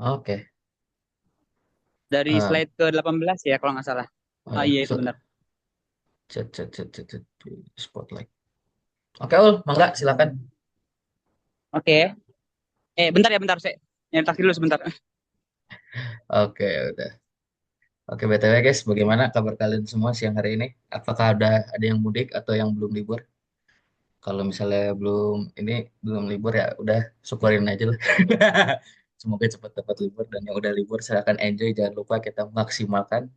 Oke. Dari Eh, slide ke 18 ya kalau nggak salah. oh Ah ya, iya itu benar. spotlight. Oke, Ul, mangga silakan. Oke. Bentar ya bentar saya. Nyetak dulu sebentar. Oke, udah. Oke, BTW guys, bagaimana kabar kalian semua siang hari ini? Apakah ada yang mudik atau yang belum libur? Kalau misalnya belum libur ya udah syukurin aja lah. Semoga cepat dapat libur dan yang udah libur silakan enjoy. Jangan lupa kita maksimalkan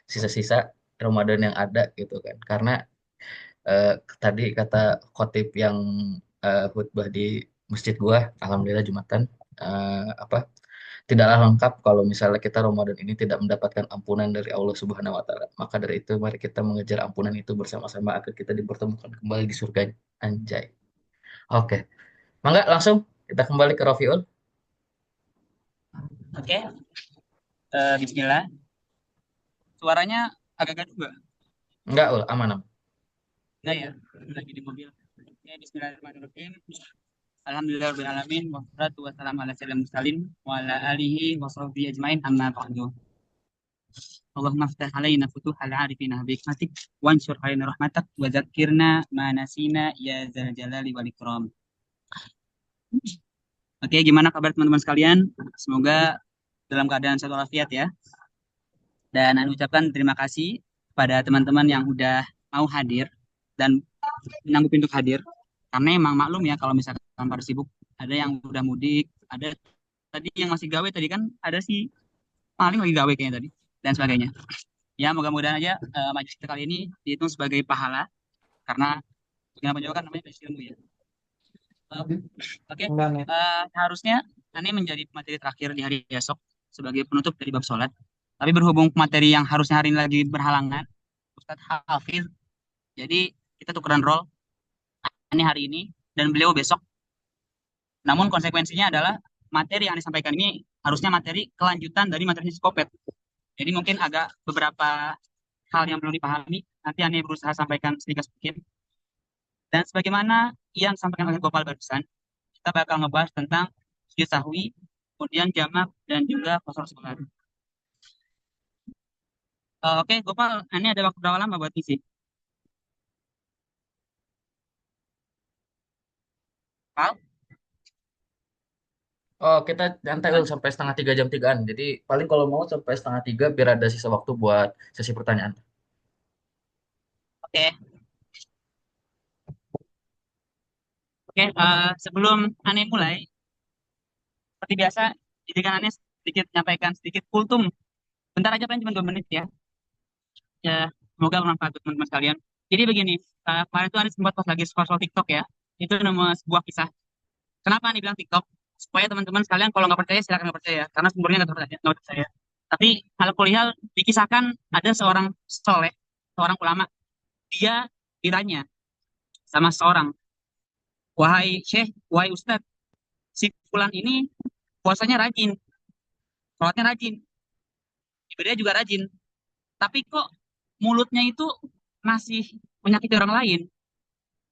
sisa-sisa Ramadan yang ada gitu kan. Karena eh, tadi kata khotib yang khutbah di masjid gua, alhamdulillah Jumatan, apa tidaklah lengkap kalau misalnya kita Ramadan ini tidak mendapatkan ampunan dari Allah Subhanahu wa taala. Maka dari itu mari kita mengejar ampunan itu bersama-sama agar kita dipertemukan kembali di surga. Anjay. Oke, mangga langsung kita kembali ke Rofiul. Oke. Bismillah. Suaranya agak gaduh nggak? Enggak, ul, aman aman. Enggak ya. Lagi di mobil. Oke, Bismillahirrahmanirrahim. Alhamdulillahirrahmanirrahim. Wassalatu wassalamu ala sayyidina mursalin wa ala alihi wa sahbihi ajmain amma ba'du. Allahumma ftah alaina futuhal arifina bihikmatik wansur alaina rahmatak wa dzakirna ma nasina ya zal jalali wal ikram. Oke, gimana kabar teman-teman sekalian? Semoga dalam keadaan sehat walafiat ya. Dan saya ucapkan terima kasih kepada teman-teman yang udah mau hadir dan menanggup untuk hadir. Karena emang maklum ya kalau misalkan pada sibuk, ada yang udah mudik, ada tadi yang masih gawe tadi kan, ada sih paling lagi gawe kayaknya tadi dan sebagainya. Ya, mudah-mudahan aja majelis kita kali ini dihitung sebagai pahala karena dengan juga kan namanya majelis ilmu ya. Oke, Enggak nih. Harusnya ini menjadi materi terakhir di hari esok sebagai penutup dari bab sholat. Tapi berhubung materi yang harusnya hari ini lagi berhalangan, Ustadz Hafiz, jadi kita tukeran role ini hari ini dan beliau besok. Namun konsekuensinya adalah materi yang disampaikan ini harusnya materi kelanjutan dari materi psikopet. Jadi mungkin agak beberapa hal yang belum dipahami, nanti Ani berusaha sampaikan sedikit sedikit. Dan sebagaimana yang disampaikan oleh Gopal barusan, kita bakal ngebahas tentang sujud sahwi, kemudian jamak, dan juga kosor sholat. Oke, Gopal, ini ada waktu berapa lama buat isi? Pal? Oh, kita nyantai ul sampai setengah tiga jam tigaan. Jadi paling kalau mau sampai setengah tiga biar ada sisa waktu buat sesi pertanyaan. Oke, oke. Sebelum Ani mulai, seperti biasa, izinkan Ani sedikit menyampaikan sedikit kultum. Bentar aja, paling cuma 2 menit ya. Ya, semoga bermanfaat buat teman-teman sekalian. Jadi begini, kemarin tuh Ani sempat pas lagi scroll TikTok ya, itu nama sebuah kisah. Kenapa Ani bilang TikTok? Supaya teman-teman sekalian kalau nggak percaya silakan nggak percaya, karena sumbernya nggak percaya. Tapi kalau kuliah dikisahkan ada seorang soleh, seorang ulama, dia ditanya sama seorang, wahai syekh, wahai ustadz, si fulan ini puasanya rajin, sholatnya rajin, ibadahnya juga rajin, tapi kok mulutnya itu masih menyakiti orang lain,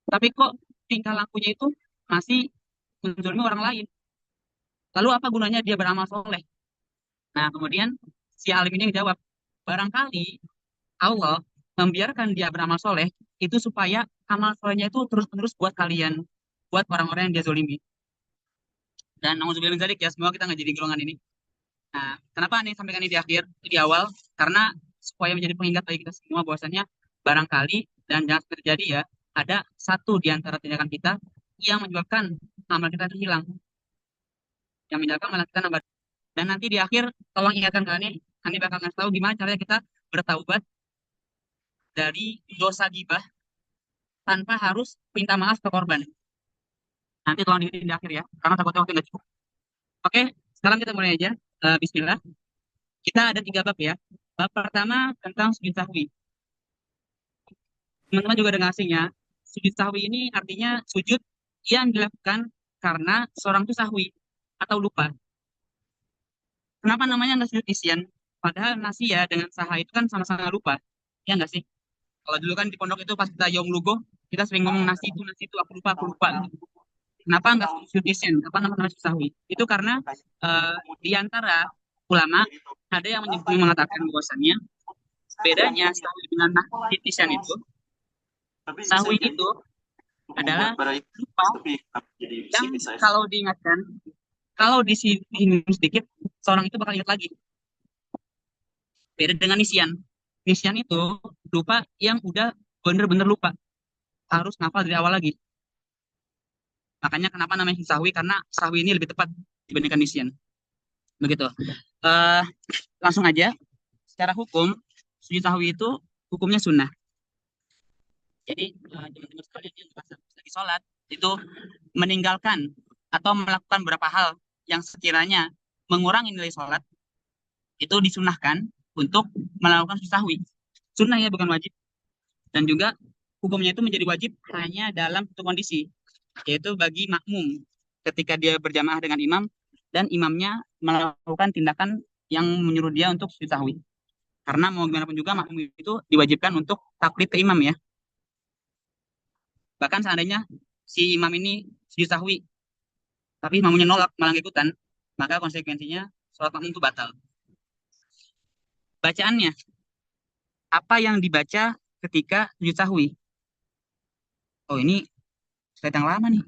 tapi kok tingkah lakunya itu masih menzalimi orang lain. Lalu apa gunanya dia beramal soleh? Nah, kemudian si alim ini menjawab, barangkali Allah membiarkan dia beramal soleh itu supaya amal solehnya itu terus-menerus buat kalian, buat orang-orang yang dia zolimi. Dan nauzubillah min dzalik ya, semoga kita nggak jadi golongan ini. Nah, kenapa nih sampaikan ini di akhir, di awal? Karena supaya menjadi pengingat bagi kita semua bahwasanya barangkali dan jangan terjadi ya, ada satu di antara tindakan kita yang menyebabkan amal kita itu hilang, yang menyebabkan malah kita nambah. Dan nanti di akhir, tolong ingatkan kami bakal ngasih tahu gimana caranya kita bertaubat dari dosa gibah tanpa harus minta maaf ke korban. Nanti tolong diingetin di akhir ya, karena takutnya waktu nggak cukup. Oke, sekarang kita mulai aja. Bismillah. Kita ada 3 bab ya. Bab pertama tentang sujud sahwi. Teman-teman juga ada ngasihnya. Sujud sahwi ini artinya sujud yang dilakukan karena seorang itu sahwi atau lupa. Kenapa namanya nggak sujud isyan? Padahal nasia dengan saha itu kan sama-sama lupa. Ya nggak sih? Kalau dulu kan di pondok itu pas kita yom lugo, kita sering ngomong nasi itu, aku lupa, aku lupa. kenapa nggak sujud isyan? Apa namanya sujud sahwi? Itu karena di antara ulama ada yang mengatakan bahwasannya bedanya sahwi dengan sujud isyan itu, sahwi itu adalah lupa yang kalau diingatkan, kalau disinggung sedikit, seorang itu bakal ingat lagi. Beda dengan nisyan. Nisyan itu lupa yang udah bener-bener lupa. Harus ngafal dari awal lagi. Makanya kenapa namanya sahwi? Karena sahwi ini lebih tepat dibandingkan nisyan. Begitu. Eh Langsung aja. Secara hukum, sujud sahwi itu hukumnya sunnah. Jadi teman-teman sekalian yang pas lagi sholat itu meninggalkan atau melakukan beberapa hal yang sekiranya mengurangi nilai sholat itu disunahkan untuk melakukan sujud sahwi. Sunnah ya, bukan wajib. Dan juga hukumnya itu menjadi wajib hanya dalam satu kondisi, yaitu bagi makmum ketika dia berjamaah dengan imam dan imamnya melakukan tindakan yang menyuruh dia untuk sujud sahwi. Karena mau gimana pun juga makmum itu diwajibkan untuk taklid ke imam ya. Bahkan seandainya si imam ini sujud sahwi, tapi imamnya nolak malah ikutan, maka konsekuensinya sholat makmum itu batal. Bacaannya, apa yang dibaca ketika sujud sahwi? Oh ini slide yang lama nih.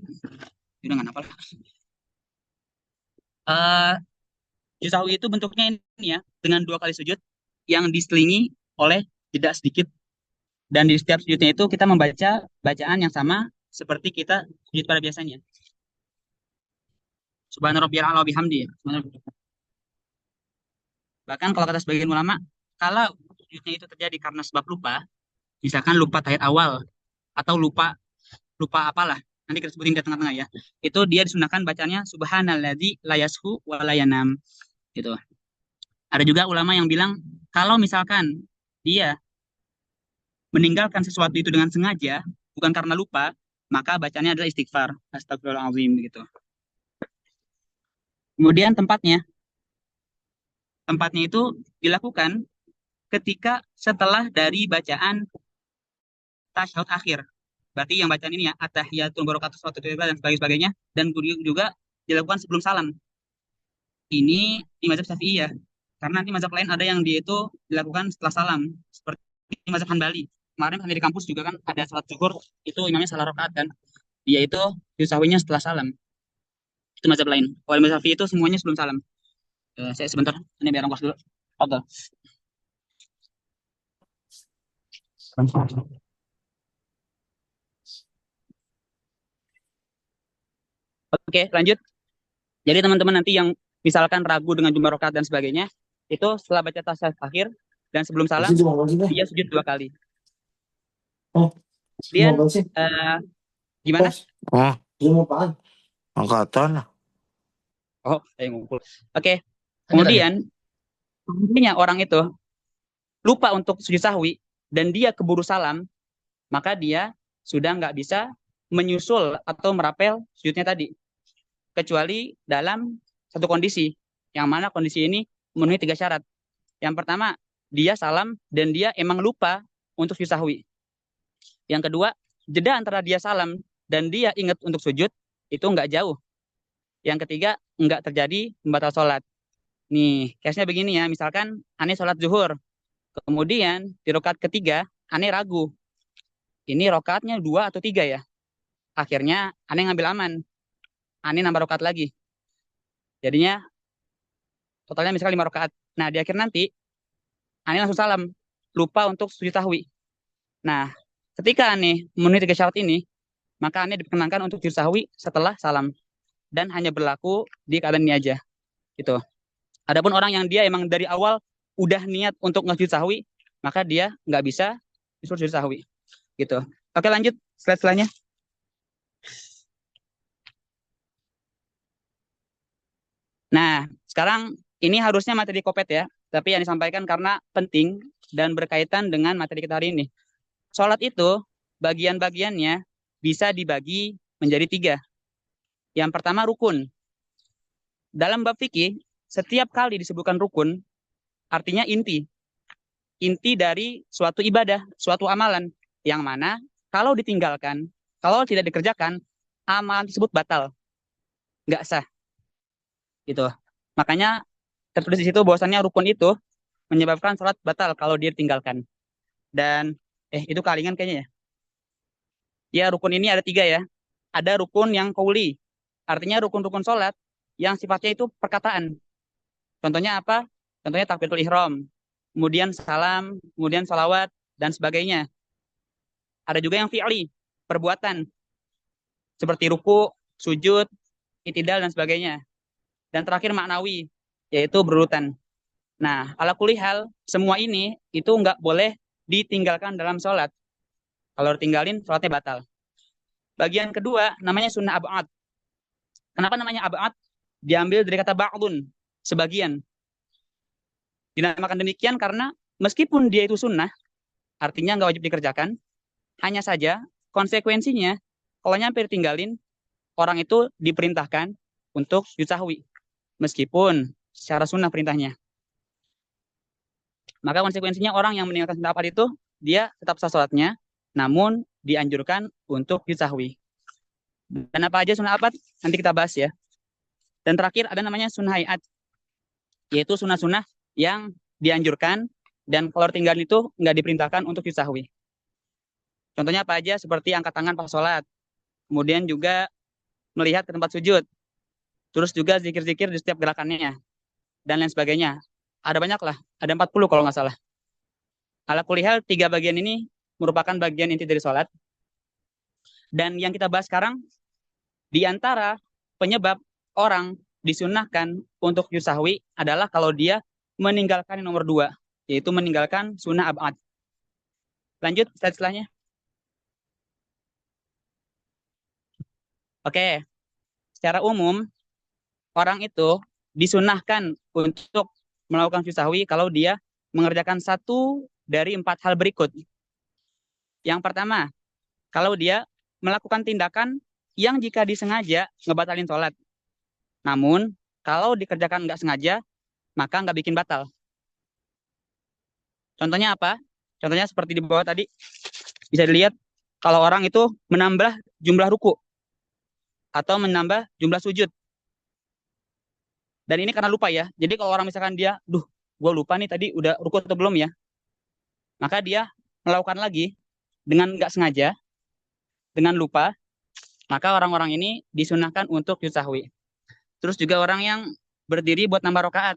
Udah nggak apa. Eh Sujud sahwi itu bentuknya ini ya, dengan dua kali sujud yang diselingi oleh jeda sedikit. Dan di setiap sujudnya itu kita membaca bacaan yang sama seperti kita sujud pada biasanya. Subhana rabbiyal a'la wa bihamdi ya. Bahkan kalau kata sebagian ulama, kalau sujudnya itu terjadi karena sebab lupa, misalkan lupa tahiyat awal atau lupa lupa apalah, nanti kita sebutin di tengah-tengah ya. Itu dia disunahkan bacanya subhanalladzi la yashu wa la yanam gitu. Ada juga ulama yang bilang kalau misalkan dia meninggalkan sesuatu itu dengan sengaja, bukan karena lupa, maka bacanya adalah istighfar. Astagfirullahaladzim gitu. Kemudian tempatnya itu dilakukan ketika setelah dari bacaan tasyahud akhir. Berarti yang bacaan ini ya, at-tahiyatul barakatuh dan sebagainya, dan juga dilakukan sebelum salam. Ini di mazhab Syafi'i ya. Karena nanti mazhab lain ada yang dia itu dilakukan setelah salam, seperti mazhab Hanbali. Kemarin kami di kampus juga kan ada salat zuhur, itu imamnya salah rakaat kan. Dia itu disawinya setelah salam. Itu mazhab lain. Kalau mazhab Syafi'i itu semuanya sebelum salam. Saya sebentar, ini biar ongkos dulu. Oke. Oke, lanjut. Jadi teman-teman nanti yang misalkan ragu dengan jumlah rakaat dan sebagainya, itu setelah baca tasyahud akhir dan sebelum salam, dia sujud dua kali. Kemudian gimana? Ah, angkatan. Oh, saya ngumpul. Oke. Lanjut aja. Kemudian seandainya orang itu lupa untuk sujud sahwi dan dia keburu salam, maka dia sudah nggak bisa menyusul atau merapel sujudnya tadi. Kecuali dalam satu kondisi, yang mana kondisi ini memenuhi tiga syarat. Yang pertama, dia salam dan dia emang lupa untuk sujud sahwi. Yang kedua, jeda antara dia salam dan dia ingat untuk sujud, itu nggak jauh. Yang ketiga, nggak terjadi membatal sholat. Nih, case-nya begini ya, misalkan aneh sholat zuhur, kemudian di rakaat ketiga, aneh ragu. Ini rakaatnya 2 atau 3 ya. Akhirnya aneh ngambil aman. Aneh nambah rakaat lagi. Jadinya totalnya misalkan 5 rakaat. Nah, di akhir nanti aneh langsung salam. Lupa untuk sujud sahwi. Nah, ketika aneh memenuhi tiga syarat ini, maka aneh diperkenankan untuk sujud sahwi setelah salam. Dan hanya berlaku di keadaan ini aja. Gitu. Adapun orang yang dia emang dari awal udah niat untuk ngesujud sahwi, maka dia nggak bisa disuruh sujud sahwi. Gitu. Oke, lanjut slide selanjutnya. Nah, sekarang ini harusnya materi kopet ya, tapi yang disampaikan karena penting dan berkaitan dengan materi kita hari ini. Sholat itu bagian-bagiannya bisa dibagi menjadi 3. Yang pertama rukun. Dalam bab fikih, setiap kali disebutkan rukun, artinya inti. Inti dari suatu ibadah, suatu amalan. Yang mana kalau ditinggalkan, kalau tidak dikerjakan, amalan tersebut batal, nggak sah gitu. Makanya tertulis di situ bahwasannya rukun itu menyebabkan sholat batal kalau dia tinggalkan. Dan itu kalingan kayaknya ya. Ya, rukun ini ada tiga ya. Ada rukun yang qauli, artinya rukun-rukun sholat yang sifatnya itu perkataan. Contohnya apa? Contohnya takbiratul ihram, kemudian salam, kemudian salawat, dan sebagainya. Ada juga yang fi'li, perbuatan, seperti ruku, sujud, itidal, dan sebagainya. Dan terakhir maknawi, yaitu berurutan. Nah, ala kulli hal, semua ini itu nggak boleh ditinggalkan dalam sholat. Kalau ditinggalin, sholatnya batal. Bagian kedua, namanya sunnah ab'ad. Kenapa namanya ab'ad? Diambil dari kata ba'dun, sebagian. Dinamakan demikian karena meskipun dia itu sunnah, artinya nggak wajib dikerjakan, hanya saja konsekuensinya, kalau nyampe ditinggalin, orang itu diperintahkan untuk yusahwi. Meskipun secara sunnah perintahnya. Maka konsekuensinya orang yang meninggalkan sunnah ab'ad itu, dia tetap sah sholatnya, namun dianjurkan untuk yusahwi. Dan apa aja sunnah ab'ad? Nanti kita bahas ya. Dan terakhir ada namanya sunnah hayat, yaitu sunnah-sunnah yang dianjurkan dan kalau tinggal itu nggak diperintahkan untuk yusahwi. Contohnya apa aja? Seperti angkat tangan pas sholat, kemudian juga melihat ke tempat sujud, terus juga zikir-zikir di setiap gerakannya, dan lain sebagainya. Ada banyak lah, ada 40 kalau nggak salah. Ala kulihal, tiga bagian ini merupakan bagian inti dari sholat. Dan yang kita bahas sekarang, di antara penyebab orang disunahkan untuk yusahwi adalah kalau dia meninggalkan yang nomor 2, yaitu meninggalkan sunnah ab'ad. Lanjut, slide setelahnya. Oke, secara umum, orang itu disunahkan untuk melakukan yusahwi kalau dia mengerjakan satu dari 4 hal berikut. Yang pertama, kalau dia melakukan tindakan yang jika disengaja ngebatalin sholat. Namun, kalau dikerjakan nggak sengaja, maka nggak bikin batal. Contohnya apa? Contohnya seperti di bawah tadi. Bisa dilihat kalau orang itu menambah jumlah ruku atau menambah jumlah sujud. Dan ini karena lupa ya. Jadi kalau orang misalkan dia, gue lupa nih tadi udah ruku atau belum ya. Maka dia melakukan lagi dengan nggak sengaja, dengan lupa, maka orang-orang ini disunahkan untuk yusahwi. Terus juga orang yang berdiri buat nambah rokaat.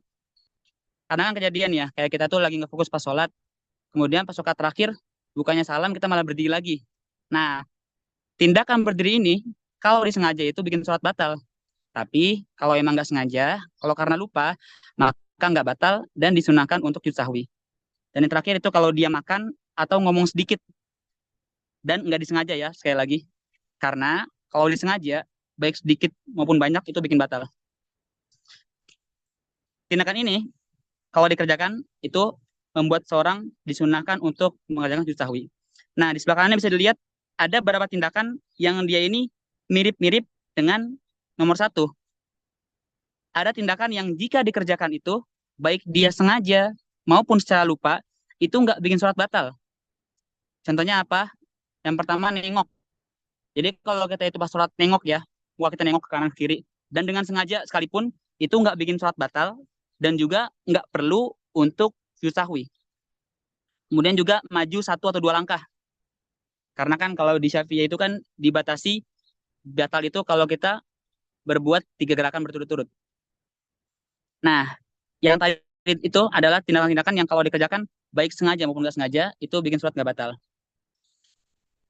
Karena kan kejadian ya, kayak kita tuh lagi nggak fokus pas sholat, kemudian pas rokaat terakhir, bukannya salam, kita malah berdiri lagi. Nah, tindakan berdiri ini, kalau disengaja itu bikin sholat batal. Tapi kalau emang nggak sengaja, kalau karena lupa, maka nggak batal dan disunahkan untuk yusahwi. Dan yang terakhir itu kalau dia makan atau ngomong sedikit dan nggak disengaja ya, sekali lagi. Karena kalau disengaja, baik sedikit maupun banyak itu bikin batal. Tindakan ini kalau dikerjakan itu membuat seorang disunahkan untuk mengerjakan sujud sahwi. Nah, di sebelah kanannya bisa dilihat ada beberapa tindakan yang dia ini mirip-mirip dengan nomor 1. Ada tindakan yang jika dikerjakan itu, baik dia sengaja maupun secara lupa, itu nggak bikin sholat batal. Contohnya apa? Yang pertama, nengok. Jadi kalau kita itu pas sholat nengok ya, kita nengok ke kanan ke kiri, dan dengan sengaja sekalipun, itu nggak bikin sholat batal, dan juga nggak perlu untuk sujud sahwi. Kemudian juga maju 1 atau 2 langkah. Karena kan kalau di Syafi'i itu kan dibatasi batal itu kalau kita berbuat 3 gerakan berturut-turut. Nah, yang tadi itu adalah tindakan-tindakan yang kalau dikerjakan baik sengaja maupun nggak sengaja itu bikin sholat nggak batal.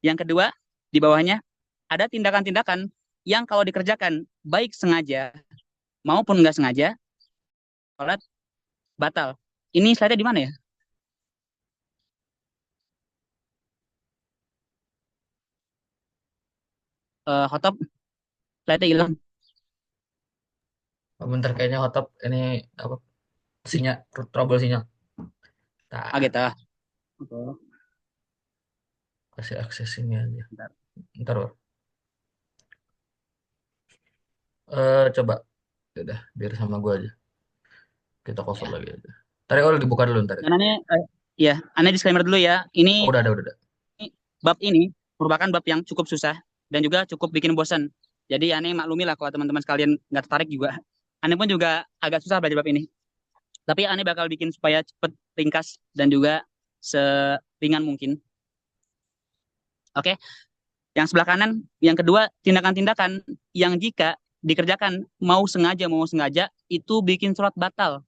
Yang kedua, di bawahnya ada tindakan-tindakan yang kalau dikerjakan baik sengaja maupun nggak sengaja sholat batal. Ini slide-nya di mana ya? Hotop, slide-nya hilang. Bentar kayaknya hotop ini apa sinyal trouble sinyal. Gitu. Kasih akses ini aja. Bentar. Ntar, Bro. Coba, udah biar sama gue aja. Kita cover Ya. lagi aja. Tadi dibuka dulu ntar. Dan aneh, ya, aneh disclaimer dulu ya. Oh, Ini udah ada, udah ada. bab ini merupakan bab yang cukup susah dan juga cukup bikin bosan. Jadi aneh maklumi lah kalau teman-teman sekalian nggak tertarik juga. Aneh pun juga agak susah belajar bab ini. Tapi aneh bakal bikin supaya cepet, ringkas, dan juga seringan mungkin. Oke, yang sebelah kanan, yang kedua, tindakan-tindakan yang jika dikerjakan mau sengaja, itu bikin sholat batal.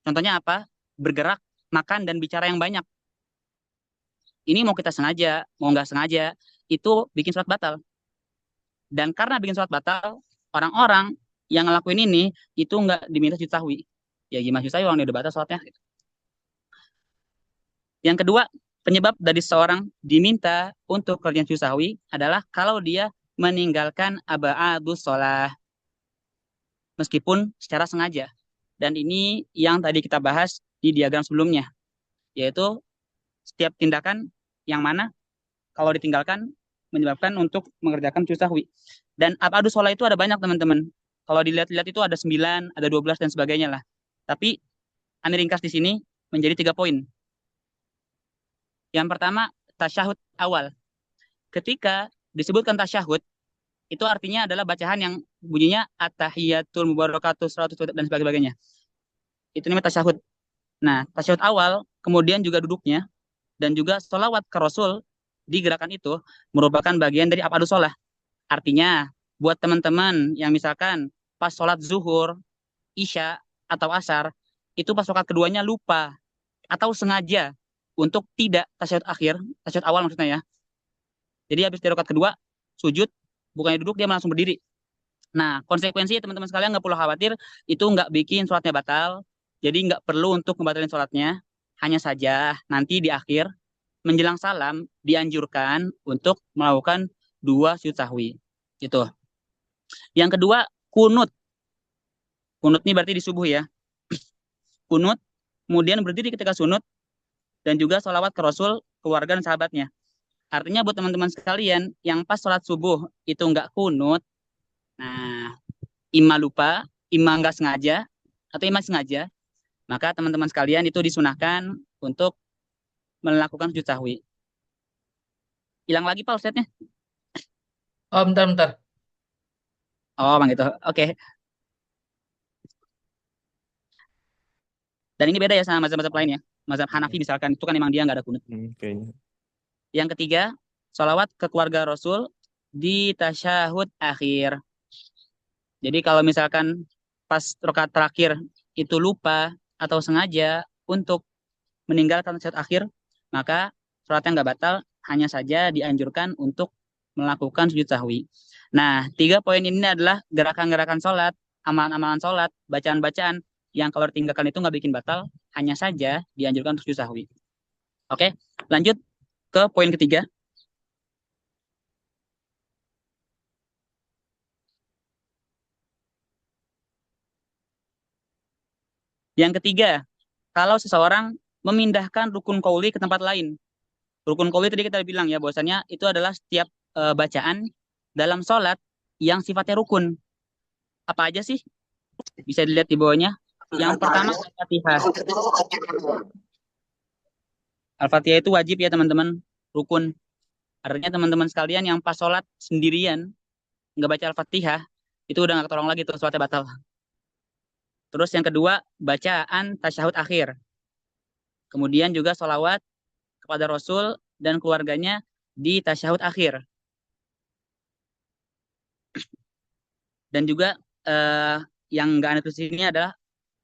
Contohnya apa? Bergerak, makan, dan bicara yang banyak. Ini mau kita sengaja, mau nggak sengaja, itu bikin sholat batal. Dan karena bikin sholat batal, orang-orang yang ngelakuin ini, itu nggak diminta sujud sahwi. Ya gimana sujud sahwi, orang dia udah batal sholatnya. Yang kedua, penyebab dari seorang diminta untuk kerjaan sujud sahwi adalah kalau dia meninggalkan aba'adus sholah, meskipun secara sengaja. Dan ini yang tadi kita bahas di diagram sebelumnya, yaitu setiap tindakan yang mana kalau ditinggalkan menyebabkan untuk mengerjakan sujud sahwi. Dan ab'adus sholah itu ada banyak teman-teman. Kalau dilihat-lihat itu ada 9, ada 12 dan sebagainya lah. Tapi Ane ringkas di sini menjadi 3 poin. Yang pertama, tasyahud awal. Ketika disebutkan tasyahud, itu artinya adalah bacaan yang bunyinya at-tahiyatul mubarakatus dan sebagainya. Itu namanya tasyahud. Nah, tasyahud awal, kemudian juga duduknya, dan juga sholawat ke Rasul di gerakan itu merupakan bagian dari abadus sholah. Artinya, buat teman-teman yang misalkan pas sholat zuhur, isya, atau asar, itu pas sholat keduanya lupa atau sengaja untuk tidak tasyahud akhir, tasyahud awal maksudnya ya. Jadi habis di rakaat kedua, sujud, bukannya duduk, dia langsung berdiri. Nah, konsekuensinya teman-teman sekalian nggak perlu khawatir, itu nggak bikin sholatnya batal, jadi nggak perlu untuk membatalkan sholatnya, hanya saja nanti di akhir, menjelang salam, dianjurkan untuk melakukan 2 sujud sahwi. Gitu. Yang kedua, kunut. Kunut ini berarti di subuh ya. Kunut, kemudian berdiri ketika sunut, dan juga sholawat ke Rasul, keluarga, dan sahabatnya. Artinya buat teman-teman sekalian, yang pas sholat subuh itu nggak kunut, nah, imma lupa, imma nggak sengaja, atau imma sengaja, maka teman-teman sekalian itu disunahkan untuk melakukan sujud sahwi. Hilang lagi Pak Ustadznya? Oh, bentar, bentar. Oh, Bang gitu. Oke. Dan ini beda ya sama mazhab-mazhab lain ya. Mazhab Hanafi misalkan, itu kan memang dia nggak ada kunut. Kayaknya. Yang ketiga, sholawat ke keluarga Rasul di tasyahud akhir. Jadi kalau misalkan pas rakaat terakhir itu lupa atau sengaja untuk meninggalkan tasyahud akhir, maka sholatnya nggak batal, hanya saja dianjurkan untuk melakukan sujud sahwi. Nah, 3 poin ini adalah gerakan-gerakan sholat, amalan-amalan sholat, bacaan-bacaan yang kalau ditinggalkan itu nggak bikin batal, hanya saja dianjurkan untuk sujud sahwi. Oke, lanjut ke poin ketiga. Yang ketiga, kalau seseorang memindahkan rukun qauli ke tempat lain. Rukun qauli tadi kita bilang ya, bahwasannya itu adalah setiap bacaan dalam sholat yang sifatnya rukun. Apa aja sih? Bisa dilihat di bawahnya. Yang pertama, Al-Fatihah. Al-Fatihah itu wajib ya teman-teman, rukun. Artinya teman-teman sekalian yang pas sholat sendirian, nggak baca Al-Fatihah, itu udah nggak ketolong lagi tuh, sholatnya batal. Terus yang kedua, bacaan tasyahud akhir. Kemudian juga sholawat kepada Rasul dan keluarganya di tasyahud akhir. Dan juga yang nggak ada di sini adalah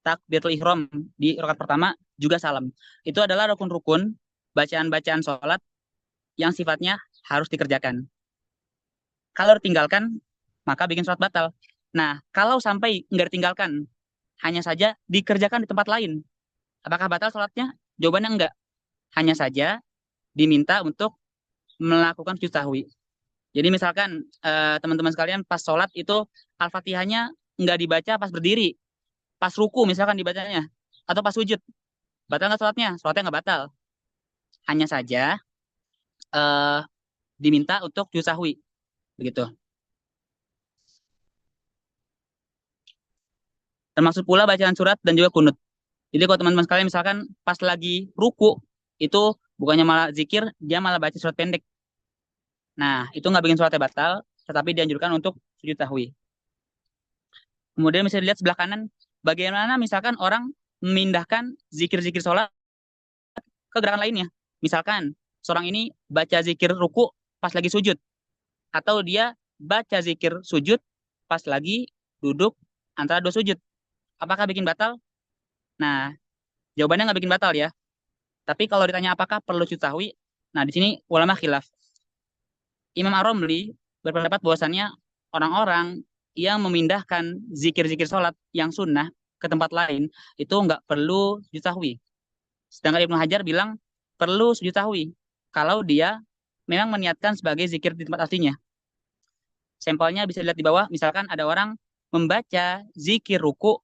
takbiratul ihram di rakaat pertama, juga salam. Itu adalah rukun-rukun bacaan-bacaan sholat yang sifatnya harus dikerjakan. Kalau ditinggalkan, maka bikin sholat batal. Nah, kalau sampai nggak ditinggalkan, hanya saja dikerjakan di tempat lain, apakah batal sholatnya? Jawabannya enggak. Hanya saja diminta untuk melakukan sujud sahwi. Jadi misalkan teman-teman sekalian pas sholat itu Al-Fatihahnya nggak dibaca pas berdiri, pas ruku misalkan dibacanya, atau pas sujud. Batal nggak sholatnya? Sholatnya nggak batal. Hanya saja eh, diminta untuk sujud sahwi. Begitu. Termasuk pula bacaan surat dan juga kunut. Jadi kalau teman-teman sekalian misalkan pas lagi ruku, itu bukannya malah zikir, dia malah baca surat pendek. Nah, itu nggak bikin sholatnya batal, tetapi dianjurkan untuk sujud sahwi. Kemudian bisa dilihat sebelah kanan, bagaimana misalkan orang memindahkan zikir-zikir sholat ke gerakan lainnya. Misalkan seorang ini baca zikir ruku pas lagi sujud, atau dia baca zikir sujud pas lagi duduk antara dua sujud. Apakah bikin batal? Nah, jawabannya nggak bikin batal ya. Tapi kalau ditanya apakah perlu sujud sahwi, nah di sini ulama khilaf. Imam Ar-Romli berpendapat bahwasannya orang-orang yang memindahkan zikir-zikir sholat yang sunnah ke tempat lain itu nggak perlu sujud sahwi. Sedangkan Ibnu Hajar bilang perlu sujud sahwi kalau dia memang meniatkan sebagai zikir di tempat aslinya. Sampelnya bisa dilihat di bawah, misalkan ada orang membaca zikir ruku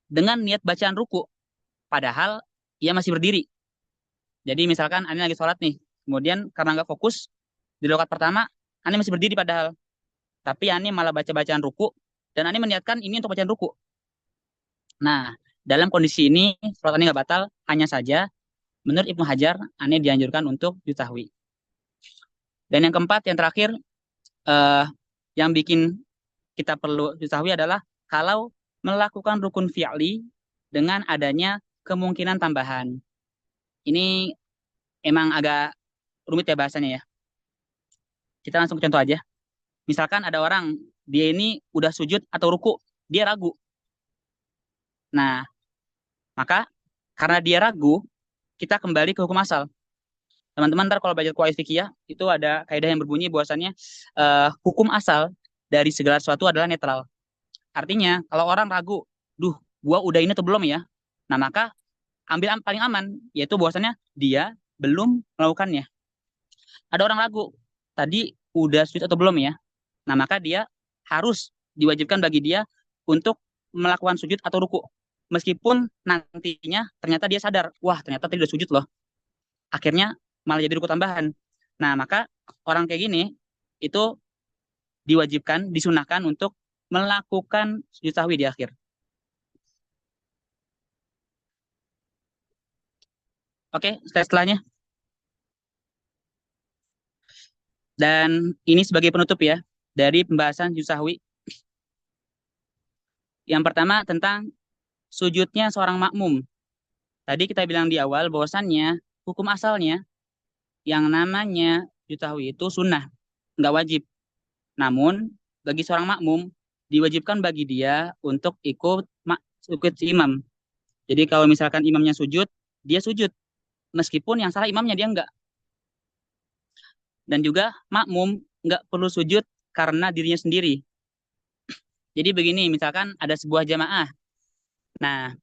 dengan niat bacaan ruku, padahal ia masih berdiri. Jadi misalkan Ani lagi sholat nih, kemudian karena nggak fokus, di rakaat pertama, Ani masih berdiri padahal. Tapi Ani malah baca bacaan ruku, dan Ani meniatkan ini untuk bacaan ruku. Nah, dalam kondisi ini, sholat Ani nggak batal, hanya saja, menurut Ibnu Hajar, Ani dianjurkan untuk sujud. Dan yang keempat, yang terakhir, eh, yang bikin kita perlu sujud adalah kalau melakukan rukun fi'li dengan adanya kemungkinan tambahan. Ini emang agak rumit ya bahasanya ya. Kita langsung ke contoh aja. Misalkan ada orang, dia ini udah sujud atau ruku, dia ragu. Nah, maka karena dia ragu, kita kembali ke hukum asal. Teman-teman ntar kalau belajar kualitas fikih itu ada kaidah yang berbunyi bahwasannya hukum asal dari segala sesuatu adalah netral. Artinya kalau orang ragu, duh, gua udah ini atau belum ya? Nah, maka ambil paling aman, yaitu bahwasannya dia belum melakukannya. Ada orang ragu, tadi udah sujud atau belum ya? Nah, maka dia harus diwajibkan bagi dia untuk melakukan sujud atau ruku. Meskipun nantinya ternyata dia sadar, wah ternyata tadi udah sujud loh. Akhirnya malah jadi ruku tambahan. Nah, maka orang kayak gini itu diwajibkan, disunahkan untuk melakukan sujud sahwi di akhir. Oke, setelahnya. Dan ini sebagai penutup ya dari pembahasan sujud sahwi. Yang pertama tentang sujudnya seorang makmum. Tadi kita bilang di awal bahwasannya hukum asalnya yang namanya sujud sahwi itu sunnah, nggak wajib. Namun bagi seorang makmum diwajibkan bagi dia untuk ikut si imam. Jadi kalau misalkan imamnya sujud, dia sujud. Meskipun yang salah imamnya dia enggak. Dan juga makmum enggak perlu sujud karena dirinya sendiri. Jadi begini, misalkan ada sebuah jamaah. Nah,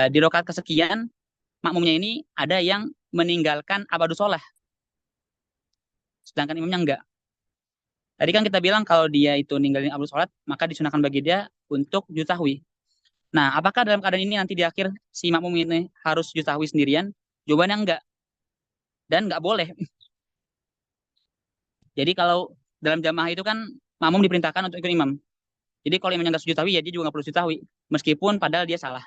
di rakaat kesekian, makmumnya ini ada yang meninggalkan abadu sholah. Sedangkan imamnya enggak. Tadi kan kita bilang kalau dia itu ninggalin abadu sholat, maka disunahkan bagi dia untuk sujud sahwi. Nah, apakah dalam keadaan ini nanti di akhir si makmum ini harus sujud sahwi sendirian? Jawabannya enggak. Dan enggak boleh. Jadi kalau dalam jamaah itu kan makmum diperintahkan untuk ikut imam. Jadi kalau imamnya nggak sujud sahwi, ya dia juga nggak perlu sujud sahwi. Meskipun padahal dia salah.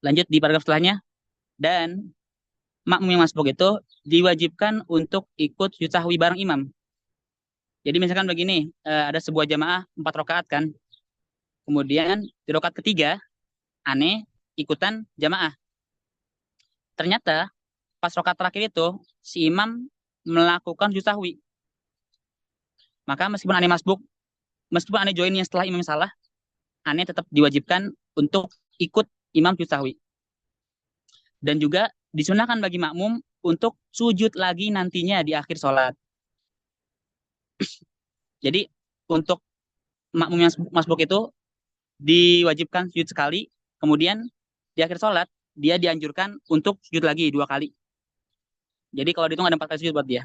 Lanjut di paragraf setelahnya. Dan makmum yang masbuk itu diwajibkan untuk ikut sujud sahwi bareng imam. Jadi misalkan begini, ada sebuah jamaah 4 rakaat kan. Kemudian di rakaat ketiga, aneh ikutan jamaah. Ternyata pas rakaat terakhir itu, si imam melakukan sujud sahwi. Maka meskipun aneh masbuk, meskipun aneh joinnya setelah imam salah, aneh tetap diwajibkan untuk ikut imam sujud sahwi. Dan juga disunahkan bagi makmum untuk sujud lagi nantinya di akhir sholat. Jadi untuk makmum yang masbuk itu diwajibkan sujud sekali, kemudian di akhir sholat dia dianjurkan untuk sujud lagi 2 kali. Jadi kalau dihitung ada 4 kali sujud buat dia.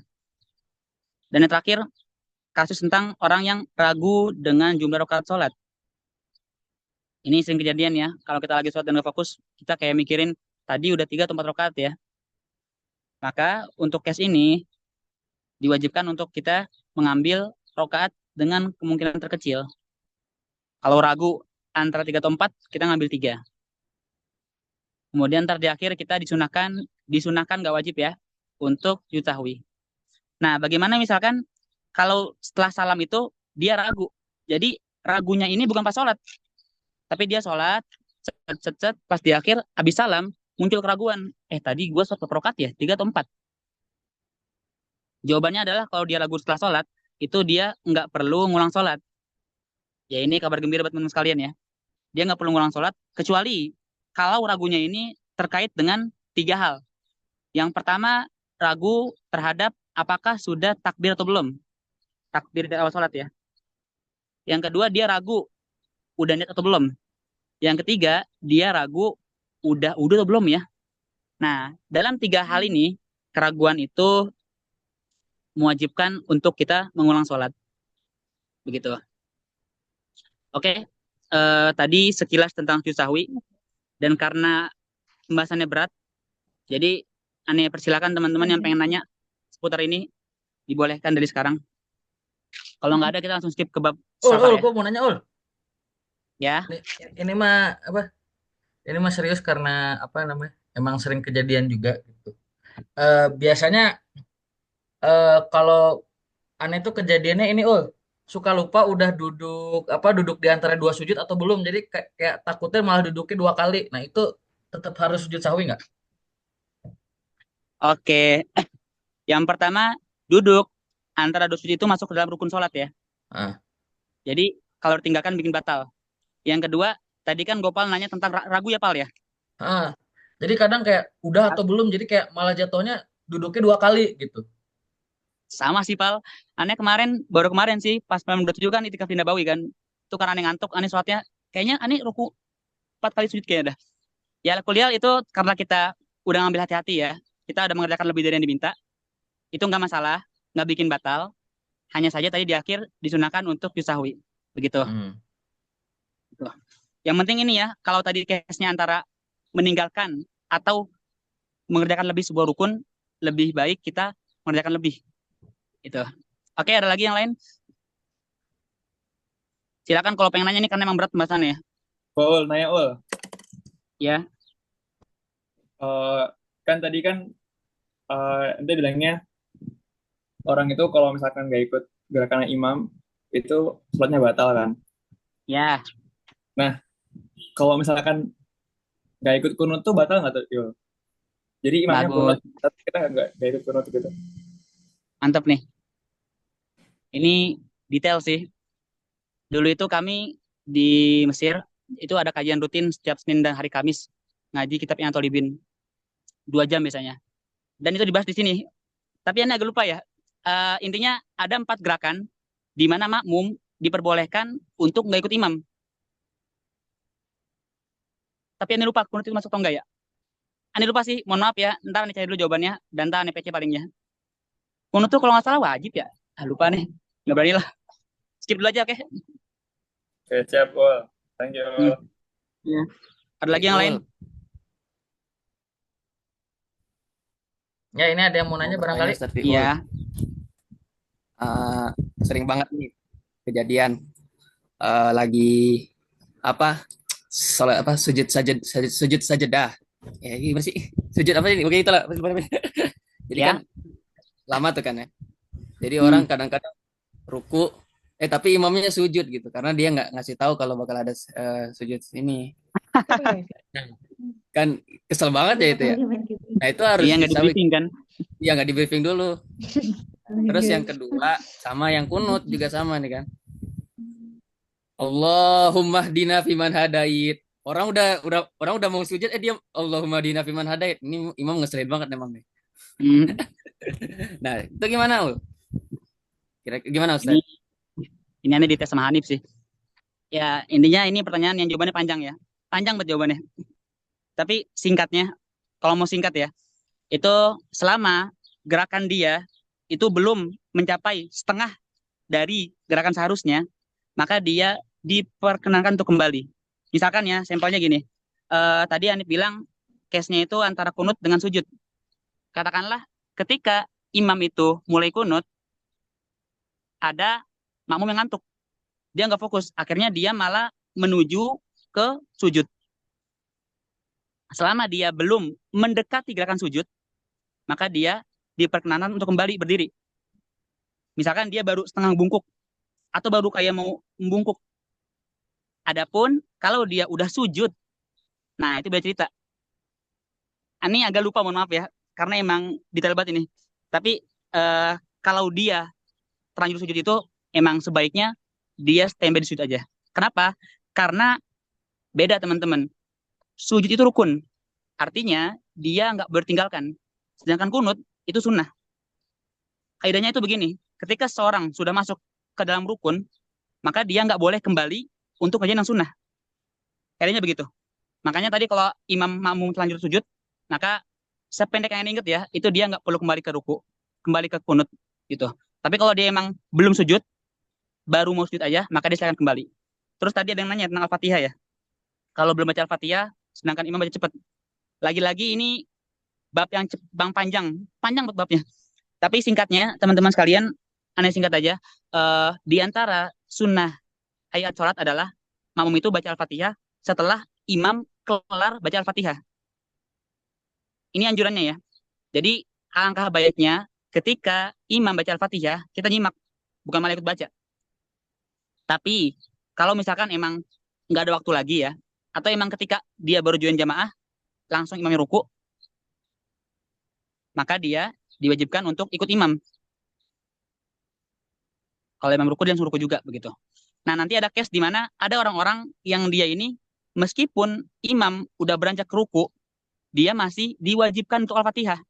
Dan yang terakhir, kasus tentang orang yang ragu dengan jumlah rakaat sholat. Ini sering kejadian ya, kalau kita lagi sholat dan gak fokus, kita kayak mikirin tadi udah 3 atau 4 rakaat ya. Maka untuk case ini diwajibkan untuk kita mengambil rakaat dengan kemungkinan terkecil. Kalau ragu antara 3 atau 4, kita ngambil 3. Kemudian ntar di akhir kita disunahkan gak wajib ya untuk sujud sahwi. Nah, bagaimana misalkan kalau setelah salam itu dia ragu. Jadi ragunya ini bukan pas sholat, tapi dia sholat, set, set, set, pas di akhir, habis salam, muncul keraguan. Tadi gue sholat berapa rakaat ya? 3 atau 4? Jawabannya adalah kalau dia ragu setelah sholat, itu dia nggak perlu ngulang sholat. Ya ini kabar gembira buat teman sekalian ya. Dia nggak perlu ngulang sholat, kecuali kalau ragunya ini terkait dengan 3 hal. Yang pertama, ragu terhadap apakah sudah takbir atau belum. Takbir dari awal sholat ya. Yang kedua, dia ragu udah niat atau belum. Yang ketiga, dia ragu udah atau belum ya. Nah, dalam 3 hal ini, keraguan itu mewajibkan untuk kita mengulang sholat. Begitu. Oke, tadi sekilas tentang sujud sahwi. Dan karena pembahasannya berat, jadi aneh persilakan teman-teman yang pengen nanya seputar ini, dibolehkan dari sekarang. Kalau nggak ada, kita langsung skip ke bab safar ya. Gue mau nanya, Ul. Ya, Ini mah apa? Ini mah serius karena apa namanya? Emang sering kejadian juga gitu. Biasanya kalau aneh tuh kejadiannya ini, suka lupa udah duduk di antara dua sujud atau belum. Jadi kayak takutnya malah duduknya 2 kali. Nah, itu tetap harus sujud sahwi nggak? oke. Yang pertama, duduk antara 2 sujud itu masuk ke dalam rukun sholat ya. Ah, Jadi kalau ditinggalkan bikin batal. Yang kedua, tadi kan Gopal nanya tentang ragu ya Pal ya. ah. Jadi kadang kayak udah atau belum, jadi kayak malah jatuhnya duduknya 2 kali gitu. Sama sih Pal. Aneh baru kemarin sih pas malam 27 kan itikaf di Nabawi kan. Itu karena aneh ngantuk, aneh sholatnya kayaknya aneh ruku 4 kali sujud kayaknya dah. Ya kuliah itu karena kita udah ngambil hati-hati ya. Kita udah mengerjakan lebih dari yang diminta. Itu nggak masalah, nggak bikin batal. Hanya saja tadi di akhir disunahkan untuk yusahwi. Begitu. Hmm. Tuh. Yang penting ini ya, kalau tadi case-nya antara meninggalkan atau mengerjakan lebih sebuah rukun, lebih baik kita mengerjakan lebih. Itu. Oke, ada lagi yang lain? Silakan kalau pengen nanya nih karena emang berat pembahasannya ya. Ul, nanya Ul. Ya, Eh, kan tadi kan ente bilangnya orang itu kalau misalkan nggak ikut gerakan imam itu sholatnya batal kan. ya, Nah, kalau misalkan nggak ikut kunut tuh batal nggak tuh, Yul? Jadi imamnya kunut, bagus. tapi kita nggak ikut kunut gitu. Mantap nih. Ini detail sih. Dulu itu kami di Mesir, itu ada kajian rutin setiap Senin dan hari Kamis. Ngaji kitabnya Antolibin. 2 jam biasanya. Dan itu dibahas di sini. Tapi Anda agak lupa ya. Intinya ada 4 gerakan di mana makmum diperbolehkan untuk nggak ikut imam. Tapi Anda lupa kunut itu masuk atau enggak ya? Anda lupa sih, mohon maaf ya. Ntar Anda cari dulu jawabannya. Dan ntar Anda PC palingnya. Kunut tuh kalau nggak salah wajib ya. Lupa nih. Nggak berani lah. Skip dulu aja, oke? Oke, siap, Ul. Thank you, Hmm. Ul. Ya. Ada lagi yang lain? Ya, ini ada yang mau nanya barangkali. Iya. Sering banget nih kejadian lagi apa salat apa sujud sajadah ya gimana sih sujud apa ini begitu lah. Jadi Ya. kan lama tuh kan ya, jadi Hmm. orang kadang-kadang ruku tapi imamnya sujud gitu karena dia nggak ngasih tahu kalau bakal ada sujud ini kan kesel banget ya itu ya. Nah itu harus Iya nggak di disawi, briefing kan? ya nggak di briefing dulu. Terus yang kedua sama yang kunut juga sama nih kan. Allahumma hdina fiman hadait. Orang udah mau sujud dia Allahumma hdina fiman hadait. Ini imam ngeselin banget emang nih. Hmm. Nah, itu gimana, Ul? Kira-kira gimana, Ustaz? Ini aneh dites sama Hanif sih. Ya intinya ini pertanyaan yang jawabannya panjang ya. Panjang buat jawabannya. Tapi singkatnya, kalau mau singkat ya, itu selama gerakan dia itu belum mencapai setengah dari gerakan seharusnya, maka dia diperkenankan untuk kembali. Misalkan ya, sampelnya gini. Tadi Hanif bilang case-nya itu antara kunut dengan sujud. Katakanlah ketika imam itu mulai kunut, ada makmum yang ngantuk. Dia nggak fokus. Akhirnya dia malah menuju ke sujud. Selama dia belum mendekati gerakan sujud, maka dia diperkenankan untuk kembali berdiri. Misalkan dia baru setengah bungkuk atau baru kayak mau membungkuk. Adapun kalau dia udah sujud, nah itu beda cerita. Ini agak lupa, mohon maaf ya, karena emang detail banget ini. Tapi eh, kalau dia terlanjur sujud itu emang sebaiknya dia standby di sujud aja. Kenapa? Karena beda teman-teman. Sujud itu rukun, artinya dia nggak bertinggalkan. Sedangkan kunut itu sunnah. Kaidahnya itu begini, ketika seorang sudah masuk ke dalam rukun, maka dia nggak boleh kembali untuk ngerjain yang sunnah. Kaidahnya begitu. Makanya tadi kalau imam makmum terlanjur sujud, maka sependek yang inget ya, itu dia nggak perlu kembali ke ruku, kembali ke kunut gitu. Tapi kalau dia emang belum sujud, baru mau sujud aja, maka dia silakan kembali. Terus tadi ada yang nanya tentang Al-Fatihah ya. Kalau belum baca Al-Fatihah, sedangkan imam baca cepat. Lagi-lagi ini bab yang bang panjang buat babnya. Tapi singkatnya, teman-teman sekalian, aneh singkat aja. Di antara sunnah ayat sholat adalah makmum itu baca Al-Fatihah setelah imam kelar baca Al-Fatihah. Ini anjurannya ya. Jadi alangkah baiknya ketika imam baca Al-Fatihah, kita nyimak, bukan malah ikut baca. Tapi kalau misalkan emang nggak ada waktu lagi ya, atau emang ketika dia baru join jamaah, langsung imamnya ruku, maka dia diwajibkan untuk ikut imam. Kalau imam ruku, dia langsung ruku juga begitu. Nah, nanti ada case di mana ada orang-orang yang dia ini, meskipun imam udah beranjak ke ruku, dia masih diwajibkan untuk Al-Fatihah.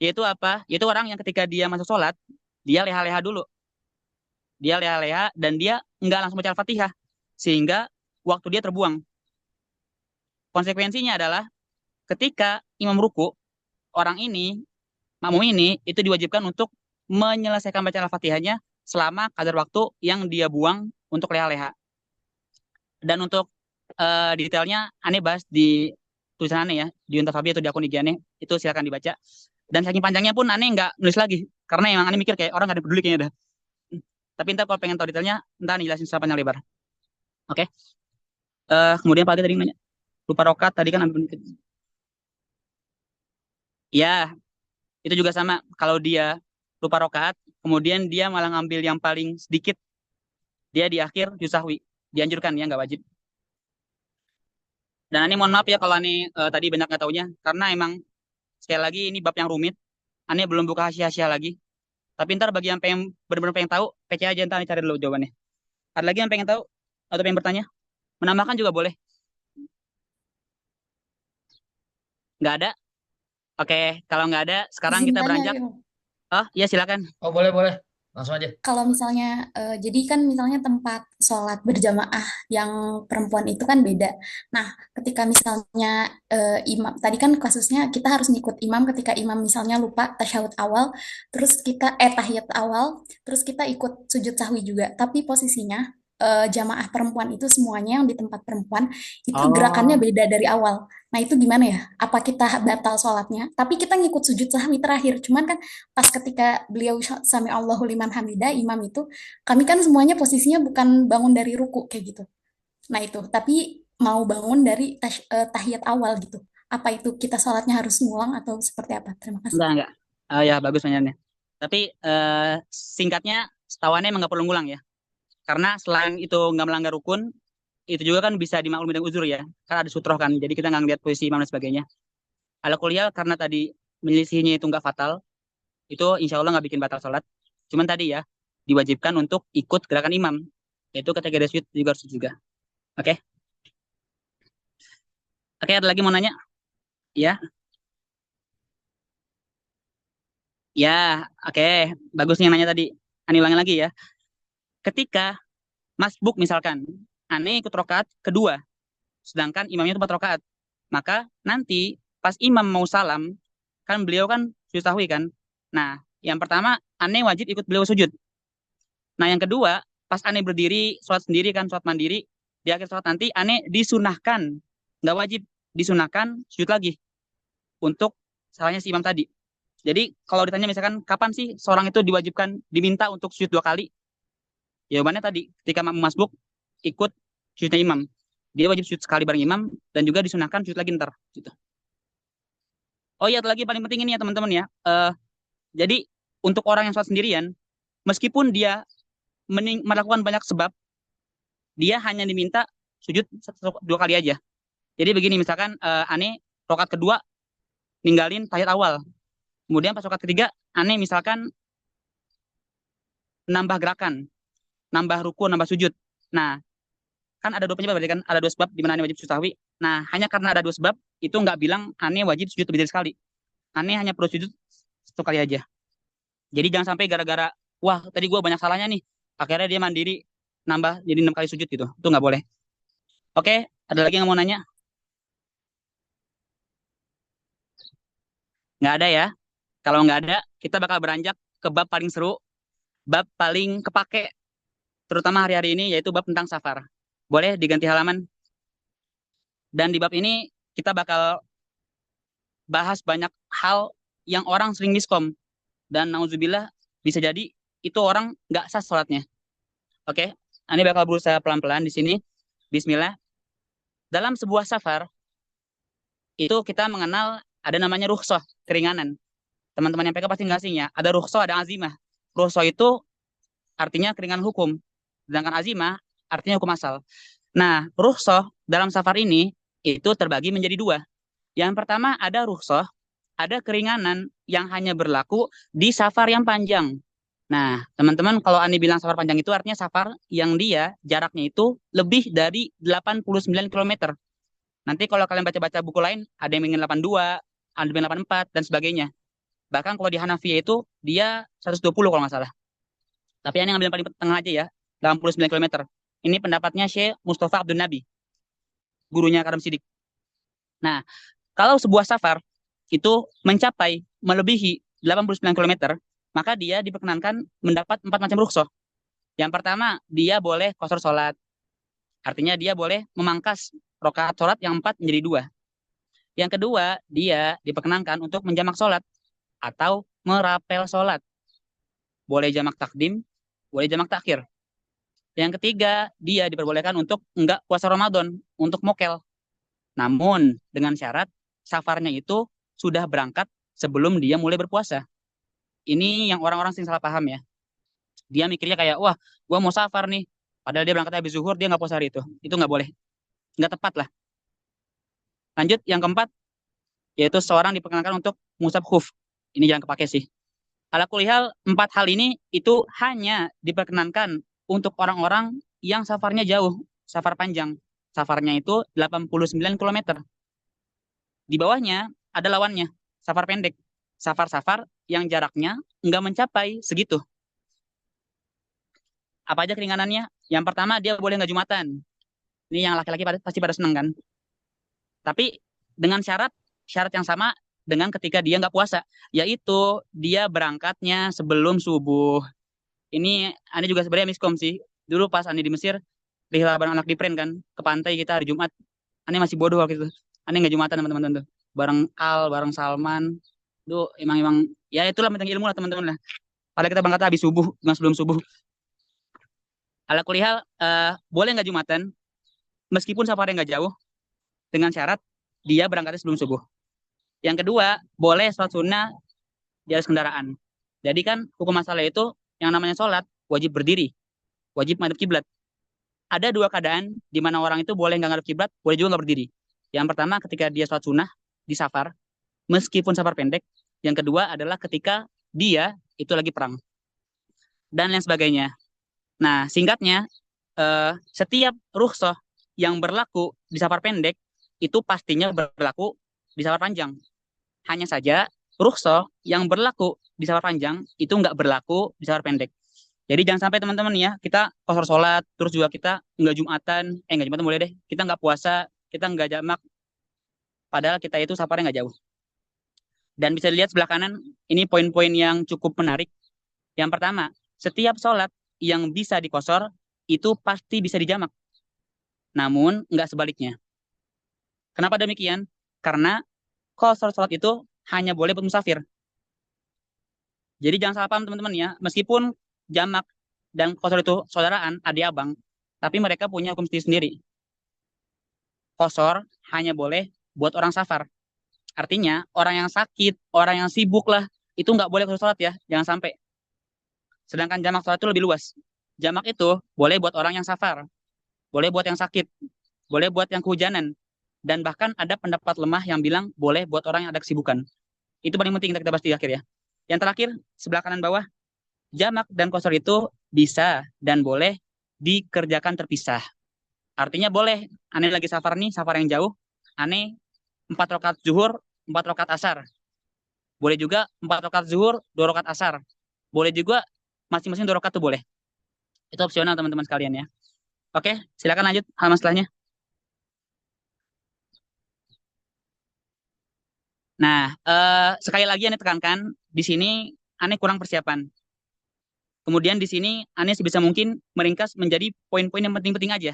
Yaitu apa? Yaitu orang yang ketika dia masuk sholat, dia leha-leha dulu. Dia leha-leha dan dia nggak langsung baca Al-Fatihah. Sehingga waktu dia terbuang. Konsekuensinya adalah ketika imam ruku, orang ini, makmum ini, itu diwajibkan untuk menyelesaikan bacaan Al-Fatihahnya selama kadar waktu yang dia buang untuk leha-leha. Dan untuk detailnya, aneh bahas di tulisan aneh ya, di Unta Fabi atau di akun IG aneh, itu silakan dibaca. Dan saking panjangnya pun aneh nggak nulis lagi, karena emang aneh mikir kayak orang nggak ada peduli kayaknya dah. Tapi ntar kalau pengen tahu detailnya, ntar aneh jelasin secara panjang lebar. Oke. Kemudian Pak tadi nanya, lupa rokat tadi kan ambil. Ya, itu juga sama. Kalau dia lupa rokat, kemudian dia malah ngambil yang paling sedikit, dia di akhir yusahwi. Dianjurkan ya, nggak wajib. Dan ini mohon maaf ya kalau ini tadi banyak nggak taunya, karena emang sekali lagi ini bab yang rumit. Aneh belum buka hasia-hasia lagi. Tapi ntar bagi yang pengen benar-benar pengen tahu, PC aja ntar cari dulu jawabannya. Ada lagi yang pengen tahu atau pengen bertanya? Menambahkan juga boleh. Nggak ada? Oke, kalau nggak ada, sekarang Izin kita tanya, beranjak. Wil. Oh, iya silakan. Oh, boleh, boleh. Langsung aja. Kalau misalnya, jadi kan misalnya tempat sholat berjamaah yang perempuan itu kan beda. Nah, ketika misalnya imam, tadi kan kasusnya kita harus ngikut imam ketika imam misalnya lupa tasyahud awal, terus kita tahiyat awal, terus kita ikut sujud sahwi juga. Tapi posisinya jamaah perempuan itu semuanya yang di tempat perempuan itu gerakannya Oh, beda dari awal. Nah, itu gimana ya? Apa kita batal sholatnya? Tapi kita ngikut sujud sahwi terakhir. Cuman kan pas ketika beliau sami Allahu liman hamidah imam itu kami kan semuanya posisinya bukan bangun dari ruku kayak gitu. Nah itu tapi mau bangun dari tahiyat awal gitu. Apa itu kita sholatnya harus ngulang atau seperti apa? Terima kasih. enggak. Oh ya, bagus pertanyaannya. Tapi singkatnya, setahuannya emang nggak perlu ngulang ya. Karena selain itu nggak melanggar rukun, itu juga kan bisa dimaklumi dengan uzur ya. Kan ada sutroh kan, jadi kita nggak ngeliat posisi imam dan sebagainya. Ala kuliah karena tadi menyelisihinya itu nggak fatal, itu insya Allah nggak bikin batal sholat. Cuman tadi ya, diwajibkan untuk ikut gerakan imam. Yaitu ketika ada sujud juga harus sujud juga. Oke? Oke, ada lagi mau nanya? Ya, ya, oke. Bagus nih yang nanya tadi. Ani ulangi lagi ya. Ketika masbuk misalkan, aneh ikut rokaat kedua, sedangkan imamnya itu 4 rokaat. Maka nanti pas imam mau salam, kan beliau kan sujud sahwi kan. Nah, yang pertama aneh wajib ikut beliau sujud. Nah, yang kedua, pas aneh berdiri, sholat sendiri kan, sholat mandiri, di akhir sholat nanti aneh disunahkan, nggak wajib, disunahkan sujud lagi untuk salahnya si imam tadi. Jadi kalau ditanya misalkan kapan sih seorang itu diwajibkan diminta untuk sujud 2 kali? Jawabannya tadi, ketika makmum masbuk ikut sujudnya imam. Dia wajib sujud sekali bareng imam dan juga disunahkan sujud lagi ntar. Gitu. Oh iya, lagi paling penting ini ya teman-teman ya. Jadi untuk orang yang sholat sendirian, meskipun dia melakukan banyak sebab, dia hanya diminta sujud 2 kali aja. Jadi begini, misalkan aneh rokat kedua ninggalin tahiyat awal. Kemudian pas rokat ketiga, aneh misalkan nambah gerakan, nambah ruku, nambah sujud. Nah, kan ada 2 penyebab, berarti kan ada 2 sebab di mana aneh wajib sujud sahwi. Nah, hanya karena ada 2 sebab, itu nggak bilang aneh wajib sujud lebih dari sekali. Aneh hanya perlu sujud 1 kali aja. Jadi jangan sampai gara-gara, wah tadi gue banyak salahnya nih, akhirnya dia mandiri nambah jadi 6 kali sujud gitu. Itu nggak boleh. Oke, ada lagi yang mau nanya? Nggak ada ya? Kalau nggak ada, kita bakal beranjak ke bab paling seru, bab paling kepake, terutama hari-hari ini, yaitu bab tentang safar. Boleh diganti halaman? Dan di bab ini, kita bakal bahas banyak hal yang orang sering miskom. Dan nauzubillah, bisa jadi itu orang nggak sah sholatnya. Oke, ini bakal berusaha pelan-pelan di sini. Bismillah. Dalam sebuah safar, itu kita mengenal ada namanya rukhsah, keringanan. Teman-teman yang PK pasti nggak asing ya. Ada rukhsah, ada azimah. Rukhsah itu artinya keringanan hukum. Sedangkan azimah artinya hukum asal. Nah, rukhsah dalam safar ini itu terbagi menjadi 2. Yang pertama ada rukhsah, ada keringanan yang hanya berlaku di safar yang panjang. Nah, teman-teman, kalau Ani bilang safar panjang itu artinya safar yang dia jaraknya itu lebih dari 89 km. Nanti kalau kalian baca-baca buku lain, ada yang ingin 82, ada yang ingin 84, dan sebagainya. Bahkan kalau di Hanafiya itu, dia 120 kalau nggak salah. Tapi Ani ngambil yang paling tengah aja ya, 89 km. Ini pendapatnya Syekh Mustafa Abdul Nabi, gurunya Karam Sidik. Nah, kalau sebuah safar itu mencapai melebihi 89 km, maka dia diperkenankan mendapat 4 macam rukhsah. Yang pertama, dia boleh qasar sholat. Artinya dia boleh memangkas rakaat sholat yang 4 menjadi 2. Yang kedua, dia diperkenankan untuk menjamak sholat atau merapel sholat. Boleh jamak takdim, boleh jamak takhir. Yang ketiga, dia diperbolehkan untuk enggak puasa Ramadan, untuk mokel. Namun, dengan syarat safarnya itu sudah berangkat sebelum dia mulai berpuasa. Ini yang orang-orang sering salah paham ya. Dia mikirnya kayak, wah, gua mau safar nih. Padahal dia berangkat habis zuhur, dia nggak puasa hari itu. Itu nggak boleh. Nggak tepat lah. Lanjut, yang keempat, yaitu seorang diperkenankan untuk mengusap khuf. Ini jangan kepake sih. Ala kulihal, 4 hal ini itu hanya diperkenankan untuk orang-orang yang safarnya jauh, safar panjang. Safarnya itu 89 km. Di bawahnya ada lawannya, safar pendek. Safar-safar yang jaraknya nggak mencapai segitu. Apa aja keringanannya? Yang pertama, dia boleh nggak Jumatan. Ini yang laki-laki pasti pada seneng kan? Tapi dengan syarat yang sama dengan ketika dia nggak puasa, yaitu dia berangkatnya sebelum subuh. Ini Ani juga sebenarnya miskom sih. Dulu pas Ani di Mesir, rihlah bareng anak di Pren kan, ke pantai kita hari Jumat. Ani masih bodoh waktu itu. Ani nggak Jumatan teman-teman tuh. Bareng Al, bareng Salman. Duh, emang ya itulah tentang ilmu lah teman-teman lah. Padahal kita berangkat habis subuh, nggak sebelum subuh. Ala kulihal, boleh nggak Jumatan, meskipun safarnya nggak jauh, dengan syarat dia berangkatnya sebelum subuh. Yang kedua, boleh sholat sunnah di atas kendaraan. Jadi kan hukum masalah itu yang namanya sholat wajib berdiri, wajib madhab kiblat. Ada 2 keadaan di mana orang itu boleh nggak ngadep kiblat, boleh juga nggak berdiri. Yang pertama ketika dia sholat sunnah di safar, meskipun safar pendek. Yang kedua adalah ketika dia itu lagi perang dan lain sebagainya. Nah, singkatnya, setiap rukhsah yang berlaku di safar pendek itu pastinya berlaku di safar panjang. Hanya saja rukhsah yang berlaku di safar panjang itu nggak berlaku di safar pendek. Jadi jangan sampai teman-teman ya, kita qasar sholat, terus juga kita nggak nggak Jumatan boleh deh, kita nggak puasa, kita nggak jamak, padahal kita itu safarnya nggak jauh. Dan bisa dilihat sebelah kanan, ini poin-poin yang cukup menarik. Yang pertama, setiap sholat yang bisa dikosor, itu pasti bisa dijamak. Namun, nggak sebaliknya. Kenapa demikian? Karena qasar sholat itu hanya boleh buat musafir. Jadi jangan salah paham teman-teman ya. Meskipun jamak dan qasar itu saudaraan, adik abang, tapi mereka punya hukum sendiri. Qasar hanya boleh buat orang safar. Artinya orang yang sakit, orang yang sibuk lah, itu nggak boleh qasar sholat ya. Jangan sampai. Sedangkan jamak sholat itu lebih luas. Jamak itu boleh buat orang yang safar, boleh buat yang sakit, boleh buat yang kehujanan, dan bahkan ada pendapat lemah yang bilang boleh buat orang yang ada kesibukan. Itu paling penting kita bahas di akhir ya. Yang terakhir, sebelah kanan bawah, jamak dan qasar itu bisa dan boleh dikerjakan terpisah. Artinya boleh, aneh lagi safar nih, safar yang jauh, aneh 4 rakaat zuhur, 4 rakaat asar. Boleh juga 4 rakaat zuhur, 2 rakaat asar. Boleh juga masing-masing 2 rakaat tuh boleh. Itu opsional teman-teman sekalian ya. Oke, silakan lanjut halaman setelahnya. Nah, sekali lagi aneh tekankan, di sini aneh kurang persiapan. Kemudian di sini aneh sebisa mungkin meringkas menjadi poin-poin yang penting-penting aja.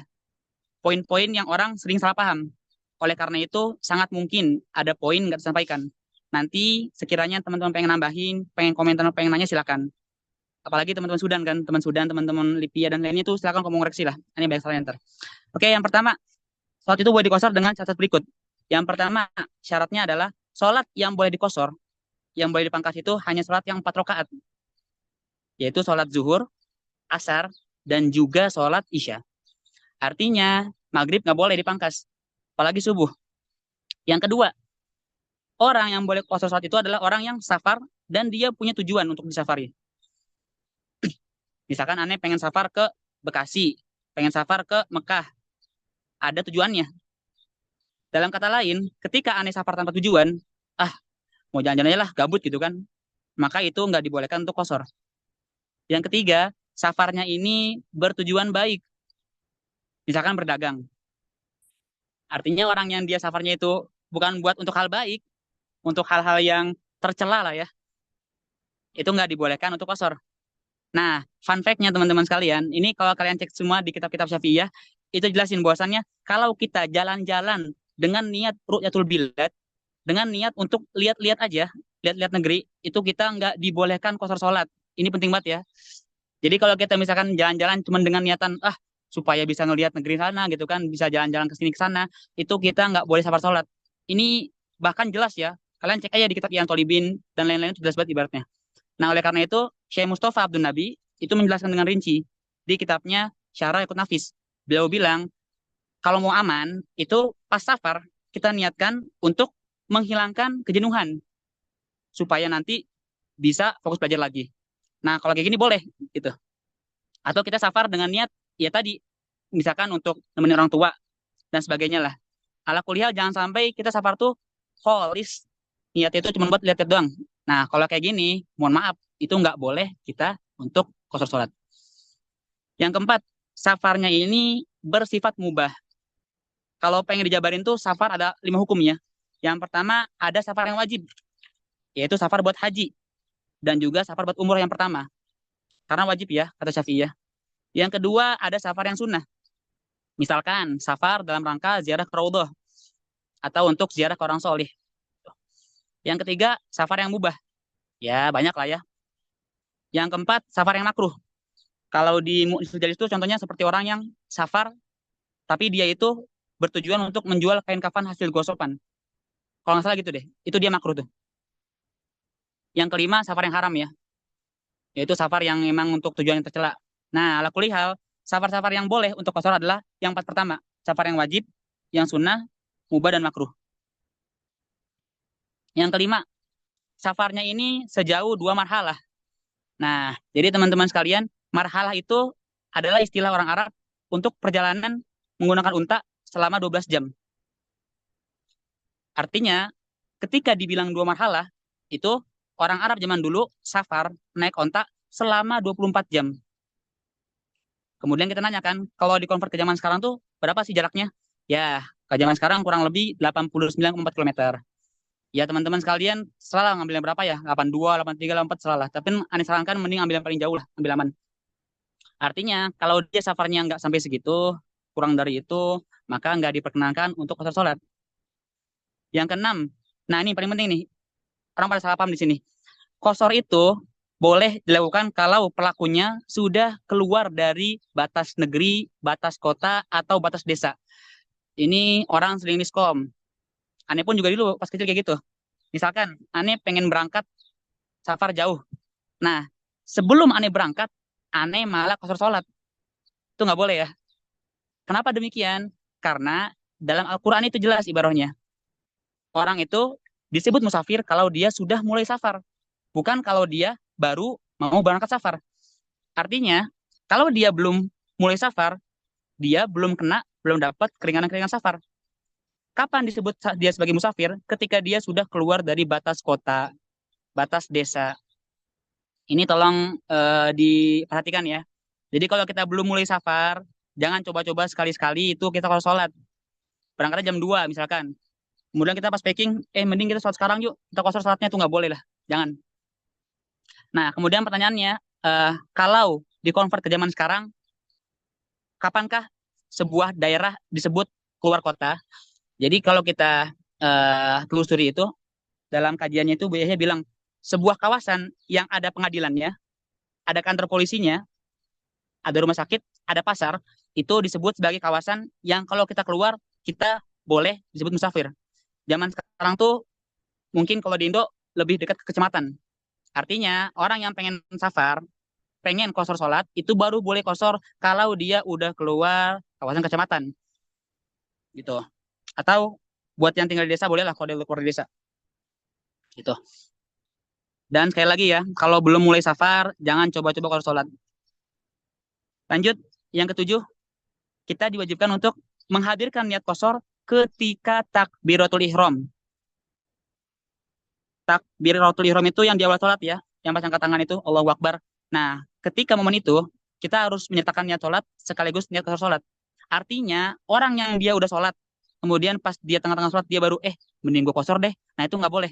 Poin-poin yang orang sering salah paham. Oleh karena itu, sangat mungkin ada poin nggak disampaikan. Nanti sekiranya teman-teman pengen nambahin, pengen komentar, pengen nanya, silakan. Apalagi teman-teman Sudan kan, teman Sudan, teman-teman Lipia dan lainnya itu silakan kamu koreksi lah. Ini banyak salah ntar. Oke, yang pertama, sholat itu boleh dikosor dengan syarat berikut. Yang pertama, syaratnya adalah sholat yang boleh dikosor, yang boleh dipangkas itu hanya sholat yang 4 rakaat, yaitu sholat zuhur, asar, dan juga sholat isya. Artinya, maghrib nggak boleh dipangkas, apalagi subuh. Yang kedua, orang yang boleh kosor sholat itu adalah orang yang safar dan dia punya tujuan untuk disafari. Misalkan aneh pengen safar ke Bekasi, pengen safar ke Mekah, ada tujuannya. Dalam kata lain, ketika aneh safar tanpa tujuan, ah mau jalan-jalan aja lah, gabut gitu kan, maka itu nggak dibolehkan untuk kosor. Yang ketiga, safarnya ini bertujuan baik, misalkan berdagang. Artinya orang yang dia safarnya itu bukan buat untuk hal baik, untuk hal-hal yang tercela lah ya, itu nggak dibolehkan untuk kosor. Nah, fun fact-nya teman-teman sekalian, ini kalau kalian cek semua di kitab-kitab Syafi'iyah, itu jelasin bahwasannya kalau kita jalan-jalan dengan niat ru'yatul bilad, dengan niat untuk lihat-lihat aja, lihat-lihat negeri, itu kita nggak dibolehkan kosor sholat. Ini penting banget ya. Jadi kalau kita misalkan jalan-jalan cuma dengan niatan, supaya bisa ngelihat negeri sana gitu kan, bisa jalan-jalan ke sini ke sana, itu kita nggak boleh safar sholat. Ini bahkan jelas ya, kalian cek aja di kitab Ian Tolibin dan lain-lain itu jelas banget ibaratnya. Nah, oleh karena itu, Syekh Mustafa Abdul Nabi itu menjelaskan dengan rinci di kitabnya Syarah Yakut Nafis. Beliau bilang, kalau mau aman, itu pas safar, kita niatkan untuk menghilangkan kejenuhan, supaya nanti bisa fokus belajar lagi. Nah, kalau kayak gini boleh, gitu. Atau kita safar dengan niat, ya tadi, misalkan untuk nemenin orang tua, dan sebagainya lah. Ala kuliah, jangan sampai kita safar tuh, kholis, niatnya itu cuma buat lihat-lihat doang. Nah, kalau kayak gini, mohon maaf, itu nggak boleh kita untuk kosor sholat. Yang keempat, safarnya ini bersifat mubah. Kalau pengen dijabarin tuh, safar ada 5 hukumnya. Yang pertama, ada safar yang wajib, yaitu safar buat haji, dan juga safar buat umroh yang pertama. Karena wajib ya, kata Syafi'iyah. Yang kedua, ada safar yang sunnah. Misalkan, safar dalam rangka ziarah ke Raudhah, atau untuk ziarah ke orang solih. Yang ketiga, safar yang mubah. Ya, banyak lah ya. Yang keempat, safar yang makruh. Kalau di Mu'jizat itu contohnya seperti orang yang safar, tapi dia itu bertujuan untuk menjual kain kafan hasil gosopan. Kalau nggak salah gitu deh, itu dia makruh tuh. Yang kelima, safar yang haram ya, yaitu safar yang memang untuk tujuan yang tercela. Nah, ala kulli hal, safar-safar yang boleh untuk kosor adalah yang 4 pertama, safar yang wajib, yang sunnah, mubah, dan makruh. Yang kelima, safarnya ini sejauh 2 marhalah. Nah, jadi teman-teman sekalian, marhalah itu adalah istilah orang Arab untuk perjalanan menggunakan unta selama 12 jam. Artinya, ketika dibilang 2 marhalah, itu orang Arab zaman dulu safar naik onta selama 24 jam. Kemudian kita nanyakan, kalau dikonvert ke zaman sekarang tuh berapa sih jaraknya? Ya, ke zaman sekarang kurang lebih 89,4 km. Ya teman-teman sekalian, salah ngambil yang berapa ya? 82, 83, 84, salah. Tapi aneh sarankan mending ambil yang paling jauh lah, ambil aman. Artinya, kalau dia safarnya nggak sampai segitu, kurang dari itu, maka nggak diperkenankan untuk kosor sholat. Yang keenam, nah ini paling penting nih, orang pada salah paham di sini. Kosor itu boleh dilakukan kalau pelakunya sudah keluar dari batas negeri, batas kota, atau batas desa. Ini orang sering miskom. Aneh pun juga dulu pas kecil kayak gitu. Misalkan, aneh pengen berangkat safar jauh. Nah, sebelum aneh berangkat, aneh malah qasar sholat. Itu nggak boleh ya. Kenapa demikian? Karena dalam Al-Quran itu jelas ibarahnya. Orang itu disebut musafir kalau dia sudah mulai safar. Bukan kalau dia baru mau berangkat safar. Artinya, kalau dia belum mulai safar, dia belum dapat keringanan-keringanan safar. Kapan disebut dia sebagai musafir? Ketika dia sudah keluar dari batas kota, batas desa. Ini tolong diperhatikan ya. Jadi kalau kita belum mulai safar, jangan coba-coba sekali-sekali itu kita kalau sholat. Berangkatnya jam 2 misalkan. Kemudian kita pas packing, mending kita sholat sekarang yuk. Kita kosor sholatnya itu nggak boleh lah. Jangan. Nah, kemudian pertanyaannya, kalau dikonvert ke zaman sekarang, kapankah sebuah daerah disebut keluar kota? Jadi kalau kita telusuri itu, dalam kajiannya itu Bu Yahya bilang, sebuah kawasan yang ada pengadilannya, ada kantor polisinya, ada rumah sakit, ada pasar, itu disebut sebagai kawasan yang kalau kita keluar, kita boleh disebut musafir. Zaman sekarang tuh mungkin kalau di Indo lebih dekat ke kecamatan. Artinya orang yang pengen safar, pengen kosor sholat, itu baru boleh kosor kalau dia udah keluar kawasan kecamatan. Gitu. Atau buat yang tinggal di desa bolehlah kalau dia keluar di desa. Gitu. Dan sekali lagi ya, kalau belum mulai safar, jangan coba-coba kosor sholat. Lanjut, yang ketujuh, kita diwajibkan untuk menghadirkan niat kosor ketika takbiratul ihram. Takbiratul ihram itu yang di awal sholat ya, yang pas angkat tangan itu, Allahu Akbar. Nah, ketika momen itu, kita harus menyertakan niat sholat sekaligus niat kosor sholat. Artinya, orang yang dia udah sholat, kemudian pas dia tengah-tengah sholat, dia baru, mending gue kosor deh. Nah, itu nggak boleh.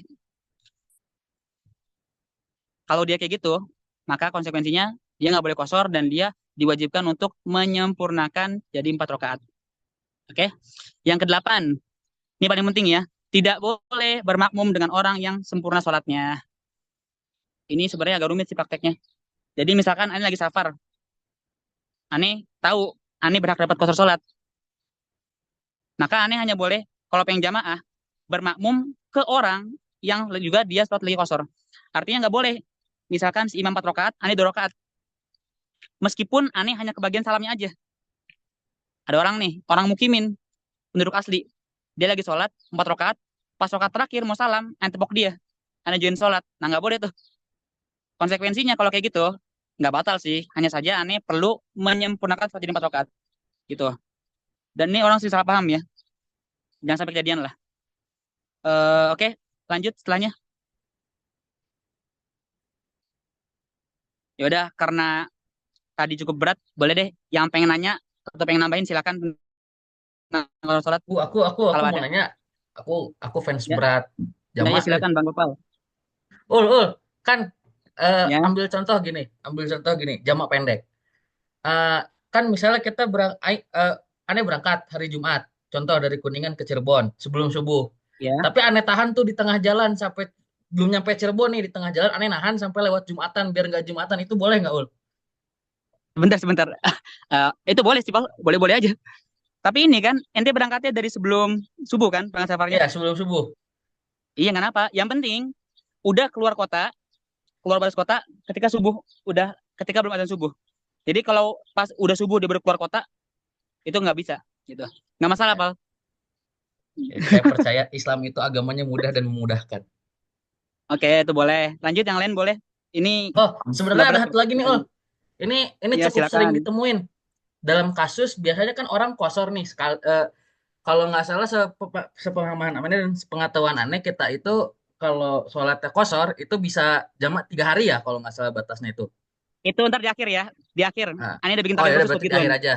Kalau dia kayak gitu, maka konsekuensinya dia nggak boleh kosor dan dia diwajibkan untuk menyempurnakan jadi 4 rakaat. Oke. Yang kedelapan, ini paling penting ya, tidak boleh bermakmum dengan orang yang sempurna sholatnya. Ini sebenarnya agak rumit sih prakteknya. Jadi misalkan Ani lagi safar, Ani tahu Ani berhak dapat kosor sholat, maka Ani hanya boleh kalau pengen jamaah bermakmum ke orang yang juga dia sholat lagi kosor. Artinya nggak boleh. Misalkan si imam 4 rakaat, Ani 2 rakaat. Meskipun Ani hanya kebagian salamnya aja. Ada orang nih, orang mukimin, penduduk asli. Dia lagi sholat, 4 rakaat, pas rakaat terakhir mau salam, Ani tepok dia. Ani join sholat. Nah nggak boleh tuh. Konsekuensinya kalau kayak gitu, nggak batal sih. Hanya saja Ani perlu menyempurnakan sholat jadi 4 rakaat. Gitu. Dan ini orang sih salah paham ya. Jangan sampai kejadian lah. Oke, lanjut setelahnya. Ya udah, karena tadi cukup berat, boleh deh yang pengen nanya atau pengen nambahin silakan. Kalau sholat Aku kalau mau ada. nanya, aku fans Ya, berat ya jamaah nih. silakan Bang Gopal. Kan Ya, ambil contoh gini, jamak pendek. Eh, kan misalnya kita aneh berangkat hari Jumat, contoh dari Kuningan ke Cirebon sebelum subuh. ya. Tapi aneh tahan tuh di tengah jalan sampai belum nyampe Cirebon nih, di tengah jalan aneh nahan sampai lewat Jumatan biar nggak Jumatan, itu boleh nggak Ul? Sebentar. Itu boleh sih, Pak. Boleh-boleh aja. Tapi ini kan, ente berangkatnya dari sebelum subuh kan, berangkat safarnya? Iya, sebelum subuh. Iya, nggak apa. Yang penting, udah keluar batas kota, ketika subuh, ketika belum ada subuh. Jadi kalau pas udah subuh dia baru keluar kota, itu nggak bisa. Gitu. Nggak masalah, Pak. Saya percaya Islam itu agamanya mudah dan memudahkan. Oke, itu boleh. Lanjut, yang lain boleh. Ini Oh, nggak sebenarnya ada berat satu kok. lagi nih Ul. Ini Ya, cukup sering silakan. ditemuin dalam kasus. Biasanya kan orang kosor nih, kalau nggak salah sepemahaman aneh dan sepengetahuan aneh, kita itu kalau sholatnya kosor itu bisa jamak 3 hari ya kalau nggak salah batasnya itu. Itu ntar di akhir ya. Di akhir. Nah, Ini ada bikin oh ya tabel udah khusus buat berarti di gituan. akhir aja.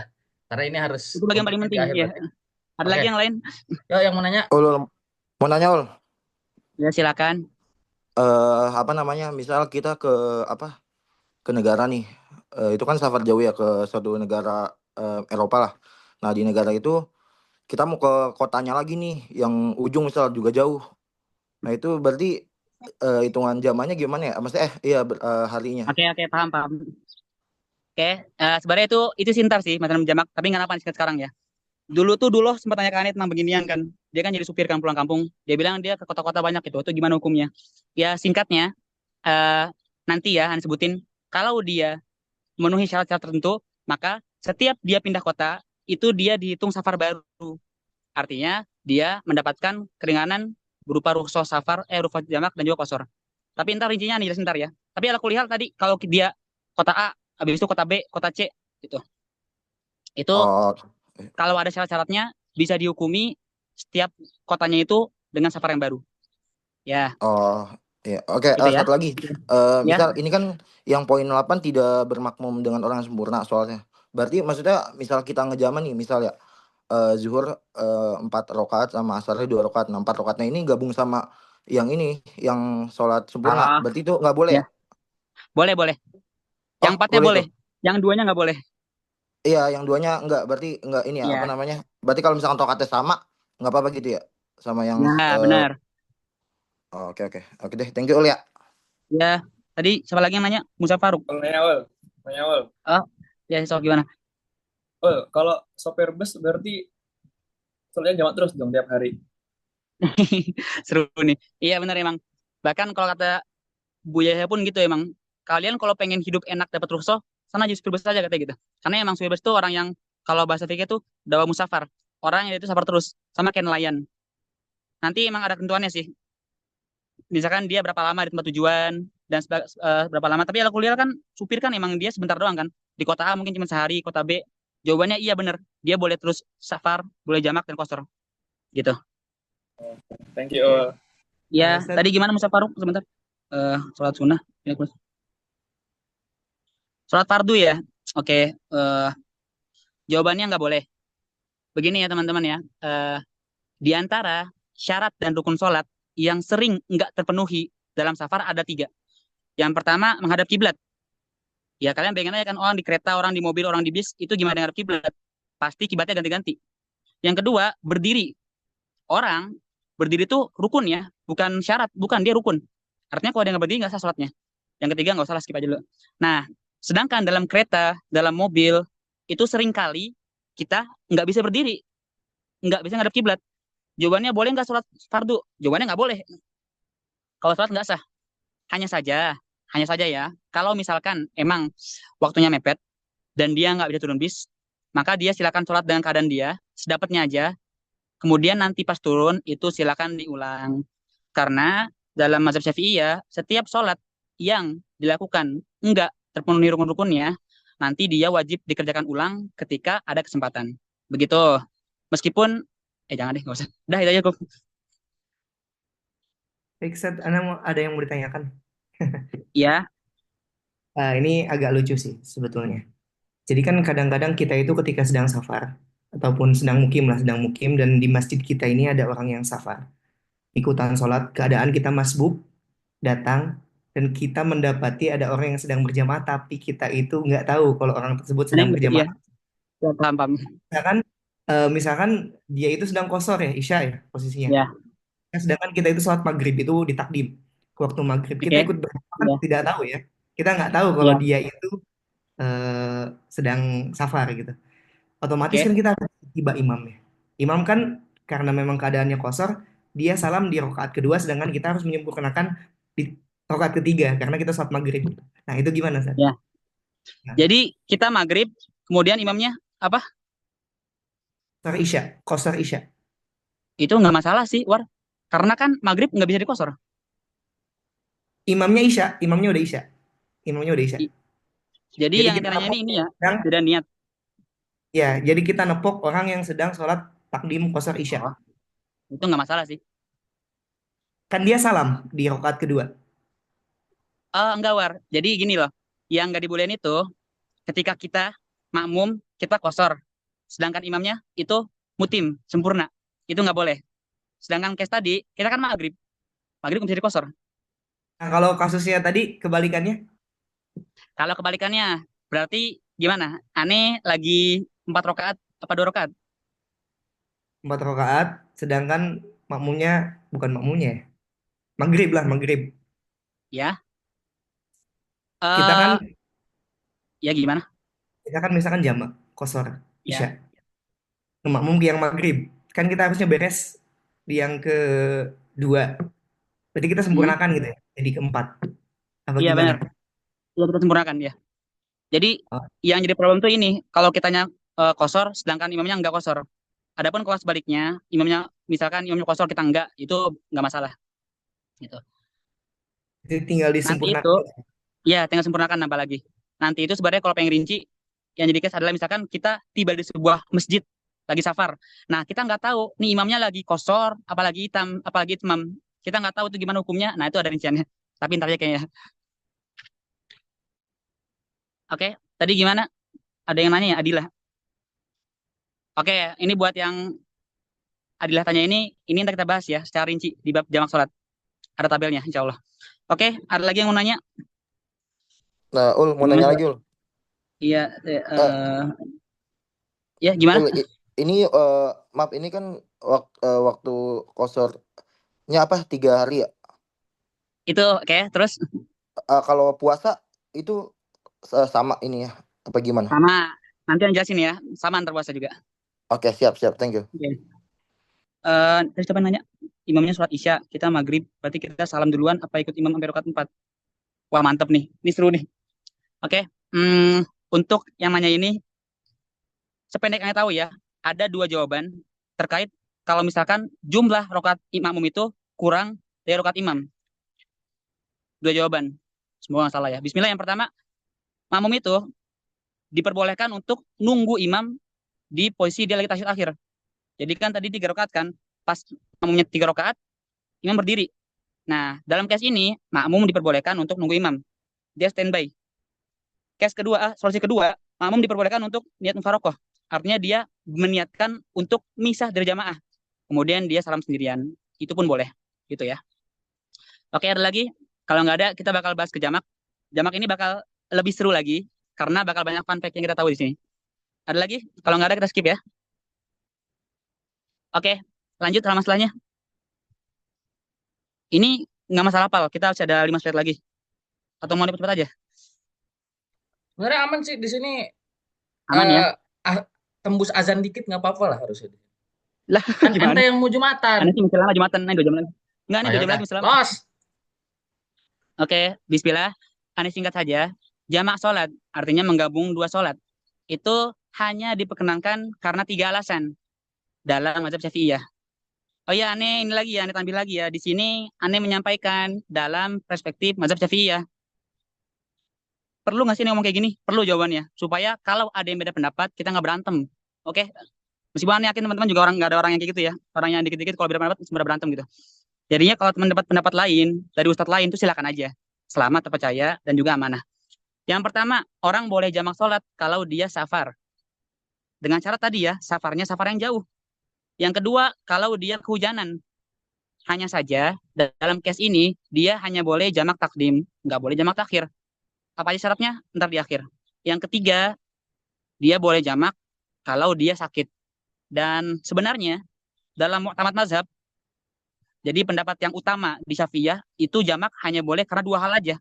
Karena ini harus Itu bagian paling konfliknya di penting. akhir Ya. berarti. Ada Oke. lagi yang lain? Yo, yang mau nanya. Ul, mau nanya Ul, Ya, silakan. apa namanya? Misal kita ke apa? Ke negara nih, itu kan safar jauh ya ke suatu negara Eropa lah. Nah di negara itu kita mau ke kotanya lagi nih, yang ujung misal juga jauh. Nah itu berarti hitungan zamannya gimana ya? Maksudnya iya harinya. Oke, paham. Oke, sebenarnya itu sintar sih masalah menjamak, tapi nggak apa sekarang ya. Dulu sempat tanya ke Anit tentang beginian kan. Dia kan jadi supir kan pulang kampung. Dia bilang dia ke kota-kota banyak gitu. Itu gimana hukumnya? Ya singkatnya, eh nanti ya Anit sebutin. Kalau dia memenuhi syarat-syarat tertentu, maka setiap dia pindah kota, itu dia dihitung safar baru. Artinya, dia mendapatkan keringanan berupa rukhsah safar, rukhsah jamak, dan juga qasar. Tapi ntar rincinya nih, jelasin ntar ya. Tapi ala kuliah tadi, kalau dia kota A, habis itu kota B, kota C, gitu. Itu Oh, kalau ada syarat-syaratnya, bisa dihukumi setiap kotanya itu dengan safar yang baru. Ya, oh, ya. Oke, itu ya. satu lagi. Ya, Misal ini kan yang poin 8 tidak bermakmum dengan orang yang sempurna soalnya. Berarti maksudnya misal kita ngejaman nih, misal ya zuhur 4 rakaat sama asarnya 2 rakaat. Nah, 4 rakaatnya ini gabung sama yang ini, yang sholat sempurna. ah, Berarti itu nggak boleh ya, ya? boleh boleh. Yang Oh, empatnya boleh boleh, tuh. yang duanya nggak boleh. Iya, yang duanya enggak. Berarti enggak ini ya, apa Ya, namanya? Berarti kalau misalkan rakaatnya sama, nggak apa-apa gitu ya? Sama yang nah benar. oke oke. Oke deh, thank you Ul ya. Ya, tadi siapa lagi yang nanya? Musa Faruk. Kalau nanya Ul, nanya Ul. Oh, ya so gimana? Ul, kalau sopir bus berarti soalnya jamak terus dong tiap hari. Seru nih. Iya benar emang. Bahkan kalau kata Bu Yahya pun gitu emang. Kalian kalau pengen hidup enak dapat rukhsah, sana aja supir bus aja katanya gitu. Karena emang supir bus itu orang yang kalau bahasa fikih itu dawa musafar. Orang yang itu safar terus sama kayak nelayan. Nanti emang ada ketentuannya sih. Misalkan dia berapa lama di tempat tujuan dan berapa lama. Tapi kalau kuliah kan supir kan emang dia sebentar doang kan. Di kota A mungkin cuma sehari, kota B. Jawabannya iya bener. Dia boleh terus safar, boleh jamak dan kosor gitu. Thank you Ul. Ya, Ustadz, tadi gimana Musa Faruk sebentar? Sholat sunnah. Ya, sholat fardu ya. Oke, jawabannya nggak boleh. Begini ya teman-teman ya. Di antara syarat dan rukun sholat yang sering nggak terpenuhi dalam safar ada 3. Yang pertama menghadap kiblat. Ya kalian bayangin aja kan orang di kereta, orang di mobil, orang di bis itu gimana dengan kiblat? Pasti kiblatnya ganti-ganti. Yang kedua berdiri. Orang berdiri itu rukun ya, bukan syarat, bukan dia rukun. Artinya kalau dia nggak berdiri nggak sah sholatnya. Yang ketiga nggak usah lah skip aja dulu. Nah, sedangkan dalam kereta, dalam mobil itu sering kali kita nggak bisa berdiri, nggak bisa ngadep kiblat. Jawabannya boleh nggak sholat fardu? Jawabannya nggak boleh. Kalau sholat nggak sah. Hanya saja ya. Kalau misalkan emang waktunya mepet dan dia nggak bisa turun bis, maka dia silakan sholat dengan keadaan dia sedapatnya aja. Kemudian nanti pas turun itu silakan diulang. Karena dalam mazhab Syafi'i ya, setiap sholat yang dilakukan enggak terpenuhi rukun-rukunnya, nanti dia wajib dikerjakan ulang ketika ada kesempatan. Begitu. Meskipun, jangan deh, nggak usah. Dah, itu aja, Kuk. baik, Ustadz, Ana ada yang mau ditanyakan. Ya, Ini agak lucu sih sebetulnya. Jadi kan kadang-kadang kita itu ketika sedang safar ataupun sedang mukim lah, sedang mukim dan di masjid kita ini ada orang yang safar. Ikutan sholat, keadaan kita masbuk, datang dan kita mendapati ada orang yang sedang berjamaah tapi kita itu nggak tahu kalau orang tersebut ada sedang yang ya, berjamaah. ya, paham, paham. Misalkan, misalkan dia itu sedang qashar ya, Isya ya posisinya. Ya, Sedangkan kita itu sholat maghrib itu ditakdim ke waktu maghrib. Kita oke. ikut berjamaah kan Ya, tidak tahu ya. Kita nggak tahu kalau ya, dia itu sedang safar gitu. Otomatis oke. kan kita akan tiba imamnya. Imam kan karena memang keadaannya kosor, dia salam di rakaat kedua, sedangkan kita harus menyempurnakan di rakaat ketiga karena kita sholat maghrib. Nah itu gimana, Ustaz? Ya. Nah, Jadi kita maghrib, kemudian imamnya apa? kosor isya, kosor isya. Itu nggak masalah sih, War. Karena kan maghrib nggak bisa dikosor. Imamnya isya, imamnya udah isya, imamnya udah isya. I- Jadi Jadi yang kita intinya nepok ini ya, sedang, beda niat. ya, jadi kita nepok orang yang sedang sholat takdim kosor isya. Oh, itu nggak masalah sih. Kan dia salam di rakaat kedua. Enggak, War. Jadi gini loh, yang nggak dibolehin itu ketika kita makmum, kita kosor. Sedangkan imamnya itu mutim, sempurna. Itu nggak boleh. Sedangkan case tadi, kita kan maghrib. Maghrib nggak bisa dikosor. Nah kalau kasusnya tadi kebalikannya, Kalau kebalikannya, berarti gimana? Aneh lagi 4 rakaat apa 2 rakaat? 4 rakaat, sedangkan makmumnya bukan makmumnya ya. Maghrib lah, maghrib. Ya, Kita kan eh ya gimana? kita kan misalkan jamak kosor isya. Ya, Makmum yang maghrib. Kan kita harusnya beres di yang kedua. Berarti kita hmm, sempurnakan gitu ya. Jadi keempat. Apa iya gimana? benar. Ya kita sempurnakan ya. Jadi Oh, yang jadi problem tuh ini, kalau kitanya kosor, sedangkan imamnya nggak kosor. Adapun kalau sebaliknya, imamnya misalkan imamnya kosor kita nggak, itu nggak masalah gitu. jadi tinggal Nanti itu disempurnakan. ya tinggal sempurnakan nambah lagi. Nanti itu sebenarnya kalau pengen rinci, yang jadi case adalah misalkan kita tiba di sebuah masjid lagi safar. Nah kita nggak tahu nih imamnya lagi kosor, apalagi hitam, apalagi imam. Kita nggak tahu itu gimana hukumnya. Nah itu ada rinciannya. Tapi ntar ya kayaknya. Oke, tadi gimana? Ada yang nanya ya, Adilah. Oke, ini buat yang Adilah tanya ini nanti kita bahas ya secara rinci di bab jamak sholat. Ada tabelnya, insya Allah. Oke, ada lagi yang mau nanya? Nah, Ul mau Imamnya nanya sholat. lagi Ul. Iya, Eh, ya gimana? Ul ini maaf ini kan waktu kosornya apa 3 hari ya? Itu oke, terus Kalau puasa itu sama ini ya apa gimana? sama nanti yang jelasin ya, sama antar puasa juga. Oke, siap siap, thank you. Oke. Terus siapa yang nanya? Imamnya sholat isya, kita maghrib, berarti kita salam duluan apa ikut imam sampai rakaat 4? Wah mantep nih, ini seru nih. Oke, untuk yang nanya ini, sependek yang saya tahu ya, ada dua jawaban terkait kalau misalkan jumlah rakaat imam itu kurang dari rakaat imam. Dua jawaban, semoga nggak salah ya. Bismillah, yang pertama, makmum itu diperbolehkan untuk nunggu imam di posisi dia lagi tasyahud akhir. Jadi kan tadi 3 rakaat kan, pas makmumnya 3 rakaat, imam berdiri. Nah, dalam case ini, makmum diperbolehkan untuk nunggu imam. Dia standby. Solusi kedua, makmum diperbolehkan untuk niat mufarokoh. Artinya dia meniatkan untuk misah dari jamaah. Kemudian dia salam sendirian. Itu pun boleh. Gitu ya. Oke, ada lagi? Kalau nggak ada, kita bakal bahas ke jamak. Jamak ini bakal lebih seru lagi, karena bakal banyak fun fact yang kita tahu di sini. Ada lagi? Kalau nggak ada, kita skip ya. Oke, lanjut halaman setelahnya. Ini nggak masalah pal, kita masih ada 5 slide lagi. Atau mau cepet-cepet aja? Sebenarnya aman sih di sini. Aman ya? eh ah, Tembus azan dikit nggak apa-apa lah harusnya. Lah, Kan ente gimana? yang mau Jumatan. Aneh sih masih lama Jumatan, nih 2 jam lagi. Enggak, nih Oh 2 ya jam udah, lagi masih lama. los. Oke, bismillah. Aneh singkat saja. Jamak sholat, artinya menggabung 2 sholat. Itu hanya diperkenankan karena 3 alasan dalam mazhab Syafi'iyah. Oh ya, aneh ini lagi ya, aneh tampil lagi ya. Di sini aneh menyampaikan dalam perspektif mazhab Syafi'iyah. Perlu nggak sih nih ngomong kayak gini? Perlu jawabannya. Supaya kalau ada yang beda pendapat, kita nggak berantem. Oke? Meskipun aneh yakin teman-teman juga nggak ada orang yang kayak gitu ya. Orang yang dikit-dikit kalau beda pendapat, sebenarnya berantem gitu. Jadinya kalau teman dapat pendapat lain, dari ustadz lain, itu silakan aja. Selamat, terpercaya, dan juga amanah. Yang pertama, orang boleh jamak sholat kalau dia safar. Dengan cara tadi ya, safarnya safar yang jauh. Yang kedua, kalau dia kehujanan. Hanya saja, dalam case ini, dia hanya boleh jamak takdim, nggak boleh jamak takhir. Apa aja syaratnya? Ntar di akhir. Yang ketiga, dia boleh jamak kalau dia sakit. Dan sebenarnya, dalam mu'tamad mazhab, jadi pendapat yang utama di Syafi'iyah, itu jamak hanya boleh karena 2 hal aja.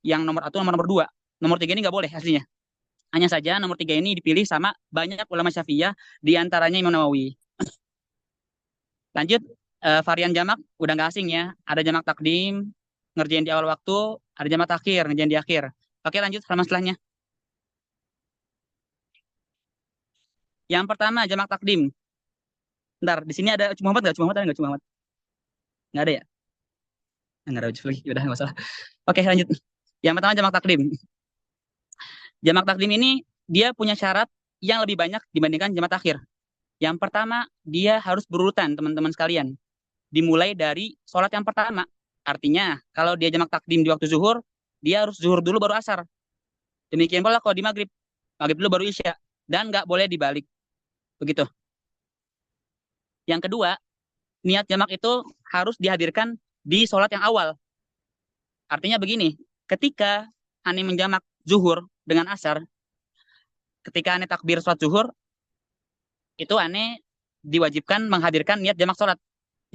Yang nomor 1, nomor 2. Nomor 3 ini nggak boleh aslinya. Hanya saja nomor 3 ini dipilih sama banyak ulama Syafi'iyah, di antaranya Imam Nawawi. Lanjut, varian jamak udah nggak asing ya. Ada jamak takdim, ngerjain di awal waktu, ada jamak takhir, ngerjain di akhir. Oke, lanjut halaman setelahnya. Yang pertama, jamak takdim. Bentar, di sini ada Ucu Muhammad nggak? Ucu Muhammad ada nggak? Ucu Muhammad? Nggak ada ya? Nggak ada Ucu lagi. Udah, nggak masalah. Oke, lanjut. Yang pertama, jamak takdim. Jamak takdim ini, dia punya syarat yang lebih banyak dibandingkan jamak takhir. Yang pertama, dia harus berurutan, teman-teman sekalian. Dimulai dari sholat yang pertama. Artinya, kalau dia jamak takdim di waktu zuhur, dia harus zuhur dulu baru asar. Demikian pula kalau di maghrib. Maghrib dulu baru isya. Dan nggak boleh dibalik. Begitu. Yang kedua, niat jamak itu harus dihadirkan di sholat yang awal. Artinya begini, ketika Ani menjamak zuhur dengan asar, ketika Ani takbir sholat zuhur, itu Ani diwajibkan menghadirkan niat jamak sholat.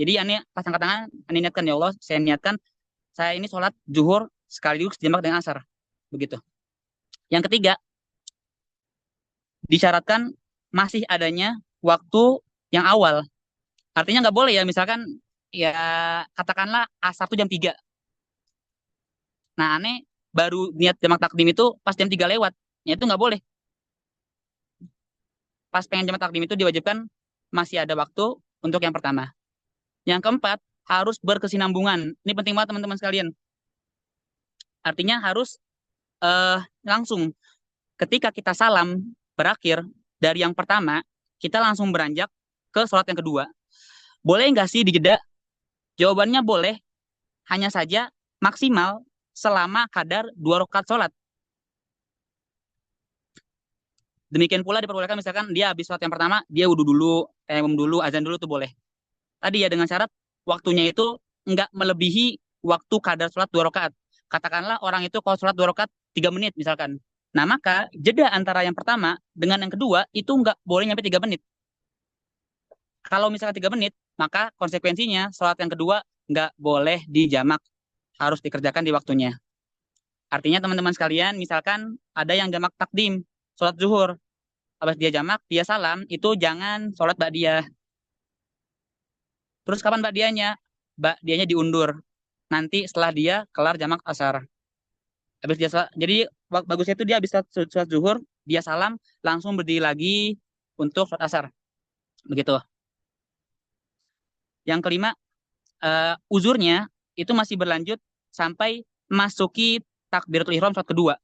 Jadi Ani pas angkat tangan, Ani niatkan, ya Allah, saya niatkan, saya ini sholat zuhur sekaligus jamak dengan asar. Begitu. Yang ketiga, disyaratkan masih adanya waktu yang awal. Artinya nggak boleh ya, misalkan ya katakanlah asar tuh jam 3. Nah, aneh baru niat jamak takdim itu pas jam 3 lewat. Ya itu nggak boleh. Pas pengen jamak takdim itu diwajibkan masih ada waktu untuk yang pertama. Yang keempat, harus berkesinambungan. Ini penting banget teman-teman sekalian. Artinya harus langsung ketika kita salam berakhir dari yang pertama, kita langsung beranjak ke sholat yang kedua. Boleh nggak sih dijeda? Jawabannya boleh, hanya saja maksimal selama kadar 2 rakaat sholat. Demikian pula diperbolehkan misalkan dia habis sholat yang pertama, dia wudhu dulu, dulu, azan dulu tuh boleh. Tadi ya dengan syarat waktunya itu nggak melebihi waktu kadar sholat 2 rakaat. Katakanlah orang itu kalau sholat 2 rakaat 3 menit misalkan. Nah maka jeda antara yang pertama dengan yang kedua itu nggak boleh nyampe 3 menit. Kalau misalkan 3 menit, maka konsekuensinya sholat yang kedua nggak boleh dijamak. Harus dikerjakan di waktunya. Artinya teman-teman sekalian, misalkan ada yang jamak takdim, sholat zuhur. Habis dia jamak, dia salam, itu jangan sholat ba'diyah. Terus kapan ba'diyahnya? Ba'diyahnya diundur. Nanti setelah dia kelar jamak asar. Habis dia jadi bagusnya itu dia habis sholat zuhur, dia salam, langsung berdiri lagi untuk sholat asar. Begitu. Yang kelima, uzurnya itu masih berlanjut sampai masuki takbiratul ihram sholat kedua.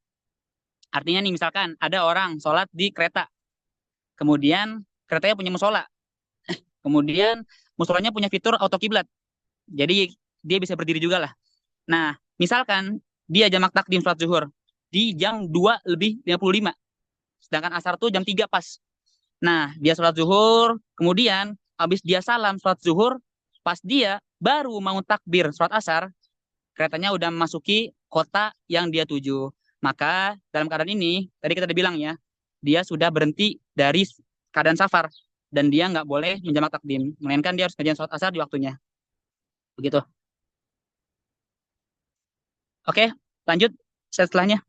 Artinya nih misalkan ada orang sholat di kereta, kemudian keretanya punya musola, kemudian musolanya punya fitur auto kiblat, jadi dia bisa berdiri juga lah. Nah, misalkan dia jamak takdim sholat zuhur di jam 2:55, sedangkan asar tuh jam 3 pas. Nah, dia sholat zuhur, kemudian habis dia salam sholat zuhur, pas dia baru mau takbir sholat asar, keretanya udah memasuki kota yang dia tuju. Maka dalam keadaan ini, tadi kita udah bilang ya, dia sudah berhenti dari keadaan safar dan dia nggak boleh menjamak takdim, melainkan dia harus kerjain sholat asar di waktunya. Begitu. Oke, lanjut setelahnya.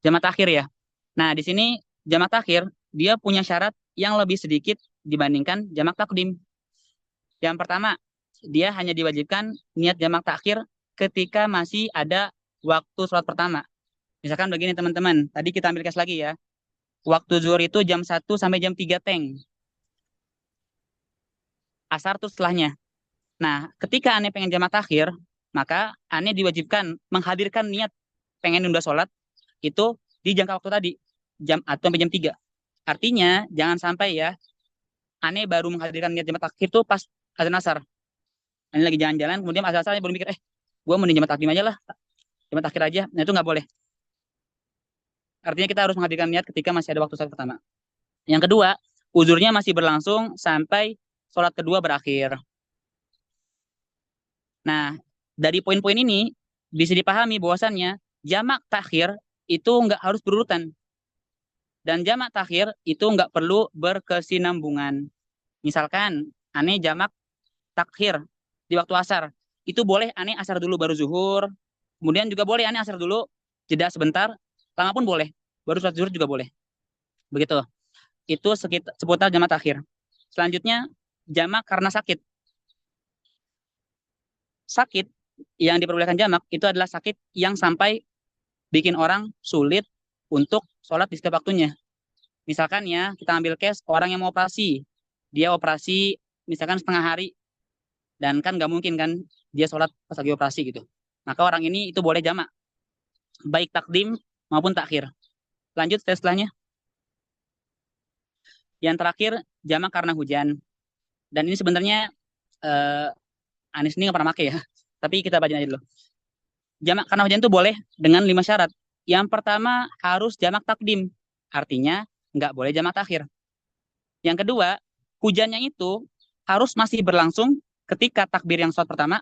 Jamak takhir ya. Nah, di sini jamak takhir dia punya syarat yang lebih sedikit dibandingkan jamak takdim. Yang pertama, dia hanya diwajibkan niat jamak takhir ketika masih ada waktu sholat pertama. Misalkan begini teman-teman, tadi kita ambil case lagi ya. Waktu zuhur itu jam 1 sampai jam 3 teng. Asar tuh setelahnya. Nah, ketika aneh pengen jamak takhir, maka aneh diwajibkan menghadirkan niat pengen nunda sholat itu di jangka waktu tadi, jam atau sampai jam 3. Artinya, jangan sampai ya, aneh baru menghadirkan niat jamak takhir itu pas azan asar. Aneh lagi jalan-jalan, kemudian azan asar baru mikir, gue mau jamak takdim aja lah, jamak takhir aja. Nah, itu nggak boleh. Artinya kita harus menghadirkan niat ketika masih ada waktu sholat pertama. Yang kedua, uzurnya masih berlangsung sampai sholat kedua berakhir. Nah, dari poin-poin ini bisa dipahami bahwasannya jamak takhir itu nggak harus berurutan. Dan jamak takhir itu nggak perlu berkesinambungan. Misalkan, aneh jamak takhir di waktu asar. Itu boleh aneh asar dulu baru zuhur. Kemudian juga boleh aneh asar dulu, jeda sebentar, lama pun boleh. Baru sholat zuhur juga boleh. Begitu. Itu seputar jamak takhir. Selanjutnya, jamak karena sakit. Sakit yang diperbolehkan jamak itu adalah sakit yang sampai bikin orang sulit untuk sholat di setiap waktunya. Misalkan ya, kita ambil case orang yang mau operasi. Dia operasi misalkan setengah hari. Dan kan nggak mungkin kan dia sholat pas lagi operasi gitu. Maka orang ini itu boleh jamak. Baik takdim maupun takhir. Lanjut setelahnya. Yang terakhir, jamak karena hujan. Dan ini sebenarnya Anies ini nggak pernah pakai ya. Tapi kita baca aja dulu. Jamak karena hujan itu boleh dengan 5 syarat. Yang pertama harus jamak takdim. Artinya nggak boleh jamak takhir. Yang kedua, hujannya itu harus masih berlangsung ketika takbir yang sholat pertama,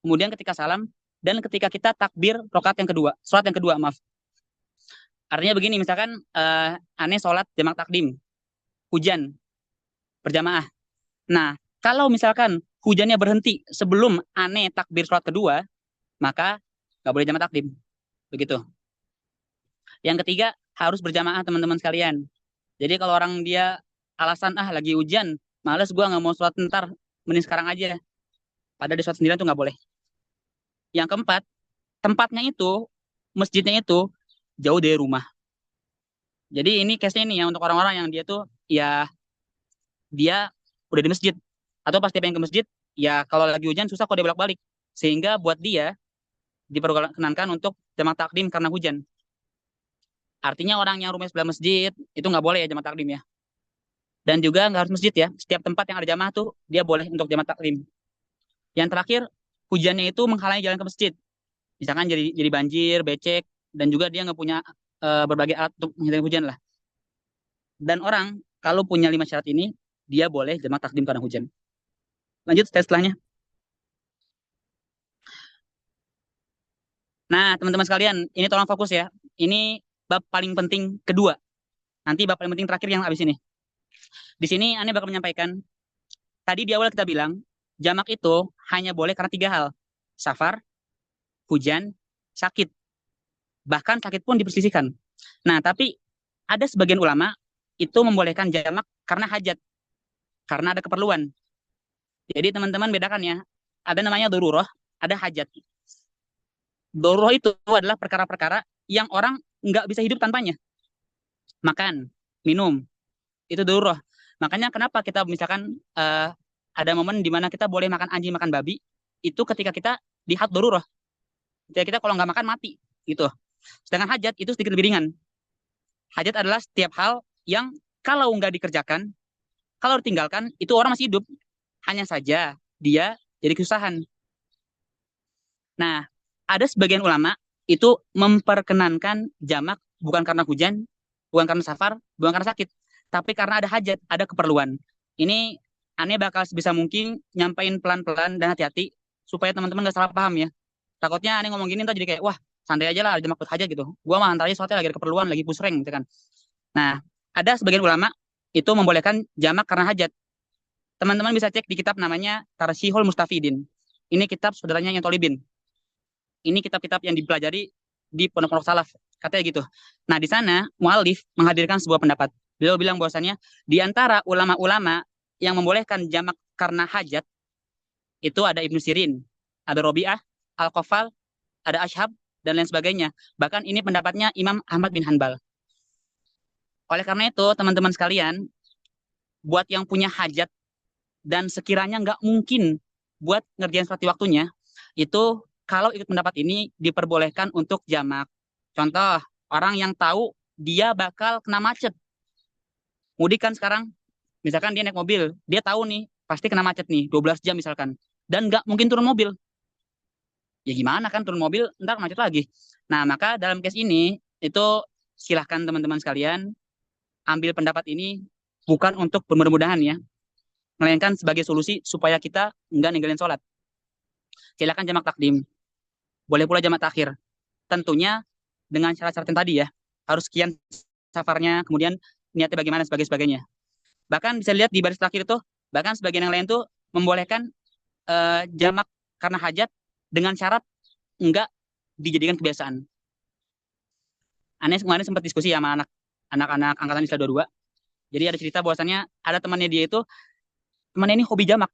kemudian ketika salam, dan ketika kita takbir rokaat yang kedua, sholat yang kedua, maaf. Artinya begini, misalkan aneh sholat jamak takdim, hujan, berjamaah. Nah, kalau misalkan hujannya berhenti sebelum aneh takbir sholat kedua, maka nggak boleh jamak takdim. Begitu. Yang ketiga, harus berjamaah teman-teman sekalian. Jadi kalau orang dia alasan, lagi hujan, males gue nggak mau sholat ntar, mending sekarang aja. Padahal di sholat sendirian tuh nggak boleh. Yang keempat, tempatnya itu, masjidnya itu jauh dari rumah. Jadi ini case-nya ini ya untuk orang-orang yang dia tuh ya dia udah di masjid atau pas dia pengen ke masjid ya kalau lagi hujan susah kalau dia bolak-balik. Sehingga buat dia diperkenankan untuk jamak takdim karena hujan. Artinya orang yang rumahnya sebelah masjid itu nggak boleh ya jamak takdim ya. Dan juga nggak harus masjid ya. Setiap tempat yang ada jamaah tuh dia boleh untuk jamak takdim. Yang terakhir, hujannya itu menghalangi jalan ke masjid. Misalkan jadi banjir, becek, dan juga dia nggak punya berbagai alat untuk menghindari hujan lah. Dan orang kalau punya 5 syarat ini, dia boleh jamak takdim karena hujan. Lanjut step setelahnya. Nah, teman-teman sekalian, ini tolong fokus ya. Ini bab paling penting kedua. Nanti bab paling penting terakhir yang habis ini. Di sini Anda bakal menyampaikan, tadi di awal kita bilang, jamak itu hanya boleh karena 3 hal. Safar, hujan, sakit. Bahkan sakit pun diperselisihkan. Nah, tapi ada sebagian ulama itu membolehkan jamak karena hajat. Karena ada keperluan. Jadi teman-teman bedakan ya. Ada namanya daruroh, ada hajat. Daruroh itu adalah perkara-perkara yang orang nggak bisa hidup tanpanya. Makan, minum, itu daruroh. Makanya kenapa kita misalkan ada momen di mana kita boleh makan anjing, makan babi, itu ketika kita di had daruroh. Ketika kita kalau nggak makan mati, gitu. Sedangkan hajat itu sedikit lebih ringan. Hajat adalah setiap hal yang kalau nggak dikerjakan, kalau ditinggalkan, itu orang masih hidup. Hanya saja dia jadi kesusahan. Nah, ada sebagian ulama itu memperkenankan jamak bukan karena hujan, bukan karena safar, bukan karena sakit, tapi karena ada hajat, ada keperluan. Ini aneh bakal sebisa mungkin nyampain pelan-pelan dan hati-hati supaya teman-teman nggak salah paham ya. Takutnya aneh ngomong gini ntar jadi kayak wah santai aja lah jamak hajat gitu. Gua mah antar aja soalnya lagi ada keperluan, lagi pusreng gitu kan. Nah, ada sebagian ulama itu membolehkan jamak karena hajat. Teman-teman bisa cek di kitab namanya Tarsyihul Mustafidin. Ini kitab saudaranya yang Tolibin. Ini kitab-kitab yang dipelajari di pondok-pondok salaf. Katanya gitu. Nah, di sana mu'alif menghadirkan sebuah pendapat. Beliau bilang bahwasannya di antara ulama-ulama yang membolehkan jamak karena hajat itu ada Ibnu Sirin, ada Robi'ah, Al-Qafal, ada Ashhab, dan lain sebagainya. Bahkan ini pendapatnya Imam Ahmad bin Hanbal. Oleh karena itu, teman-teman sekalian, buat yang punya hajat dan sekiranya nggak mungkin buat ngerjain seperti waktunya, itu kalau ikut pendapat ini diperbolehkan untuk jamak. Contoh, orang yang tahu dia bakal kena macet. Mudik kan sekarang, misalkan dia naik mobil, dia tahu nih, pasti kena macet nih, 12 jam misalkan. Dan nggak mungkin turun mobil. Ya gimana kan turun mobil, ntar macet lagi. Nah, maka dalam case ini, itu silahkan teman-teman sekalian, ambil pendapat ini bukan untuk bermudah-mudahan ya, melainkan sebagai solusi supaya kita nggak ninggalin sholat. Silakan jamak takdim. Boleh pula jamak takhir. Tentunya dengan syarat-syarat yang tadi ya. Harus sekian safarnya, kemudian niatnya bagaimana, sebagainya. Bahkan bisa lihat di baris terakhir itu, bahkan sebagian yang lain tuh membolehkan jamak karena hajat dengan syarat enggak dijadikan kebiasaan. Aneh kemarin sempat diskusi sama anak-anak angkatan Islam 22. Jadi ada cerita bahwasannya ada temannya dia itu, temannya ini hobi jamak.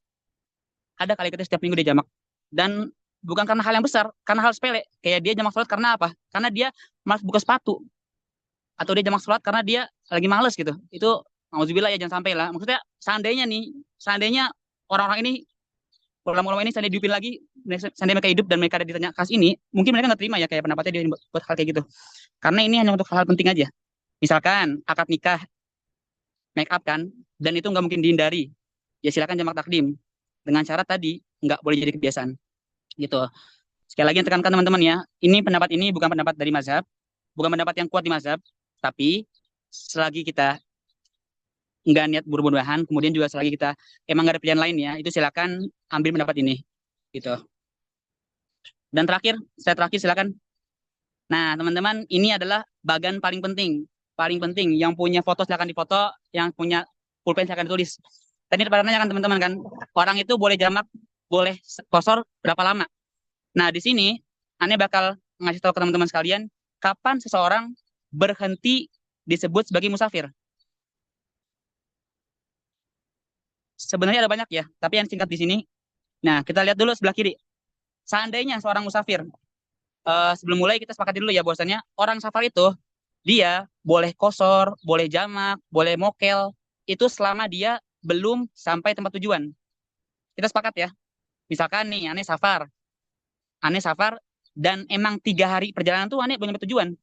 Ada kali kita setiap minggu dia jamak. Dan bukan karena hal yang besar, karena hal sepele. Kayak dia jamak sholat karena apa? Karena dia malas buka sepatu. Atau dia jamak sholat karena dia lagi males gitu. Itu, auzubillah ya jangan sampai lah. Maksudnya seandainya orang-orang ini, ulama-ulama ini seandainya dihidupin lagi, seandainya mereka hidup dan mereka ada ditanya kasus ini, mungkin mereka nggak terima ya kayak pendapatnya dia buat hal kayak gitu. Karena ini hanya untuk hal-hal penting aja. Misalkan akad nikah, make up kan, dan itu nggak mungkin dihindari. Ya silakan jamak takdim. Dengan syarat tadi, nggak boleh jadi kebiasaan. Gitu. Sekali lagi tekankan teman-teman ya, ini pendapat ini bukan pendapat dari mazhab, bukan pendapat yang kuat di mazhab, tapi selagi kita nggak niat bermudahan, kemudian juga selagi kita emang nggak ada pilihan lain ya, itu silakan ambil pendapat ini. Gitu. Dan saya terakhir silakan. Nah, teman-teman, ini adalah bagian paling penting. Paling penting, yang punya foto silakan difoto, yang punya pulpen silakan ditulis. Tadi pertanyaannya kan teman-teman kan, orang itu boleh jamak, boleh kosor berapa lama? Nah, di sini Ane bakal ngasih tahu ke teman-teman sekalian kapan seseorang berhenti disebut sebagai musafir. Sebenarnya ada banyak ya, tapi yang singkat di sini. Nah, kita lihat dulu sebelah kiri. Seandainya seorang musafir sebelum mulai kita sepakati dulu ya bahwasannya orang safar itu dia boleh kosor, boleh jamak, boleh mokel itu selama dia belum sampai tempat tujuan. Kita sepakat ya. Misalkan nih, aneh safar dan emang 3 hari perjalanan tuh aneh belum nyampe tujuan.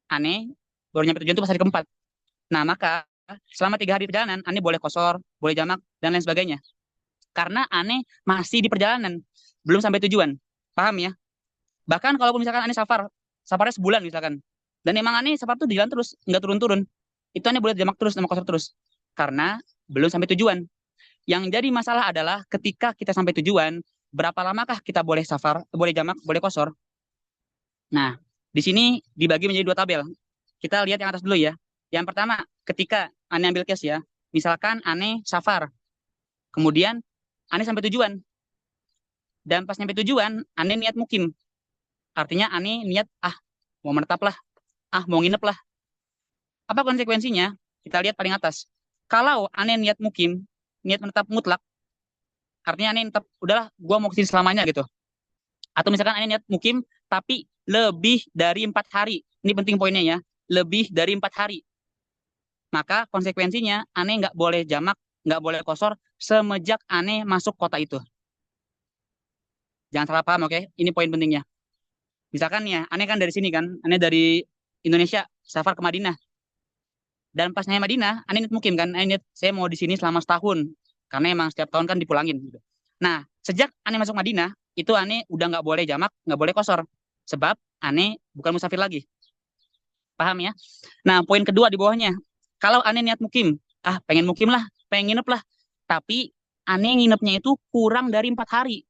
Aneh baru nyampe tujuan tuh pas hari keempat. Nah maka selama 3 hari perjalanan aneh boleh kosor, boleh jamak dan lain sebagainya. Karena aneh masih di perjalanan, belum sampai tujuan. Paham ya? Bahkan kalaupun misalkan aneh safarnya sebulan misalkan, dan emang aneh safar tuh di jalan terus, nggak turun-turun, itu aneh boleh jamak terus sama kosor terus, karena belum sampai tujuan. Yang jadi masalah adalah ketika kita sampai tujuan, berapa lamakah kita boleh safar, boleh jamak, boleh kosor. Nah, di sini dibagi menjadi 2 tabel. Kita lihat yang atas dulu ya. Yang pertama, ketika aneh ambil case ya, misalkan aneh safar, kemudian aneh sampai tujuan, dan pas sampai tujuan, aneh niat mukim. Artinya aneh niat, mau menetap lah, mau nginep lah. Apa konsekuensinya? Kita lihat paling atas. Kalau aneh niat mukim, niat menetap mutlak, artinya aneh tetap, udahlah, gua mau kesini selamanya gitu. Atau misalkan aneh niat mukim, tapi lebih dari 4 hari. Ini penting poinnya ya. Lebih dari 4 hari. Maka konsekuensinya, aneh nggak boleh jamak, nggak boleh kosor, semenjak aneh masuk kota itu. Jangan salah paham, oke? Ini poin pentingnya. Misalkan ya, aneh kan dari sini kan, aneh dari Indonesia, safar ke Madinah. Dan pas nyampe Madinah, aneh niat mukim kan, aneh niat saya mau di sini selama setahun. Karena emang setiap tahun kan dipulangin gitu. Nah, sejak aneh masuk Madinah, itu aneh udah nggak boleh jamak, nggak boleh kosor. Sebab aneh bukan musafir lagi. Paham ya? Nah, poin kedua di bawahnya. Kalau aneh niat mukim, pengen mukim lah, pengen nginep lah. Tapi aneh nginepnya itu kurang dari 4 hari.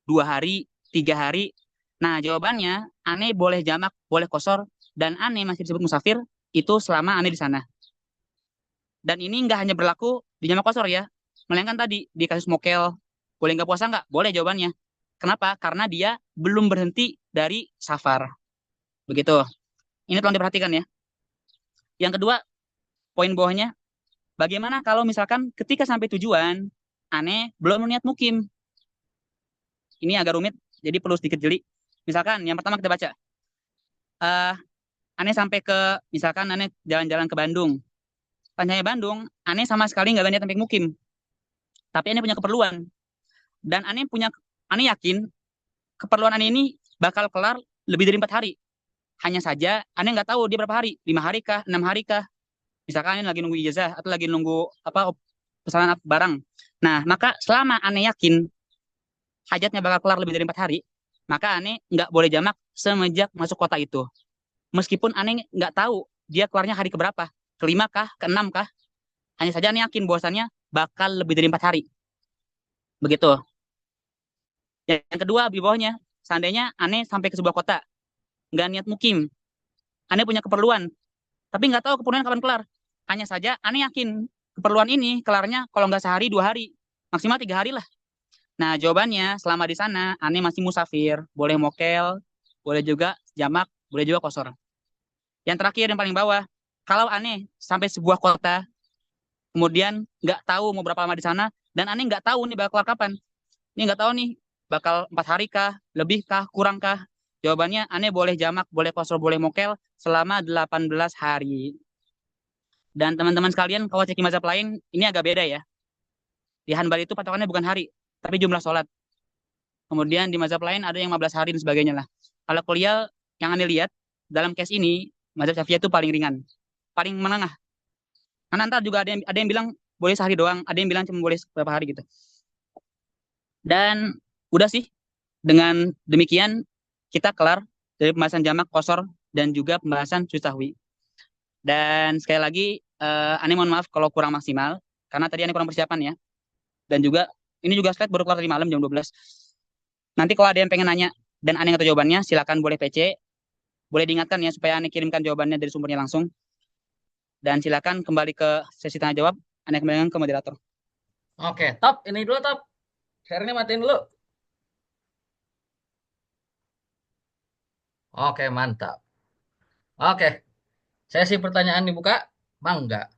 2 hari, 3 hari. Nah, jawabannya, aneh boleh jamak, boleh kosor, dan aneh masih disebut musafir, itu selama aneh di sana. Dan ini nggak hanya berlaku di jamak kosor ya. Melainkan tadi, di kasus mokel, boleh nggak puasa nggak? Boleh jawabannya. Kenapa? Karena dia belum berhenti dari safar. Begitu. Ini tolong diperhatikan ya. Yang kedua, poin bawahnya, bagaimana kalau misalkan ketika sampai tujuan, aneh belum niat mukim. Ini agak rumit, jadi perlu sedikit jeli. Misalkan, yang pertama kita baca. eh Aneh sampai ke, misalkan aneh jalan-jalan ke Bandung. Panjangnya Bandung, aneh sama sekali nggak niat sampai mukim. Tapi aneh punya keperluan. Dan aneh yakin keperluan aneh ini bakal kelar lebih dari 4 hari. Hanya saja aneh nggak tahu dia berapa hari, 5 hari kah, 6 hari kah. Misalkan aneh lagi nunggu ijazah atau lagi nunggu pesanan barang. Nah, maka selama aneh yakin hajatnya bakal kelar lebih dari 4 hari, maka aneh nggak boleh jamak semenjak masuk kota itu. Meskipun aneh nggak tahu dia keluarnya hari keberapa, kelima kah, keenam kah. Hanya saja aneh yakin bahwasannya bakal lebih dari 4 hari. Begitu. Yang kedua di bawahnya, seandainya aneh sampai ke sebuah kota, nggak niat mukim, aneh punya keperluan, tapi nggak tahu keperluan kapan kelar. Hanya saja aneh yakin keperluan ini kelarnya kalau nggak sehari 2 hari, maksimal 3 hari lah. Nah jawabannya selama di sana aneh masih musafir, boleh mokel, boleh juga jamak, boleh juga kosor. Yang terakhir yang paling bawah, kalau aneh sampai sebuah kota, kemudian nggak tahu mau berapa lama di sana, dan aneh nggak tahu nih bakal kelar kapan. Ini nggak tahu nih bakal 4 hari kah, lebih kah, kurang kah. Jawabannya aneh boleh jamak, boleh kosor, boleh mokel selama 18 hari. Dan teman-teman sekalian, kalau cek mazhab lain, ini agak beda ya. Di Hanbali itu patokannya bukan hari, tapi jumlah sholat. Kemudian di mazhab lain ada yang 15 hari dan sebagainya lah. Kalau kuliah yang aneh lihat, dalam case ini, mazhab Syafi'i itu paling ringan. Paling menengah. Karena ntar juga ada yang bilang boleh sehari doang, ada yang bilang cuma boleh beberapa hari gitu. Dan udah sih, dengan demikian kita kelar dari pembahasan jamak, kosor, dan juga pembahasan sujud sahwi. Dan sekali lagi, aneh mohon maaf kalau kurang maksimal, karena tadi aneh kurang persiapan ya. Dan juga, ini juga slide baru keluar tadi malam jam 12. Nanti kalau ada yang pengen nanya dan aneh nggak tahu jawabannya, silakan boleh PC. Boleh diingatkan ya, supaya aneh kirimkan jawabannya dari sumbernya langsung. Dan silakan kembali ke sesi tanya jawab, aneh kembalikan ke moderator. Oke, top. Ini dulu top. Share-nya matiin dulu. Oke, mantap. Oke, sesi pertanyaan dibuka. Mangga.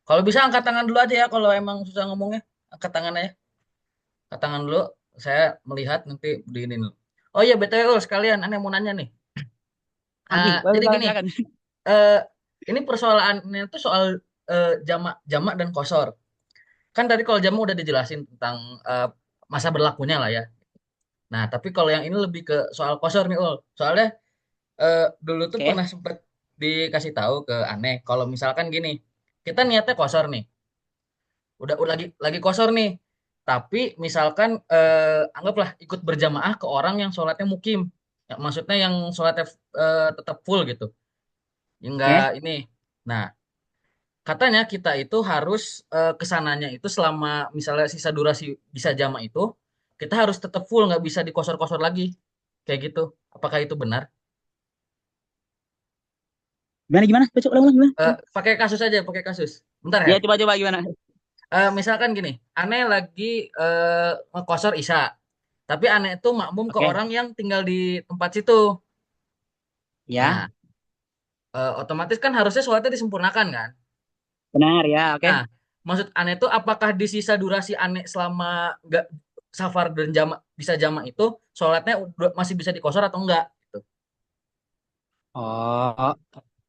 Kalau bisa angkat tangan dulu aja ya, kalau emang susah ngomongnya. Angkat tangan aja. Angkat tangan dulu. Saya melihat nanti di ini dulu. Oh iya, BTW Ul, sekalian aneh mau nanya nih. Nih, boleh Jadi silakan, gini, silakan. eh, ini persoalannya tuh soal jamak jamak dan kosor. Kan tadi kalau jamak udah dijelasin tentang masa berlakunya lah ya. Nah, tapi kalau yang ini lebih ke soal kosor nih Ul. Soalnya dulu tuh Oke. pernah sempet dikasih tahu ke aneh kalau misalkan gini, kita niatnya kosor nih. Udah lagi kosor nih. Tapi misalkan anggaplah ikut berjamaah ke orang yang sholatnya mukim. Ya, maksudnya yang sholatnya tetap full gitu. Enggak Oke. ini. Nah, katanya kita itu harus kesananya itu selama misalnya sisa durasi bisa jamaah itu, kita harus tetap full, nggak bisa dikosor-kosor lagi. Kayak gitu. Apakah itu benar? Gimana, gimana? Coba ulang, ulang, gimana? Pakai kasus aja, pakai kasus. Bentar ya. Ya, coba gimana? Misalkan gini, aneh lagi ngekosor Isya. Tapi aneh itu makmum ke Oke. orang yang tinggal di tempat situ. Ya, Nah, otomatis kan harusnya sholatnya disempurnakan kan? benar ya. Oke. Nah, maksud aneh itu apakah di sisa durasi aneh selama nggak safar dan jama bisa jama itu sholatnya masih bisa dikosor atau enggak? Gitu. Oh,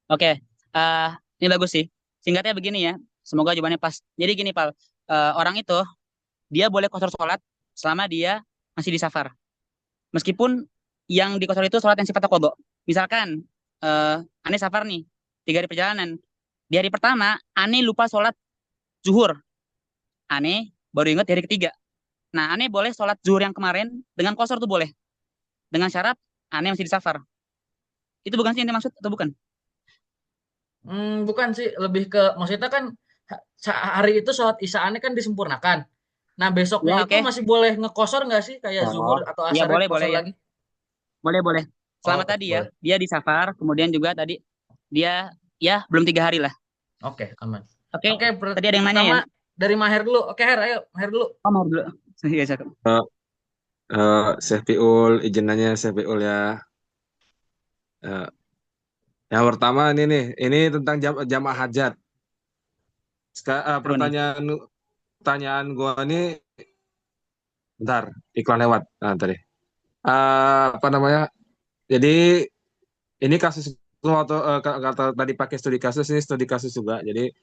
oke. Eh, ini bagus sih. Singkatnya begini ya. Semoga jawabannya pas. Jadi gini, Pal. Orang itu dia boleh kosor sholat selama dia masih di safar. Meskipun yang dikosor itu sholat yang sifatnya qadha. Misalkan Ane safar nih, 3 hari perjalanan. Di hari pertama, Ane lupa sholat zuhur. Ane baru ingat di hari ketiga. Nah, Ane boleh sholat zuhur yang kemarin dengan kosor tuh boleh. Dengan syarat Ane masih di safar. Itu bukan sih yang dimaksud atau bukan? Bukan sih, lebih ke maksudnya kan hari itu sholat Isya aneh kan disempurnakan. Nah, besoknya Ya, itu oke. masih boleh ngekosor nggak sih kayak Oh, zuhur atau iya asarnya boleh, boleh dikosor ya. lagi? Boleh, boleh. Selama Oh, tadi ya, boleh. dia di safar, kemudian juga tadi dia ya belum 3 hari lah. Oke, aman. Oke, Oke, tadi ada yang nanya pertama ya. dari Maher dulu. Oke, Her, ayo, Maher dulu. Oh, mau dulu. Iya, cakep. Syafiul, izin nanya Syafiul ya. Eh, yang pertama ini nih, ini tentang jamaah hajat. Seru nih. Pertanyaan gua nih, bentar, iklan lewat. Nah, tadi. Apa namanya? Jadi ini kasus waktu kata tadi pakai studi kasus, ini studi kasus juga. Jadi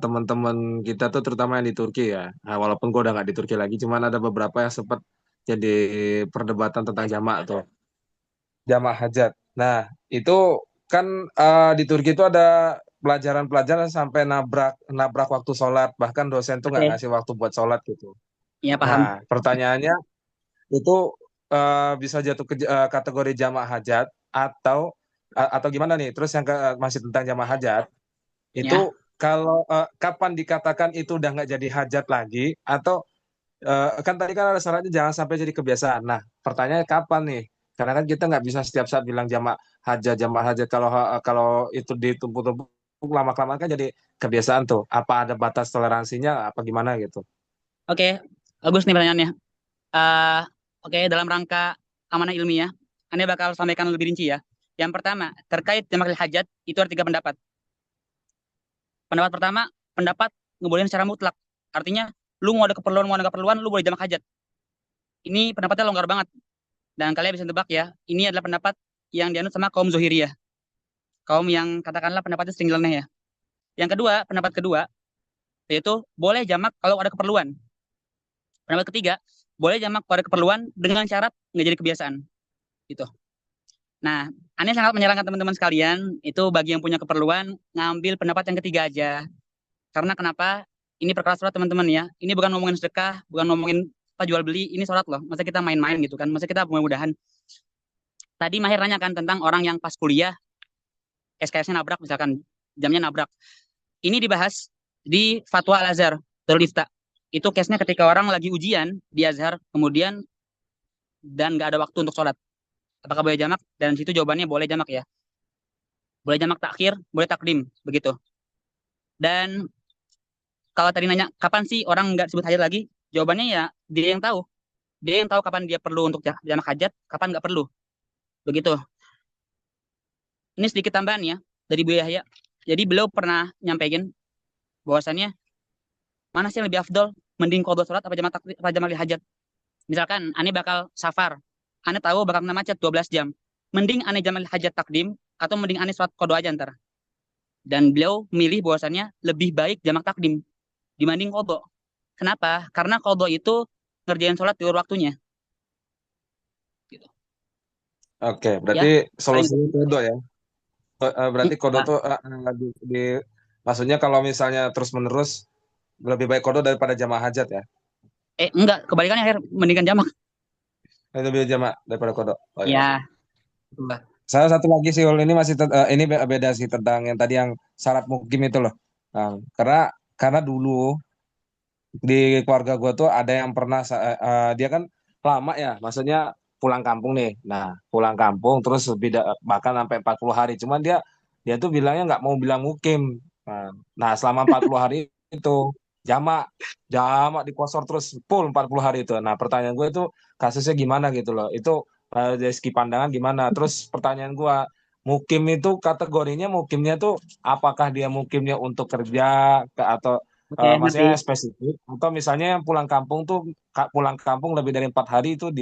teman-teman kita tuh terutama yang di Turki ya. Nah, walaupun gua udah nggak di Turki lagi, cuman ada beberapa yang sempat jadi perdebatan tentang jamaah tuh. Jamaah hajat. Nah, itu kan di Turki itu ada pelajaran-pelajaran sampai nabrak nabrak waktu sholat, bahkan dosen tuh nggak Oke, ngasih waktu buat sholat gitu. iya Nah, paham. pertanyaannya itu bisa jatuh ke kategori jamaah hajat atau atau gimana nih? Terus yang masih tentang jamaah hajat itu Ya. kalau kapan dikatakan itu udah nggak jadi hajat lagi atau kan tadi kan ada syaratnya jangan sampai jadi kebiasaan. Nah, pertanyaannya kapan nih? Karena kan kita nggak bisa setiap saat bilang jamaah hajat kalau kalau itu ditumpuk-tumpuk lama-kelamaan kan jadi kebiasaan tuh. Apa ada batas toleransinya? Apa gimana gitu? Oke, bagus nih pertanyaannya. Eh, oke, dalam rangka amanah ilmiah, Anda bakal sampaikan lebih rinci ya. Yang pertama, terkait jamakil hajat, itu ada 3 pendapat. Pendapat pertama, pendapat ngebolehin secara mutlak. Artinya, lu mau ada keperluan, mau ada keperluan, lu boleh jamak hajat. Ini pendapatnya longgar banget. Dan kalian bisa tebak ya, ini adalah pendapat yang dianut sama kaum Zohiriyah. Kaum yang katakanlah pendapatnya sering nyeleneh ya. Yang kedua, pendapat kedua, yaitu boleh jamak kalau ada keperluan. Pendapat ketiga, boleh jamak kalau ada keperluan dengan syarat nggak jadi kebiasaan. Gitu. Nah, Anda sangat menyarankan teman-teman sekalian, itu bagi yang punya keperluan, ngambil pendapat yang ketiga aja. Karena kenapa? Ini perkara sholat teman-teman ya. Ini bukan ngomongin sedekah, bukan ngomongin apa jual beli, ini sholat loh. Masa kita main-main gitu kan? Masa kita mudah-mudahan. Tadi Mahir nanya kan tentang orang yang pas kuliah, SKS-nya nabrak misalkan, jamnya nabrak. Ini dibahas di Fatwa Al-Azhar, Darul Ifta. Itu case-nya ketika orang lagi ujian di Azhar, kemudian dan nggak ada waktu untuk sholat. Apakah boleh jamak? Dan situ jawabannya boleh jamak ya. Boleh jamak takhir, boleh takdim, begitu. Dan kalau tadi nanya kapan sih orang nggak disebut hajat lagi, jawabannya ya dia yang tahu. Dia yang tahu kapan dia perlu untuk jamak hajat, kapan nggak perlu. Begitu. Ini sedikit tambahan ya dari Bu Yahya. Jadi beliau pernah nyampaikan bahwasannya mana sih yang lebih afdol, mending qadha salat apa jamak hajat. Misalkan Ani bakal safar Ane tahu bakal kena macet 12 jam. Mending ane jamak hajat takdim atau mending ane sholat qada aja ntar. Dan beliau memilih bahwasannya lebih baik jamak takdim dibanding qada. Kenapa? Karena qada itu ngerjain sholat di luar waktunya. Gitu. Oke, Ya, berarti paling solusinya kodo ya. Berarti kodo ah, tuh maksudnya kalau misalnya terus-menerus lebih baik kodo daripada jamaah hajat ya. enggak, kebalikannya akhir mendingan jamak. Lebih jamaah daripada kodo. Oh ya, oke. Ya, itulah. Saya satu lagi sih Ul, ini masih ini beda sih tentang yang tadi yang syarat mukim itu loh. Nah, karena dulu di keluarga gue tuh ada yang pernah dia kan lama ya, maksudnya pulang kampung nih. Nah, pulang kampung terus bahkan sampai 40 hari. Cuman dia dia tuh bilangnya nggak mau bilang mukim. Nah, selama 40 hari itu jamak jamak dikosor terus full 40 hari itu. Nah, pertanyaan gue itu kasusnya gimana gitu loh. Itu dari segi pandangan gimana? Terus pertanyaan gue, mukim itu kategorinya mukimnya tuh apakah dia mukimnya untuk kerja atau Oke, ngerti. maksudnya spesifik atau misalnya yang pulang kampung tuh pulang kampung lebih dari 4 hari itu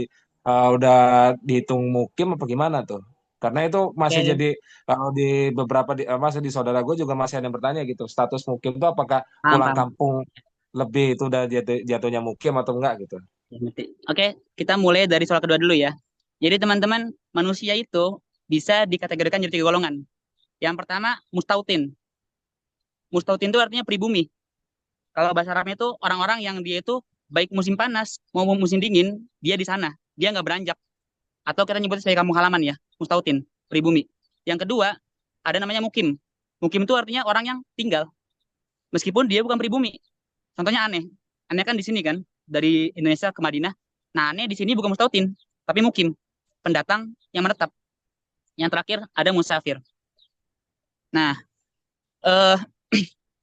udah dihitung mukim apa gimana tuh? Karena itu masih Oke, jadi kalau di beberapa masih di saudara gue juga masih ada yang bertanya gitu status mukim itu apakah paham, pulang paham. kampung lebih itu udah jatuhnya mukim atau enggak gitu? Ya, ngerti. Oke, kita mulai dari soal kedua dulu ya. Jadi teman-teman, manusia itu bisa dikategorikan jadi 3 golongan. Yang pertama, mustautin. Mustautin itu artinya pribumi. Kalau bahasa Arabnya itu orang-orang yang dia itu baik musim panas maupun musim dingin, dia di sana. Dia nggak beranjak. Atau kita nyebutnya sebagai kampung halaman ya, mustautin, pribumi. Yang kedua, ada namanya mukim. Mukim itu artinya orang yang tinggal. Meskipun dia bukan pribumi. Contohnya aneh. Aneh kan di sini kan, dari Indonesia ke Madinah. Nah, aneh di sini bukan mustautin, tapi mukim. Pendatang yang menetap. Yang terakhir ada musafir. Nah, eh,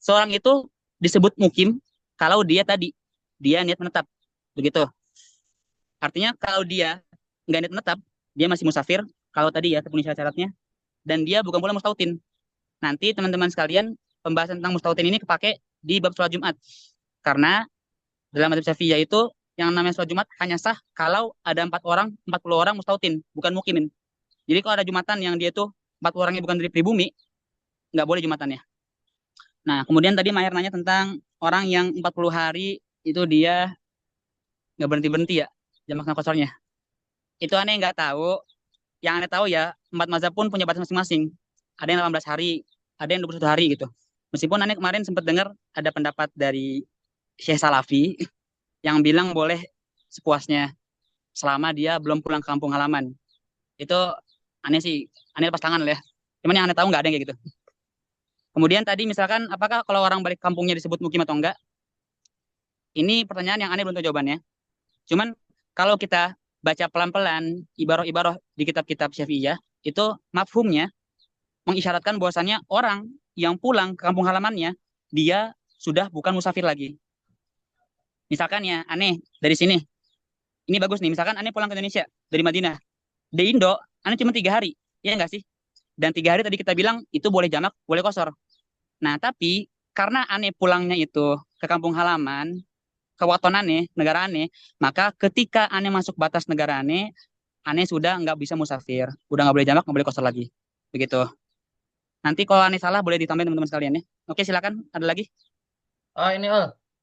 seorang itu disebut mukim kalau dia tadi, dia niat menetap. Begitu. Artinya kalau dia nggak niat menetap, dia masih musafir. Kalau tadi ya, terpenuhi syarat-syaratnya. Dan dia bukan pula mustautin. Nanti teman-teman sekalian, pembahasan tentang mustautin ini kepake di bab sholat Jumat. Karena dalam madzhab Syafi'iyah itu yang namanya sholat Jumat hanya sah kalau ada 4 orang, 40 orang mustautin, bukan mukimin. Jadi kalau ada Jumatan yang dia tuh 40 orangnya bukan dari pribumi, nggak boleh Jumatannya. Nah, kemudian tadi Maher nanya tentang orang yang 40 hari itu dia nggak berhenti-berhenti ya, jam makan kosornya. Itu aneh nggak tahu. Yang aneh tahu ya, 4 mazhab pun punya batas masing-masing. Ada yang 18 hari, ada yang 21 hari gitu. Meskipun aneh kemarin sempat dengar ada pendapat dari Syekh Salafi yang bilang boleh sepuasnya selama dia belum pulang ke kampung halaman. Itu aneh sih, aneh lepas tangan lah ya. Cuman yang aneh tahu nggak ada yang kayak gitu. Kemudian tadi misalkan apakah kalau orang balik kampungnya disebut mukim atau enggak? Ini pertanyaan yang aneh belum tahu jawabannya. Cuman kalau kita baca pelan-pelan ibaroh-ibaroh di kitab-kitab Syafi'iyah, itu mafhumnya mengisyaratkan bahwasannya orang yang pulang ke kampung halamannya, dia sudah bukan musafir lagi. Misalkan ya, aneh dari sini. Ini bagus nih, misalkan aneh pulang ke Indonesia dari Madinah. Di Indo, aneh cuma 3 hari. Iya enggak sih? Dan 3 hari tadi kita bilang itu boleh jamak, boleh kosor. Nah, tapi karena aneh pulangnya itu ke kampung halaman, ke waton aneh, negara aneh, maka ketika aneh masuk batas negara aneh sudah nggak bisa musafir, udah nggak boleh jamak, nggak boleh kosor lagi. Begitu. Nanti kalau aneh salah boleh ditambahin teman-teman sekalian ya. Oke, silakan. Ada lagi? Oh ini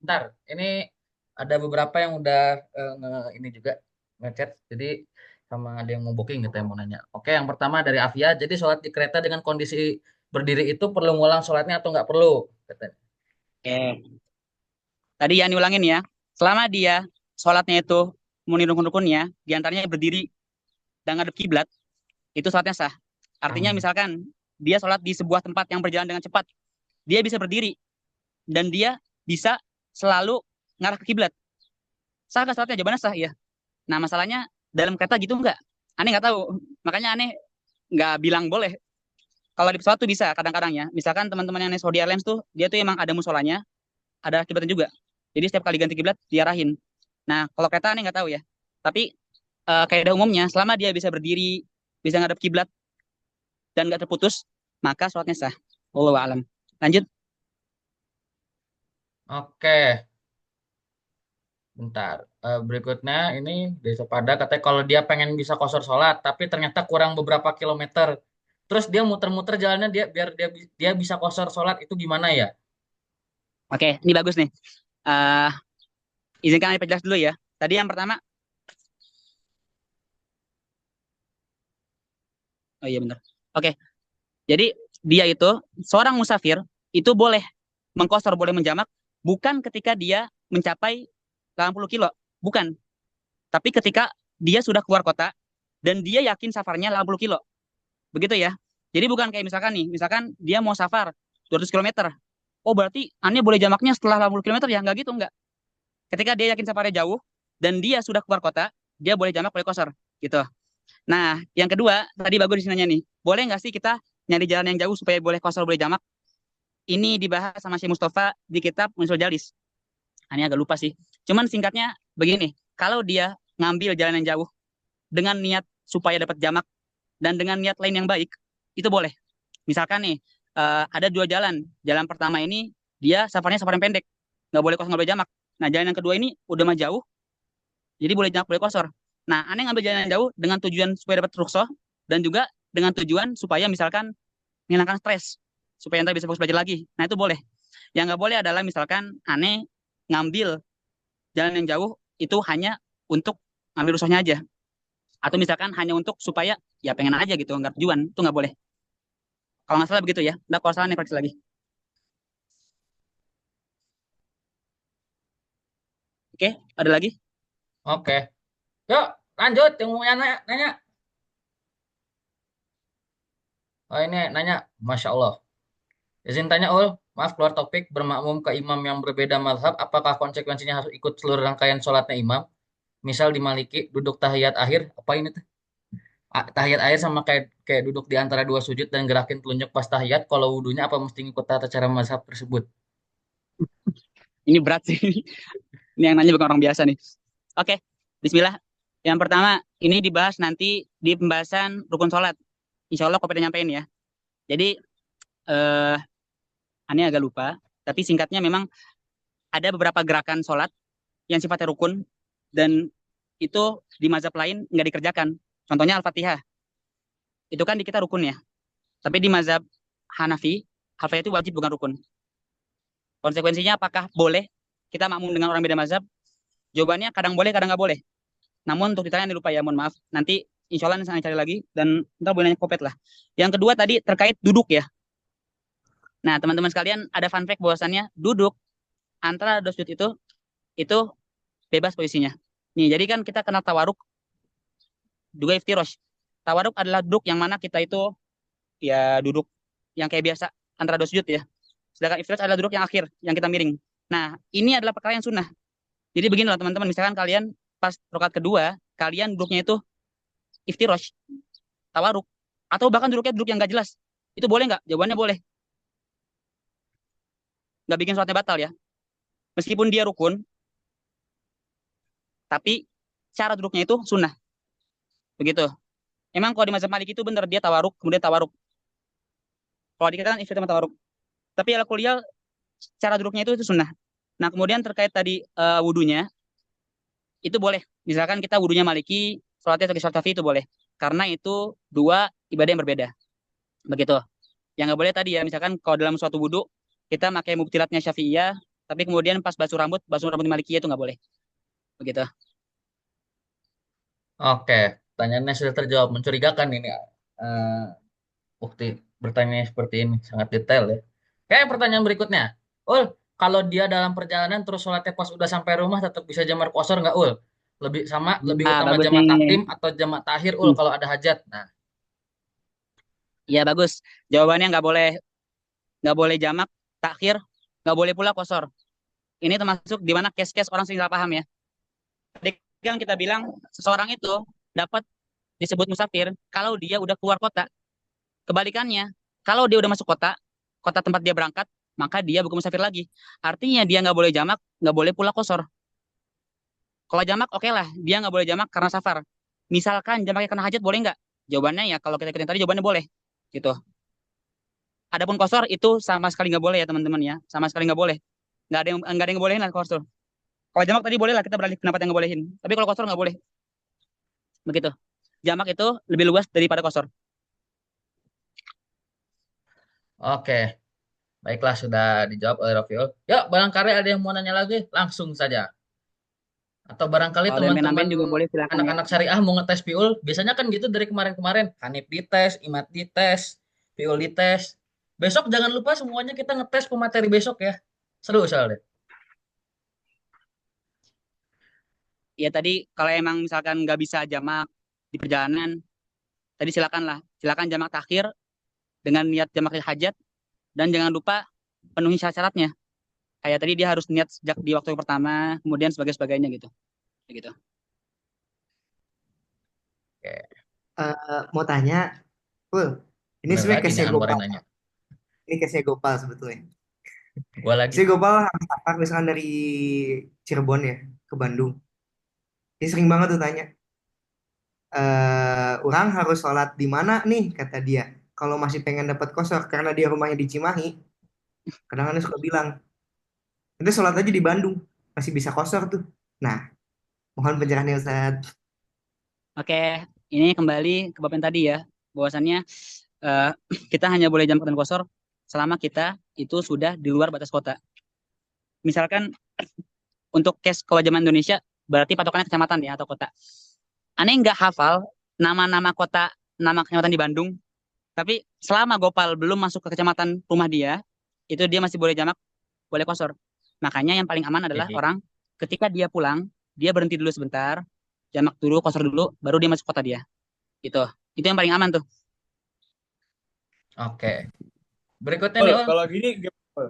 bentar. Ini ada beberapa yang udah ini juga ngechat. Jadi sama ada yang mau booking gitu yang mau nanya. Oke, yang pertama dari Avia. Jadi sholat di kereta dengan kondisi berdiri itu perlu ngulang sholatnya atau nggak perlu? Katanya. Oke. Tadi ya ulangin ya. Selama dia sholatnya itu memenuhi rukun-rukunnya, diantaranya berdiri dan ngadep kiblat, itu sholatnya sah. Artinya Hmm. misalkan dia sholat di sebuah tempat yang berjalan dengan cepat, dia bisa berdiri dan dia bisa selalu ngarah ke kiblat. Sah gak sholatnya? Jawabannya sah ya. Nah masalahnya dalam kereta gitu nggak? Aneh nggak tahu. Makanya aneh nggak bilang boleh. Kalau di pesawat tuh bisa kadang-kadang ya. Misalkan teman-teman yang naik Saudi Airlines tuh, dia tuh emang ada musolanya, ada kiblatnya juga. Jadi setiap kali ganti kiblat diarahin. Nah kalau kereta aneh nggak tahu ya. Tapi kaidah umumnya selama dia bisa berdiri, bisa ngadep kiblat dan nggak terputus, maka sholatnya sah. Wallahu a'lam. Lanjut. Oke, Bentar. Berikutnya ini dari Sepada katanya kalau dia pengen bisa qasar sholat, tapi ternyata kurang beberapa kilometer. Terus dia muter-muter jalannya dia biar dia bisa qasar sholat itu gimana ya? Oke, ini bagus nih. Eh izinkan saya perjelas dulu ya. Tadi yang pertama, oh iya benar. Oke, jadi dia itu seorang musafir itu boleh mengqasar, boleh menjamak bukan ketika dia mencapai 80 kilo, bukan. Tapi ketika dia sudah keluar kota dan dia yakin safarnya 80 kilo. Begitu ya. Jadi bukan kayak misalkan nih, misalkan dia mau safar 200 kilometer. Oh berarti aneh boleh jamaknya setelah 80 kilometer ya? Enggak gitu, enggak. Ketika dia yakin safarnya jauh dan dia sudah keluar kota, dia boleh jamak, boleh qasar gitu. Nah, yang kedua, tadi bagus di sininya nih. Boleh nggak sih kita nyari jalan yang jauh supaya boleh qasar, boleh jamak? Ini dibahas sama Syekh Mustafa di kitab Unsul Jalis. Ini agak lupa sih. Cuman singkatnya begini, kalau dia ngambil jalan yang jauh dengan niat supaya dapat jamak dan dengan niat lain yang baik, itu boleh. Misalkan nih, ada dua jalan. Jalan pertama ini dia safarnya safar yang pendek, nggak boleh qasar, nggak boleh jamak. Nah, jalan yang kedua ini udah mah jauh, jadi boleh jamak, boleh qasar. Nah, aneh ngambil jalan yang jauh dengan tujuan supaya dapat rukhsah dan juga dengan tujuan supaya misalkan menghilangkan stres, supaya nanti bisa fokus belajar lagi. Nah, itu boleh. Yang nggak boleh adalah misalkan aneh ngambil jalan yang jauh itu hanya untuk ngambil rukhsahnya aja. Atau misalkan hanya untuk supaya ya pengen aja gitu, nggak tujuan, itu nggak boleh. Kalau nggak salah begitu ya. Nggak, kalau salah nih praktis lagi. Oke, ada lagi? Oke. Yuk, lanjut yang mau nanya, nanya. Oh ini nanya, Masya Allah. Izin tanya Ul, maaf keluar topik, bermakmum ke imam yang berbeda mazhab, apakah konsekuensinya harus ikut seluruh rangkaian sholatnya imam? Misal di Maliki, duduk tahiyat akhir, apa ini tuh? Tahiyat akhir sama kayak kayak duduk di antara dua sujud dan gerakin telunjuk pas tahiyat, kalau wudhunya apa mesti ngikut tata cara mazhab tersebut? Ini berat sih. Ini yang nanya bukan orang biasa nih. Oke, Bismillah. Yang pertama, ini dibahas nanti di pembahasan rukun sholat. Insya Allah kopi nyampein ya. Jadi, eh, ini agak lupa, tapi singkatnya memang ada beberapa gerakan sholat yang sifatnya rukun, dan itu di mazhab lain nggak dikerjakan. Contohnya Al-Fatihah. Itu kan di kita rukun ya. Tapi di mazhab Hanafi, Al-Fatihah itu wajib bukan rukun. Konsekuensinya apakah boleh kita makmum dengan orang beda mazhab? Jawabannya kadang boleh, kadang nggak boleh. Namun untuk ditanya lupa ya, mohon maaf. Nanti insya Allah saya cari lagi dan ntar boleh nanya kopet lah. Yang kedua tadi terkait duduk ya. Nah teman-teman sekalian ada fun fact bahwasannya duduk antara dua sujud itu bebas posisinya. Nih jadi kan kita kenal tawaruk juga iftirosh. Tawaruk adalah duduk yang mana kita itu ya duduk yang kayak biasa antara dua sujud ya. Sedangkan iftirosh adalah duduk yang akhir yang kita miring. Nah ini adalah perkara yang sunnah. Jadi begini loh teman-teman, misalkan kalian pas rakaat kedua kalian duduknya itu iftirosh, tawaruk, atau bahkan duduknya duduk yang nggak jelas, itu boleh nggak? Jawabannya boleh. Nggak bikin sholatnya batal ya. Meskipun dia rukun, tapi cara duduknya itu sunnah. Begitu. Emang kalau di mazhab Malik itu benar dia tawaruk, kemudian tawaruk. Kalau di kita kan iftirosh sama tawaruk. Tapi ala kuliah cara duduknya itu sunnah. Nah kemudian terkait tadi wudhunya, itu boleh. Misalkan kita wudhunya Maliki, sholatnya sebagai sholat Syafi'i itu boleh. Karena itu dua ibadah yang berbeda. Begitu. Yang nggak boleh tadi ya, misalkan kalau dalam suatu wudhu kita pakai mubtilatnya Syafi'iyah, tapi kemudian pas basuh rambut di Malikiyah itu nggak boleh. Begitu. Oke, pertanyaannya sudah terjawab. Mencurigakan ini. Eh, Bukti bertanya seperti ini sangat detail ya. Kayak pertanyaan berikutnya, Ul, kalau dia dalam perjalanan terus sholatnya pas udah sampai rumah tetap bisa jamar qasar nggak Ul? Lebih Ah, utama bagus jamak nih. takdim atau jamak takhir Ul Hmm. kalau ada hajat? Nah, Iya bagus. Jawabannya nggak boleh jamak, takhir, nggak boleh pula qasar. Ini termasuk di mana case-case orang sering salah paham ya. Tadi kan kita bilang seseorang itu dapat disebut musafir kalau dia udah keluar kota. Kebalikannya, kalau dia udah masuk kota, kota tempat dia berangkat, maka dia bukan musafir lagi. Artinya dia nggak boleh jamak, nggak boleh pula qasar. Kalau jamak, oke lah, dia nggak boleh jamak karena safar. Misalkan jamaknya karena hajat, boleh nggak? Jawabannya ya, kalau kita ikutin tadi, jawabannya boleh. Gitu. Adapun qasar itu sama sekali nggak boleh ya teman-teman ya, sama sekali nggak boleh. Nggak ada yang ngebolehin lah qasar. Kalau jamak tadi boleh lah kita beralih pendapat yang nggak bolehin. Tapi kalau kosor nggak boleh. Begitu. Jamak itu lebih luas daripada kosor. Oke, baiklah sudah dijawab oleh Rafiul. Yuk, barangkali ada yang mau nanya lagi, langsung saja. Atau barangkali Kalau ada yang teman-teman nambahin juga boleh silakan ya. anak-anak syariah mau ngetes Piul, biasanya kan gitu dari kemarin-kemarin. Hanif dites, Imat dites, Piul dites. Besok jangan lupa semuanya kita ngetes pemateri besok ya. Seru soalnya. Ya tadi kalau emang misalkan nggak bisa jamak di perjalanan, tadi silakan lah. Silakan jamak takhir dengan niat jamak hajat dan jangan lupa penuhi syarat-syaratnya. Kayak tadi dia harus niat sejak di waktu yang pertama, kemudian sebagainya gitu. Kayak gitu. Oke, Mau tanya, Pul, ini bener sebenarnya lagi nih case-nya Anwar Gopal. yang nanya. Ini case-nya Gopal sebetulnya. Gua lagi. Si Gopal habis safar misalkan dari Cirebon ya ke Bandung. Dia sering banget tuh tanya, orang harus sholat di mana nih kata dia. Kalau masih pengen dapat kosor karena dia rumahnya di Cimahi, kadang-kadang suka bilang, nanti sholat aja di Bandung, masih bisa kosor tuh. Nah, mohon pencerahannya Ustaz. Oke, ini kembali ke bab yang tadi ya. Bahwasannya eh, kita hanya boleh jamak dan kosor selama kita itu sudah di luar batas kota. Misalkan untuk case kewajiban Indonesia berarti patokannya kecamatan ya atau kota. Aneh nggak hafal nama-nama kota, nama kecamatan di Bandung, tapi selama Gopal belum masuk ke kecamatan rumah dia, itu dia masih boleh jamak, boleh kosor. Makanya yang paling aman adalah Oke. orang ketika dia pulang, dia berhenti dulu sebentar, jamak dulu, kosor dulu, baru dia masuk kota dia. Gitu. Itu yang paling aman tuh. Oke. Berikutnya nih, Ul, Ul. kalau gini gimana, Ul?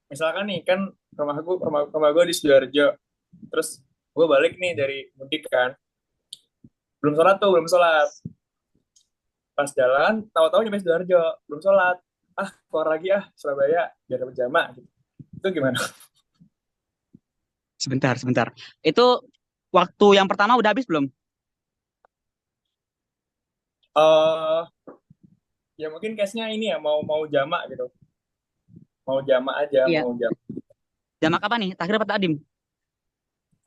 Misalkan nih kan rumah gue di Sidoarjo, terus gue balik nih dari mudik kan, belum sholat. Pas jalan, tahu-tahu nyampe Sidoarjo, belum sholat. Ah, keluar lagi Surabaya biar dapat jamaah gitu. Itu gimana? Sebentar. Itu waktu yang pertama udah habis belum? eh Ya mungkin case-nya ini ya mau mau jamak gitu. Mau jamak aja, Iya. mau jamak Jamak apa nih? Takhir apa takdim?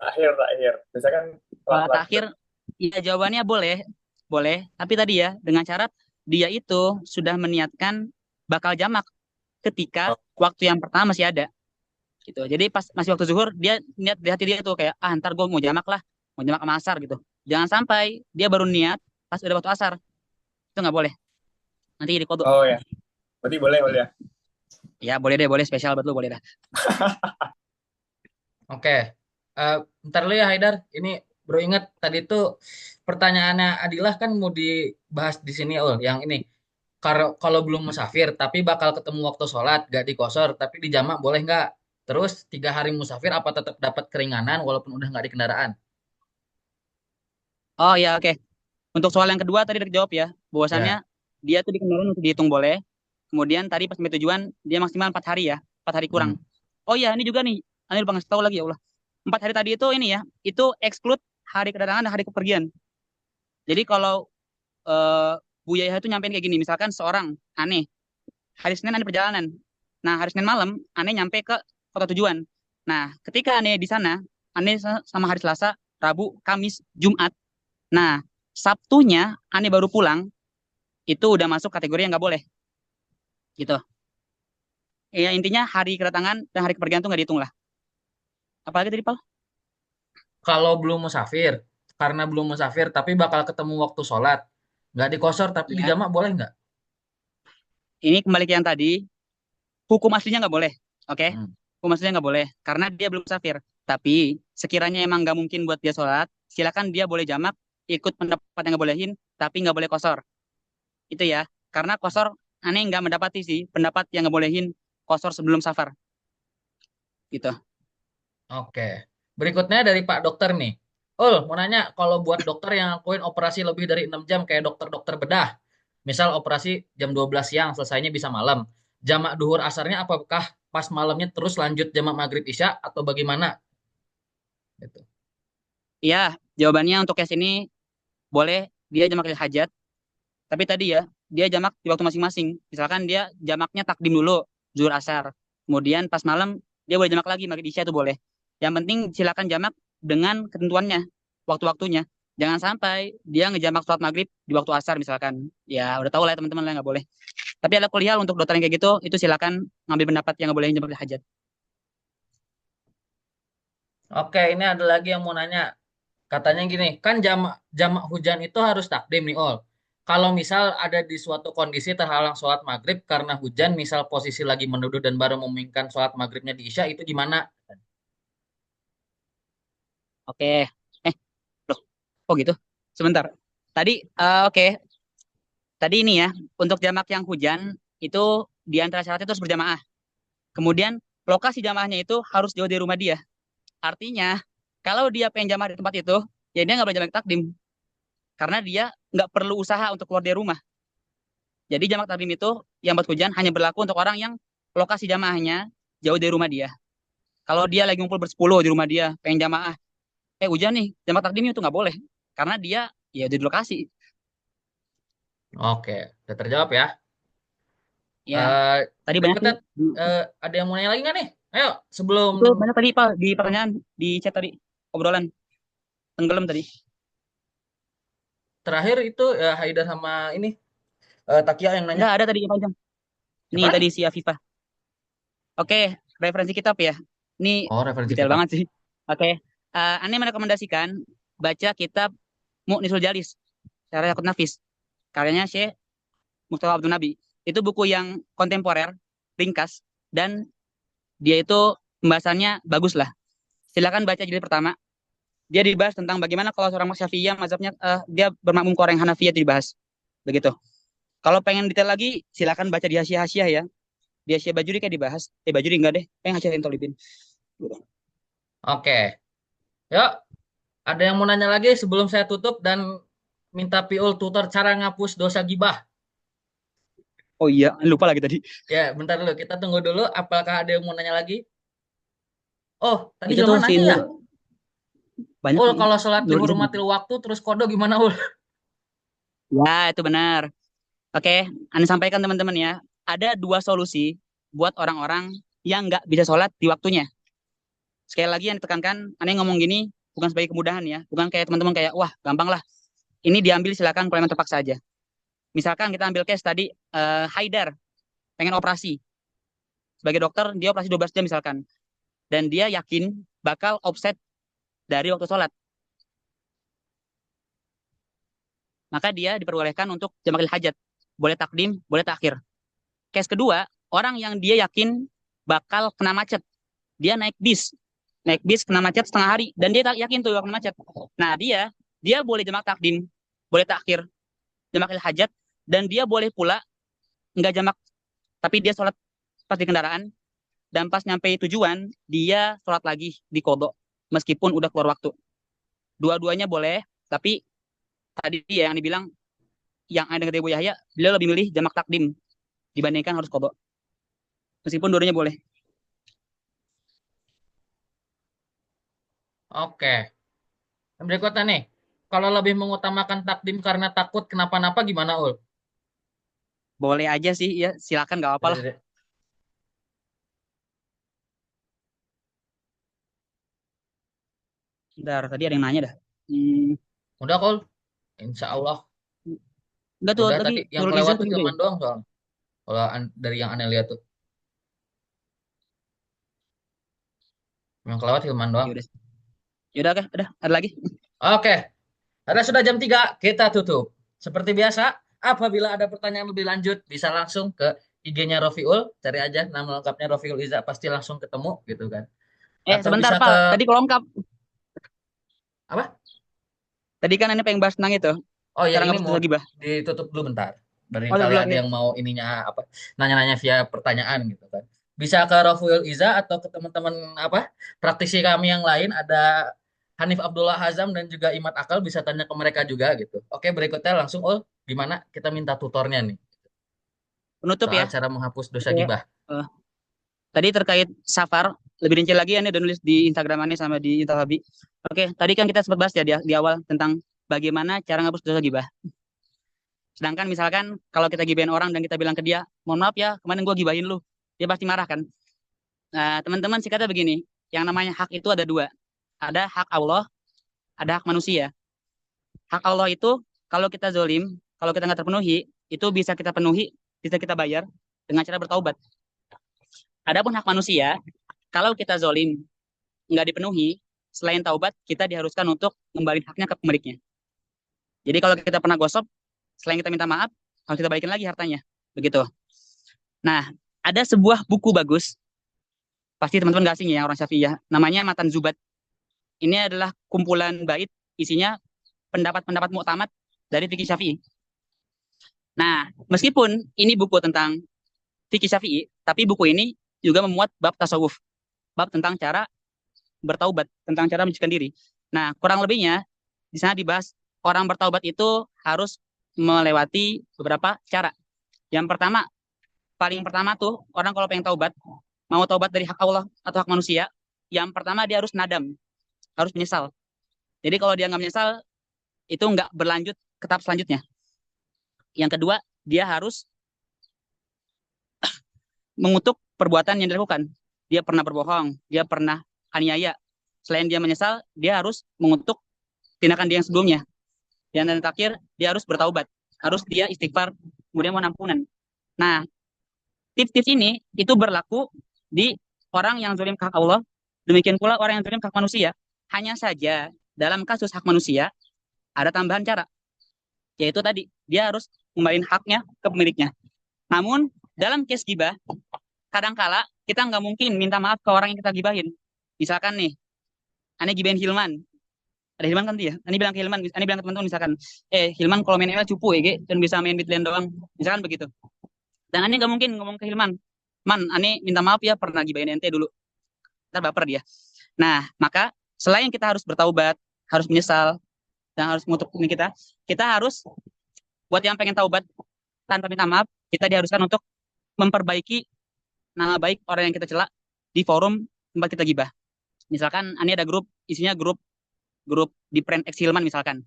akhir. Biasanya kan Kalau telat-telat gitu. takhir, ya jawabannya boleh. Boleh. Tapi tadi ya, dengan syarat dia itu sudah meniatkan bakal jamak ketika Oh, waktu yang pertama masih ada. Gitu. Jadi pas masih waktu zuhur, dia niat di hati dia tuh kayak, ntar gue mau jamak lah. Mau jamak sama asar gitu. Jangan sampai dia baru niat pas udah waktu asar. Itu nggak boleh. Nanti jadi kodok. oh ya, berarti boleh ya. Ya boleh deh, boleh spesial buat lu, boleh dah. Oke. Bentar lu ya Haidar. Ini bro ingat tadi tuh pertanyaannya Adilah kan mau dibahas di sini Ul. Yang ini. Kalau belum musafir tapi bakal ketemu waktu sholat gak dikosor tapi di jamak boleh nggak? Terus 3 hari musafir apa tetap dapat keringanan walaupun udah nggak di kendaraan? Oh ya, oke. Untuk soal yang kedua tadi udah dijawab ya. Bahwasannya Ya. dia tuh di kendaraan untuk dihitung boleh. Kemudian tadi pas sampai tujuan dia maksimal 4 hari ya. 4 hari kurang. Hmm. Oh iya, ini juga nih. Anil lupa ngasih tahu lagi ya Allah. 4 hari tadi itu ini ya. Itu exclude hari kedatangan dan hari kepergian. Jadi kalau eh, Bu Yaya itu nyampein kayak gini. Misalkan seorang aneh. Hari Senin aneh perjalanan. Nah, hari Senin malam aneh nyampe ke kota tujuan. Nah, ketika aneh di sana, aneh sama hari Selasa, Rabu, Kamis, Jumat. Nah, Sabtunya aneh baru pulang, itu udah masuk kategori yang nggak boleh. Gitu. Ya, intinya hari kedatangan dan hari kepergian tuh nggak dihitung lah. Apalagi tadi, Pal? Kalau belum musafir, karena belum musafir tapi bakal ketemu waktu sholat, nggak dikosor tapi di Ya, jamak boleh nggak? ini kembali ke yang tadi, hukum aslinya nggak boleh. Oke? Hmm. Hukum aslinya nggak boleh, karena dia belum musafir. Tapi, sekiranya emang nggak mungkin buat dia sholat, silakan dia boleh jamak, ikut pendapat yang nggak bolehin, tapi nggak boleh kosor. Itu ya. Karena kosor, aneh nggak mendapati sih pendapat yang nggak bolehin kosor sebelum safar. Gitu. Oke. Berikutnya dari Pak Dokter nih. Mau nanya, kalau buat dokter yang ngelakuin operasi lebih dari 6 jam kayak dokter-dokter bedah, misal operasi jam 12 siang, selesainya bisa malam. Jamak duhur asarnya apakah pas malamnya terus lanjut jamak maghrib isya atau bagaimana? Gitu. Iya, jawabannya untuk case ini boleh dia jamak lil hajat, tapi tadi ya dia jamak di waktu masing-masing. Misalkan dia jamaknya takdim dulu, zuhur asar. Kemudian pas malam dia boleh jamak lagi maghrib isya itu boleh. Yang penting silakan jamak dengan ketentuannya, waktu-waktunya. Jangan sampai dia ngejamak sholat maghrib di waktu asar misalkan. Ya udah tahu lah ya teman-teman lah nggak boleh. Tapi ada kuliah untuk dokter yang kayak gitu, itu silakan ngambil pendapat yang nggak boleh jamak hajat. Oke, ini ada lagi yang mau nanya. Katanya gini, kan jamak jamak hujan itu harus takdim nih, Ol. Kalau misal ada di suatu kondisi terhalang sholat maghrib karena hujan, misal posisi lagi menduduk dan baru memingkan sholat maghribnya di Isya, itu gimana? Oke. Loh, kok gitu? Sebentar. Tadi, oke. Tadi ini ya, untuk jamak yang hujan, itu di antara syaratnya itu harus berjamaah. Kemudian, lokasi jamaahnya itu harus jauh dari rumah dia. Artinya, kalau dia pengen jamaah di tempat itu, ya dia nggak boleh jamak takdim. Karena dia nggak perlu usaha untuk keluar dari rumah. Jadi jamak takdim itu yang buat hujan hanya berlaku untuk orang yang lokasi jamaahnya jauh dari rumah dia. Kalau dia lagi ngumpul bersepuluh di rumah dia, pengen jamaah, hujan nih, jamak takdimnya itu nggak boleh. Karena dia ya di lokasi. Oke, udah terjawab ya. Ya, Eh tadi banyak berikutnya sih. ada yang mau nanya lagi nggak nih? Ayo, sebelum Itu banyak tadi Pak di pertanyaan di chat tadi obrolan tenggelam tadi. terakhir itu Haidar sama ini Takia yang nanya. Enggak ada tadi yang panjang. Siapa Nih lagi? tadi si Afifah. Oke, referensi kitab ya. Ini Oh, referensi detail kitab. banget sih. Oke, Ane merekomendasikan baca kitab Mu'nisul Jalis, Syarah Yakut Nafis, karyanya Syekh Mustafa Abdul Nabi. Itu buku yang kontemporer, ringkas, dan dia itu pembahasannya bagus lah. Silakan baca jilid pertama. Dia dibahas tentang bagaimana kalau seorang Syafi'iyah mazhabnya dia bermakmum ke orang yang Hanafiyah itu dibahas. Begitu. Kalau pengen detail lagi, silakan baca di Hasyiah-Hasyiah ya. Di Hasyiah Bajuri kayak dibahas. Bajuri enggak deh. Pengen Hasyiah Intolibin. Oke. Yuk, ada yang mau nanya lagi sebelum saya tutup dan minta Piul tutor cara ngapus dosa gibah. Oh iya, lupa lagi tadi. Ya, bentar dulu. Kita tunggu dulu. Apakah ada yang mau nanya lagi? Oh, tadi Itu tuh Hilman si nanya ya? banyak Ul, nih. kalau sholat Nur Izan. dihormatil waktu terus kodo gimana, Ul? Ya, itu benar. Oke, Anda sampaikan teman-teman ya. Ada dua solusi buat orang-orang yang nggak bisa sholat di waktunya. Sekali lagi yang ditekankan, Anda ngomong gini bukan sebagai kemudahan ya. Bukan kayak teman-teman kayak, wah gampang lah. Ini diambil silakan kalau memang terpaksa aja. Misalkan kita ambil case tadi, Haidar pengen operasi. Sebagai dokter, dia operasi 12 jam misalkan. Dan dia yakin bakal offset dari waktu sholat. Maka dia diperbolehkan untuk jamakil hajat. Boleh takdim, boleh takhir. Case kedua, orang yang dia yakin bakal kena macet. Dia naik bis. Naik bis kena macet setengah hari. Dan dia yakin tuh bakal kena macet. Nah dia boleh jamak takdim, boleh takhir, jamakil hajat. Dan dia boleh pula nggak jamak, tapi dia sholat pas di kendaraan. Dan pas nyampe tujuan, dia sholat lagi di kodok. Meskipun udah keluar waktu. Dua-duanya boleh, tapi tadi ya yang dibilang, yang ada kata Ibu Yahya, beliau lebih milih jamak takdim dibandingkan harus kodok. Meskipun dua-duanya boleh. Oke. Berikutnya nih. Kalau lebih mengutamakan takdim karena takut kenapa-napa gimana, Ul? Boleh aja sih, ya silakan nggak apa-apa lah. Bentar, tadi ada yang nanya dah. Udah, Kol. Insya Allah. Enggak tuh, Udah tadi tadi yang Nurul Izzah kelewat tuh tuh juga ya? Hilman doang soalnya. Kalau dari yang aneh lihat tuh. Yang kelewat Hilman doang. Yaudah, yaudah, oke, udah, ada lagi. Oke. Karena sudah jam 3, kita tutup. Seperti biasa, apabila ada pertanyaan lebih lanjut, bisa langsung ke IG-nya Rofiul. Cari aja nama lengkapnya Rofiul Iza, pasti langsung ketemu gitu kan. Atau Sebentar, bisa Pak. ke... Tadi kelongkap. Apa? Tadi kan ini pengen bahas tentang itu. Oh ya, Cara ini ngapus mau dosa gibah. ditutup dulu bentar. Oh, Barangkali belum ada ya. yang mau ininya apa? Nanya-nanya via pertanyaan gitu kan. Bisa ke Rofiul Iza atau ke teman-teman apa? Praktisi kami yang lain ada Hanif Abdullah Hazam dan juga Imad Akal, bisa tanya ke mereka juga gitu. Oke, berikutnya langsung gimana kita minta tutornya nih Penutup soal ya. cara menghapus dosa Oke. gibah. Tadi terkait safar, lebih rinci lagi ya, ini udah nulis di Instagram ini sama di Instahabi. Oke, tadi kan kita sempat bahas ya di awal tentang bagaimana cara ngapus dosa gibah. Sedangkan misalkan kalau kita gibahin orang dan kita bilang ke dia, mohon maaf ya, kemarin gue gibahin lu, dia pasti marah kan. Nah, teman-teman sih kata begini, yang namanya hak itu ada dua. Ada hak Allah, ada hak manusia. Hak Allah itu kalau kita zolim, kalau kita nggak terpenuhi, itu bisa kita penuhi, bisa kita bayar dengan cara bertaubat. Adapun hak manusia, kalau kita zolim nggak dipenuhi, selain taubat, kita diharuskan untuk kembali haknya ke pemiliknya. Jadi kalau kita pernah gosok, selain kita minta maaf, harus kita balikin lagi hartanya. Begitu. Nah, ada sebuah buku bagus, pasti teman-teman nggak asing ya orang Syafi'iyah, namanya Matan Zubat. Ini adalah kumpulan bait, isinya pendapat-pendapat muktamad dari fikih Syafi'i. Nah, meskipun ini buku tentang fikih Syafi'i, tapi buku ini juga memuat bab tasawuf, bab tentang cara bertaubat, tentang cara menyucikan diri. Nah, kurang lebihnya di sana dibahas orang bertaubat itu harus melewati beberapa cara. Yang pertama, paling pertama tuh orang kalau pengen taubat, mau taubat dari hak Allah atau hak manusia, yang pertama dia harus nadam, harus menyesal. Jadi kalau dia nggak menyesal, itu nggak berlanjut ke tahap selanjutnya. Yang kedua, dia harus mengutuk perbuatan yang dilakukan. Dia pernah berbohong, dia pernah aniaya. Selain dia menyesal, dia harus mengutuk tindakan dia yang sebelumnya. Dan terakhir, dia harus bertaubat. Harus dia istighfar, kemudian mohon ampunan. Nah, tips-tips ini itu berlaku di orang yang zalim ke hak Allah, demikian pula orang yang zalim ke hak manusia. Hanya saja dalam kasus hak manusia ada tambahan cara, yaitu tadi dia harus kembaliin haknya ke pemiliknya. Namun dalam case gibah, kadangkala kita nggak mungkin minta maaf ke orang yang kita gibahin. Misalkan nih, aneh gibahin Hilman, ada Hilman kan dia, aneh bilang ke Hilman, aneh bilang ke teman-teman misalkan, Hilman kalau main ML cupu ya, dan bisa main mid lane doang, misalkan begitu. Dan aneh nggak mungkin ngomong ke Hilman, Man, aneh minta maaf ya pernah gibahin ente dulu, ntar baper dia. Nah, maka selain kita harus bertaubat, harus menyesal, dan harus mengutuk ini kita harus buat yang pengen taubat tanpa minta maaf, kita diharuskan untuk memperbaiki nama baik orang yang kita celak di forum tempat kita gibah. Misalkan Ani ada grup, isinya grup di friend ex Hilman misalkan.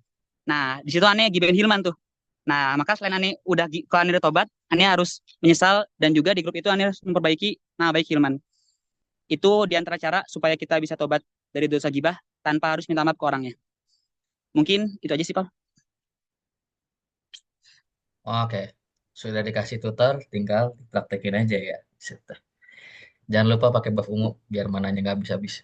Nah, di situ Ani gibahin Hilman tuh. Nah, maka selain Ani kalau Ani udah tobat, Ani harus menyesal dan juga di grup itu Ani harus memperbaiki nama baik Hilman. Itu di antara cara supaya kita bisa tobat dari dosa gibah tanpa harus minta maaf ke orangnya. Mungkin itu aja sih, Pak. Oke, sudah dikasih tutor, tinggal dipraktekin aja ya. Set. Jangan lupa pakai buff ungu biar mananya nggak habis-habis.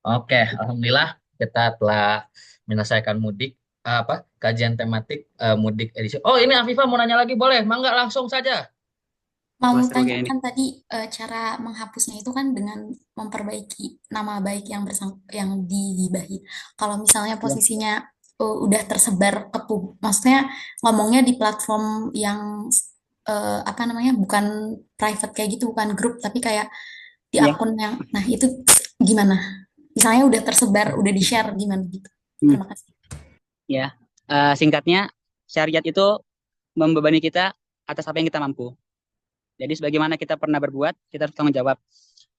Oke, alhamdulillah kita telah menyelesaikan mudik apa kajian tematik mudik edisi. Oh, ini Afifa mau nanya lagi boleh? Mangga langsung saja. Mau Mas, seru kayak ini. tanyakan tadi cara menghapusnya itu kan dengan memperbaiki nama baik yang digibahi. Kalau misalnya Ya. posisinya udah tersebar ke maksudnya ngomongnya di platform yang apa namanya bukan private kayak gitu, bukan grup, tapi kayak di Ya. akun yang, nah itu gimana? Misalnya udah tersebar, udah di-share gimana gitu? Hmm. Terima kasih. Ya. Singkatnya, syariat itu membebani kita atas apa yang kita mampu. Jadi sebagaimana kita pernah berbuat, kita harus tanggung jawab.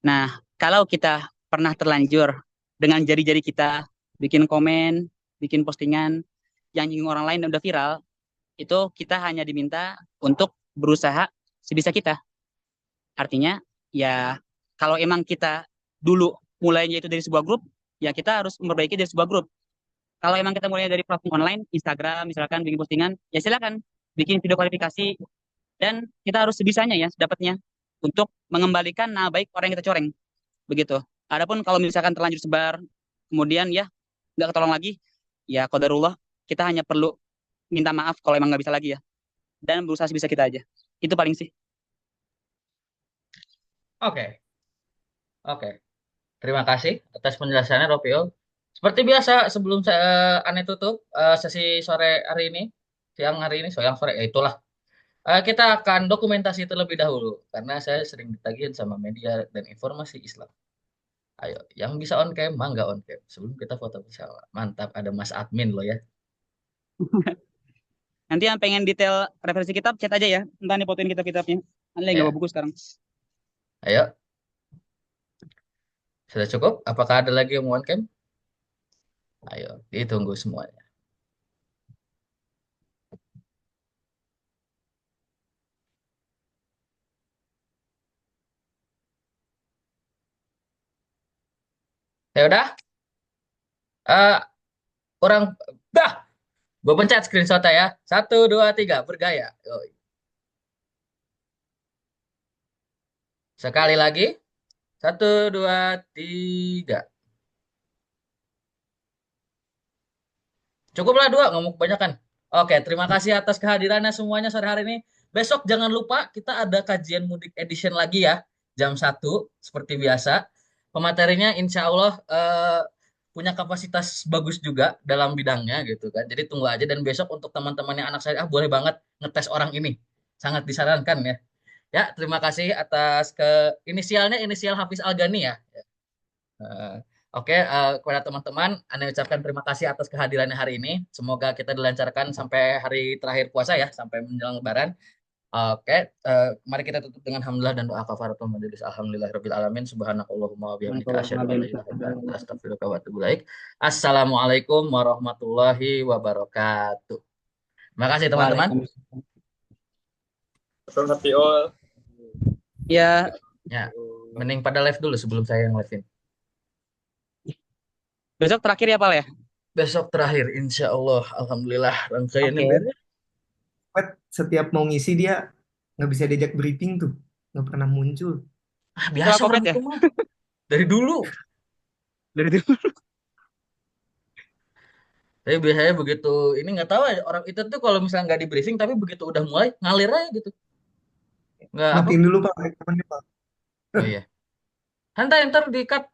Nah, kalau kita pernah terlanjur dengan jari-jari kita bikin komen, bikin postingan yang nyinggung orang lain dan udah viral, itu kita hanya diminta untuk berusaha sebisa kita. Artinya, ya kalau emang kita dulu mulainya itu dari sebuah grup, ya kita harus memperbaiki dari sebuah grup. Kalau emang kita mulai dari platform online, Instagram misalkan bikin postingan, ya silakan bikin video klarifikasi dan kita harus sebisanya ya dapatnya untuk mengembalikan nama baik orang yang kita coreng. Begitu. Adapun kalau misalkan terlanjur sebar, kemudian ya nggak ketolong lagi, ya qadarullah, kita hanya perlu minta maaf kalau emang nggak bisa lagi ya. Dan berusaha sebisa kita aja. Itu paling sih. Oke, oke. Terima kasih atas penjelasannya, Ropiul. Seperti biasa, sebelum saya Ane tutup sesi sore hari ini, siang hari ini, siang sore, ya itulah. Kita akan dokumentasi terlebih dahulu, karena saya sering ditagihin sama media dan informasi Islam. Ayo, yang bisa on cam, mangga on cam. Sebelum kita foto bersama. Mantap, ada Mas Admin loh ya. Nanti yang pengen detail referensi kitab, chat aja ya. Entar nih fotoin kitab-kitabnya. Ane lagi nggak bawa Ya, buku sekarang. ayo. Sudah cukup? Apakah ada lagi yang mau on cam? Ayo, ditunggu semuanya. Ya udah, eh orang dah, gue pencet screenshotnya ya. 1, 2, 3, bergaya. Yoi. Sekali lagi, 1, 2, 3. Cukuplah 2, ngomong kebanyakan. Oke, terima kasih atas kehadirannya semuanya sore hari ini. Besok jangan lupa kita ada kajian mudik edition lagi ya, jam 1 seperti biasa. Pematerinya insya Allah punya kapasitas bagus juga dalam bidangnya gitu kan. Jadi tunggu aja dan besok untuk teman-teman yang anak saya, boleh banget ngetes orang ini. Sangat disarankan ya. Ya, terima kasih atas inisialnya inisial Hafiz Algani ya. Eh, Oke, kepada teman-teman, Anda ucapkan terima kasih atas kehadirannya hari ini. Semoga kita dilancarkan sampai hari terakhir puasa ya, sampai menjelang Lebaran. Oke, mari kita tutup dengan hamdalah dan doa kafaratul majelis. Alhamdulillahirabbil alamin. Subhanakallahumma wa bihamdika asyhadu an la ilaha illa anta astaghfiruka wa atubu ilaik. Assalamualaikum warahmatullahi wabarakatuh. Terima kasih teman-teman. Waalaikumsalam. From happy all. Ya, Ya, mending pada live dulu sebelum saya yang live-in. besok terakhir ya, Pal ya? Besok terakhir, insya Allah. Alhamdulillah, rangkaiannya Oke. beres. Pat, setiap mau ngisi dia nggak bisa diajak briefing tuh, nggak pernah muncul. Biasa Setelah orang COVID ya? itu mah. Dari dulu. Dari dulu. Tapi biasanya begitu, ini nggak tahu ya, orang itu tuh kalau misalnya nggak di briefing, tapi begitu udah mulai, ngalir aja gitu. Nggak apa. Matiin dulu Pak rekamannya Pak. Oh iya. Santai, ntar di-cut.